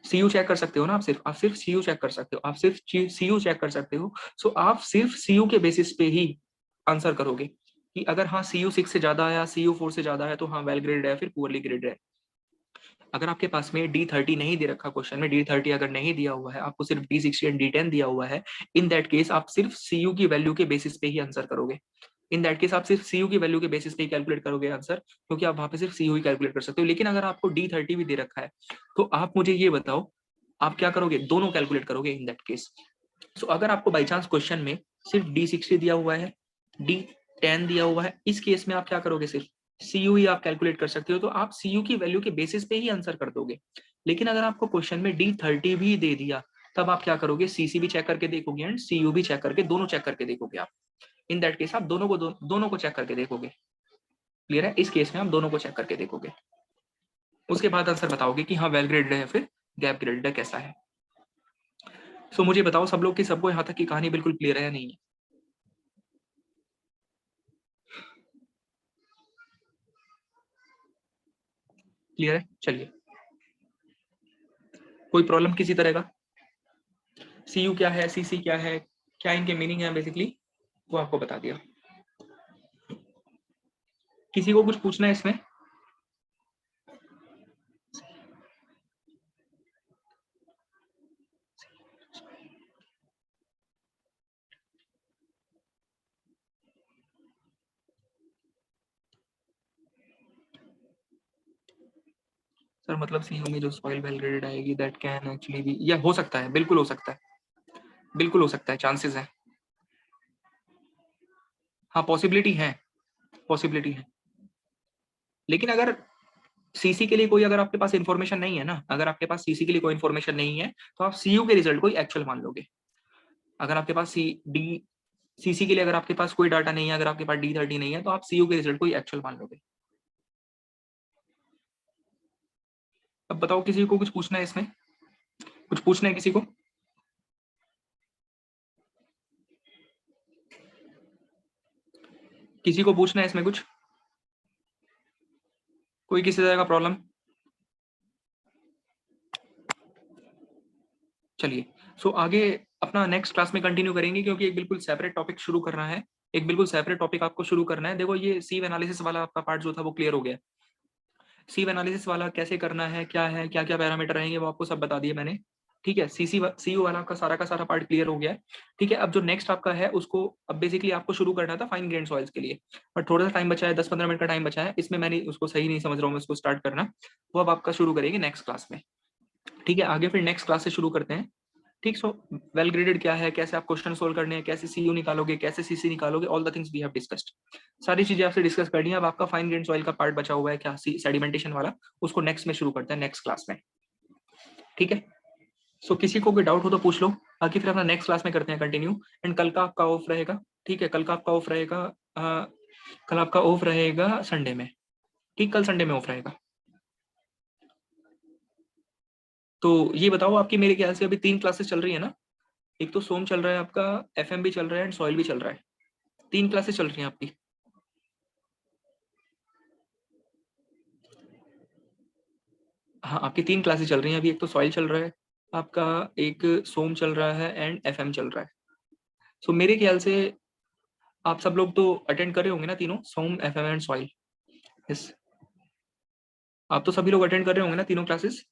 सीयू चेक कर सकते हो ना, आप सिर्फ सीयू चेक कर सकते हो, आप सिर्फ सीयू चेक कर सकते हो। सो आप सिर्फ सीयू के बेसिस पे ही आंसर करोगे कि अगर हाँ सीयू 6 से ज्यादा है या सीयू 4 से ज्यादा है तो हाँ वेल ग्रेडेड है, फिर पुअरली ग्रेडेड है। अगर आपके पास में D30 नहीं दे रखा, क्वेश्चन में D30 अगर नहीं दिया हुआ है, आपको सिर्फ D60 एंड D10 दिया हुआ है, इन दैट केस आप सिर्फ सीयू की वैल्यू के बेसिस पे ही आंसर करोगे। इन दैट केस आप सिर्फ सीयू की वैल्यू के बेसिस पे ही कैलकुलेट करोगे आंसर, क्योंकि आप वहां पे सिर्फ सीयू ही कैलकुलेट कर सकते हो। लेकिन अगर आपको D30 भी दे रखा है तो आप मुझे ये बताओ, आप क्या करोगे, दोनों कैलकुलेट करोगे इन दैट केस। सो अगर आपको बाई चांस क्वेश्चन में सिर्फ D60 दिया हुआ है, D10 दिया हुआ है, इस केस में आप क्या करोगे, सिर्फ सीयू ही आप कैलकुलेट कर सकते हो, तो आप सीयू की वैल्यू के बेसिस पे ही आंसर कर दोगे। लेकिन अगर आपको क्वेश्चन में D30 भी दे दिया, तब आप क्या करोगे, सीसी भी चेक करके देखोगे एंड सीयू भी चेक करके, दोनों चेक करके देखोगे आप। इन दैट केस आप दोनों को चेक करके देखोगे। क्लियर है, इस केस में आप दोनों को चेक करके देखोगे, उसके बाद आंसर बताओगे कि हाँ वेल ग्रेडेड है फिर गैप ग्रेडेड है, कैसा है। सो मुझे बताओ सब लोग की, सबको यहाँ तक की कहानी बिल्कुल क्लियर है या नहीं है? क्लियर है, चलिए। कोई प्रॉब्लम किसी तरह का? सीयू क्या है, सीसी क्या है, क्या इनके मीनिंग है बेसिकली, वो आपको बता दिया। किसी को कुछ पूछना है इसमें? सर मतलब सीयू में जो सॉइल वेल ग्रेडेड आएगी, दैट कैन एक्चुअली भी, या हो सकता है, बिल्कुल हो सकता है, बिल्कुल हो सकता है, चांसेस है। हाँ पॉसिबिलिटी है, पॉसिबिलिटी है, लेकिन अगर सीसी के लिए कोई, अगर आपके पास इन्फॉर्मेशन नहीं है ना, अगर आपके पास सीसी के लिए कोई इन्फॉर्मेशन नहीं है तो आप सीयू के रिजल्ट को एक्चुअल मान लोगे। अगर आपके पास सीसी के लिए अगर आपके पास कोई डाटा नहीं है, अगर आपके पास D30 नहीं है तो आप सीयू के रिजल्ट को एक्चुअल मान लोगे। अब बताओ किसी को कुछ पूछना है इसमें, कुछ पूछना है किसी को? किसी को पूछना है इसमें कुछ? कोई किसी तरह का प्रॉब्लम? चलिए सो आगे अपना नेक्स्ट क्लास में कंटिन्यू करेंगे, क्योंकि एक बिल्कुल सेपरेट टॉपिक शुरू करना है, एक बिल्कुल सेपरेट टॉपिक आपको शुरू करना है। देखो ये सीव एनालिसिस वाला आपका पार्ट जो था वो क्लियर हो गया। सीव एनालिसिस वाला कैसे करना है, क्या क्या पैरामीटर रहेंगे, वो आपको सब बता दिए मैंने। ठीक है, सीयू वाला आपका सारा का सारा पार्ट क्लियर हो गया है। ठीक है, अब जो नेक्स्ट आपका है उसको अब बेसिकली आपको शुरू करना था फाइन ग्रेन सॉइल्स के लिए, बट थोड़ा सा टाइम बचा है, 10-15 मिनट का टाइम बचा है, इसमें मैंने उसको सही नहीं समझ रहा हूँ मैं उसको स्टार्ट करना, वो अब आपका शुरू करेंगे नेक्स्ट क्लास में। ठीक है, आगे फिर नेक्स्ट क्लास से शुरू करते हैं। ठीक, सो वेल ग्रेडेड क्या है, कैसे आप क्वेश्चन सोल्व करने हैं, कैसे सीयू निकालोगे, कैसे सीसी निकालोगे, all the things we have discussed. सारी चीजें आपसे डिस्कस करनी है। अब आपका फाइन ग्रेन सॉइल का पार्ट बचा हुआ है क्या, सेडिमेंटेशन वाला, उसको नेक्स्ट में शुरू करते हैं, नेक्स्ट क्लास में। ठीक है, सो किसी को कोई डाउट हो तो पूछ लो, बाकी फिर अपना नेक्स्ट क्लास में करते हैं कंटिन्यू। एंड कल का आपका ऑफ रहेगा। ठीक है, कल का आपका ऑफ रहेगा, कल आपका ऑफ रहेगा संडे में। ठीक, कल संडे में ऑफ रहेगा। तो ये बताओ, आपकी मेरे ख्याल से अभी 3 क्लासेस चल रही है ना? एक तो सोम चल रहा है आपका, एफएम भी चल रहा है एंड सॉइल भी चल रहा है। 3 क्लासेस चल रही हैं आपकी। हाँ, आपकी 3 क्लासेस चल रही हैं अभी, एक तो सॉइल चल रहा है आपका, एक सोम चल रहा है एंड एफएम चल रहा है। सो मेरे ख्याल से आप सब लोग तो अटेंड कर रहे होंगे ना तीनों, सोम एफएम एंड सॉइल? यस, आप तो सभी लोग अटेंड कर रहे होंगे ना तीनों क्लासेस?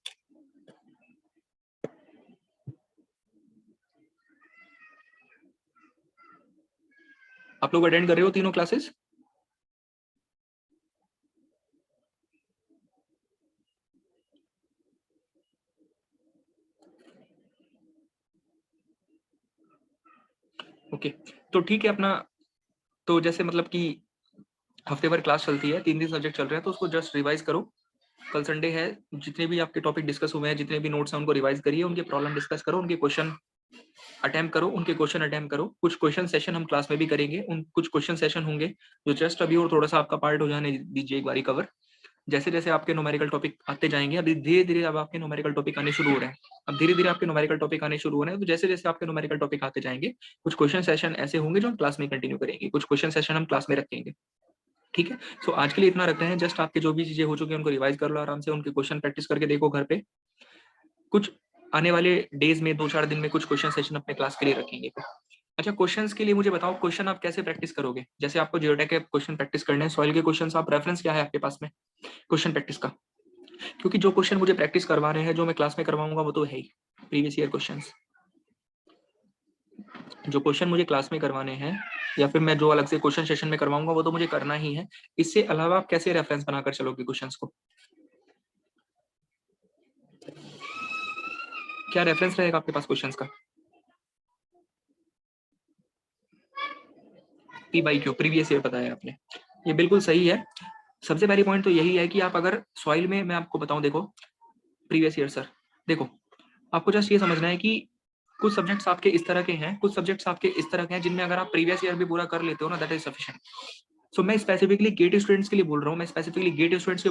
आप लोग अटेंड कर रहे हो तीनों क्लासेस? ओके, तो ठीक है अपना, तो जैसे मतलब कि हफ्ते भर क्लास चलती है, 3 दिन सब्जेक्ट चल रहे हैं, तो उसको जस्ट रिवाइज करो। कल संडे है, जितने भी आपके टॉपिक डिस्कस हुए हैं, जितने भी नोट्स हैं उनको रिवाइज करिए, उनके प्रॉब्लम डिस्कस करो, उनके क्वेश्चन अटेम्प्ट करो, उनके क्वेश्चन अटेम्प्ट करो। कुछ क्वेश्चन सेशन हम क्लास में भी करेंगे, उन कुछ क्वेश्चन सेशन होंगे जो जस्ट अभी और थोड़ा सा आपका पार्ट हो जाने दीजिए एक बारी कवर। जैसे जैसे आपके न्यूमेरिकल टॉपिक आते जाएंगे, अभी धीरे धीरे अब आपके न्यूमेरिकल टॉपिक आने शुरू हो रहे हैं, अब धीरे धीरे आपके न्यूमेरिकल टॉपिक आने शुरू हो रहे हैं, तो जैसे जैसे आपके न्यूमेरिकल टॉपिक आते जाएंगे, कुछ क्वेश्चन सेशन ऐसे होंगे जो हम क्लास में कंटिन्यू करेंगे, कुछ क्वेश्चन सेशन हम क्लास में रखेंगे। ठीक है, सो आज के लिए इतना रखते हैं। जस्ट आपके जो भी चीजें हो चुकी हैं उनको रिवाइज कर लो आराम से, उनके क्वेश्चन प्रैक्टिस करके देखो घर पे। कुछ आने वाले डेज में 2-4 दिन में कुछ क्वेश्चन सेशन अपने क्लास के लिए रखेंगे। अच्छा, क्वेश्चंस के लिए मुझे बताओ, क्वेश्चन आप कैसे प्रैक्टिस करोगे? जैसे आपको जियोटेक के क्वेश्चन प्रैक्टिस करने हैं, सॉइल के क्वेश्चंस, आप रेफरेंस क्या है आपके पास में क्वेश्चन प्रैक्टिस का? क्योंकि जो क्वेश्चन मुझे प्रैक्टिस करवा रहे हैं, जो मैं क्लास में करवाऊंगा वो तो है ही प्रीवियस ईयर क्वेश्चंस। जो क्वेश्चन मुझे क्लास में करवाने हैं या फिर मैं जो अलग से क्वेश्चन सेशन में करवाऊंगा वो तो मुझे करना ही है। इससे अलावा आप कैसे रेफरेंस बनाकर चलोगे क्वेश्चंस को? क्या रेफरेंस रहेगा आपके पास क्वेश्चंस का? P/Q, प्रीवियस ईयर बताया आपने, ये बिल्कुल सही है। सबसे पहली पॉइंट तो यही है कि आप अगर सॉइल में, मैं आपको बताऊं, देखो प्रीवियस ईयर सर, देखो आपको जस्ट ये समझना है कि कुछ सब्जेक्ट्स आपके इस तरह के हैं, कुछ सब्जेक्ट्स आपके इस तरह के हैं जिनमें अगर आप प्रीवियस ईयर भी पूरा कर लेते हो ना, दैट इज सफिशिएंट। सो मैं स्पेसिफिकली गेट स्टूडेंट्स के लिए बोल रहा हूँ, मैं स्पेसिफिकली गेट स्टूडेंट्स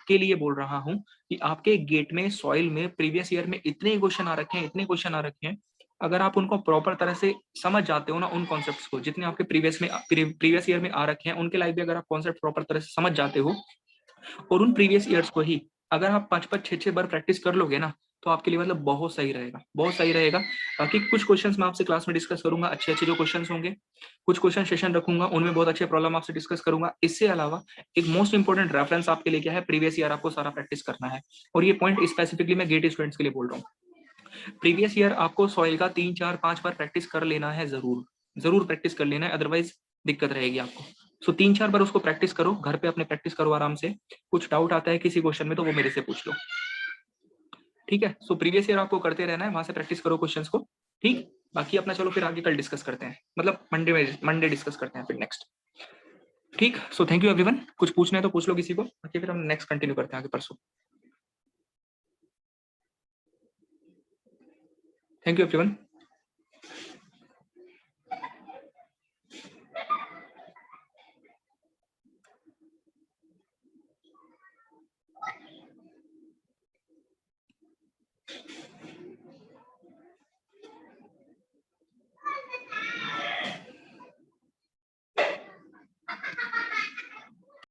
के लिए बोल रहा हूँ कि आपके गेट में सॉइल में प्रीवियस ईयर में इतने क्वेश्चन आ रखे हैं, इतने क्वेश्चन आ रखे हैं, अगर आप उनको प्रॉपर तरह से समझ जाते हो ना, उन कॉन्सेप्ट्स को जितने आपके प्रीवियस ईयर में आ रखे हैं, उनके लाइफ भी अगर आप कॉन्सेप्ट प्रॉपर तरह से समझ जाते हो और उन प्रीवियस ईयर्स को ही अगर आप 5-5, 6-6 बार प्रैक्टिस कर लोगे ना, तो आपके लिए मतलब बहुत सही रहेगा, बहुत सही रहेगा। बाकी कुछ क्वेश्चंस मैं आपसे क्लास में डिस्कस करूंगा, अच्छे अच्छे जो क्वेश्चंस होंगे, कुछ क्वेश्चन सेशन रखूंगा, उनमें बहुत अच्छे प्रॉब्लम आपसे डिस्कस करूंगा। इससे अलावा एक मोस्ट इंपॉर्टेंट रेफरेंस आपके लिए क्या है, प्रीवियस ईयर आपको सारा प्रैक्टिस करना है। और ये पॉइंट स्पेसिफिकली मैं गेट स्टूडेंट्स के लिए बोल रहा हूँ। प्रीवियस ईयर आपको सॉइल का 3-4-5 बार प्रैक्टिस कर लेना है, जरूर जरूर प्रैक्टिस कर लेना है, अदरवाइज दिक्कत रहेगी आपको। सो 3-4 बार उसको प्रैक्टिस करो, घर पे अपने प्रैक्टिस करो आराम से। कुछ डाउट आता है किसी क्वेश्चन में तो वो मेरे से पूछ लो। ठीक है, सो प्रीवियस ईयर आपको करते रहना है, वहां से प्रैक्टिस करो क्वेश्चंस को। ठीक, बाकी अपना चलो फिर आगे कल डिस्कस करते हैं, मतलब मंडे डिस्कस करते हैं फिर नेक्स्ट। ठीक, सो थैंक यू एवरीवन। कुछ पूछना है तो पूछ लो किसी को, बाकी फिर हम नेक्स्ट कंटिन्यू करते हैं आगे परसों। Thank you everyone.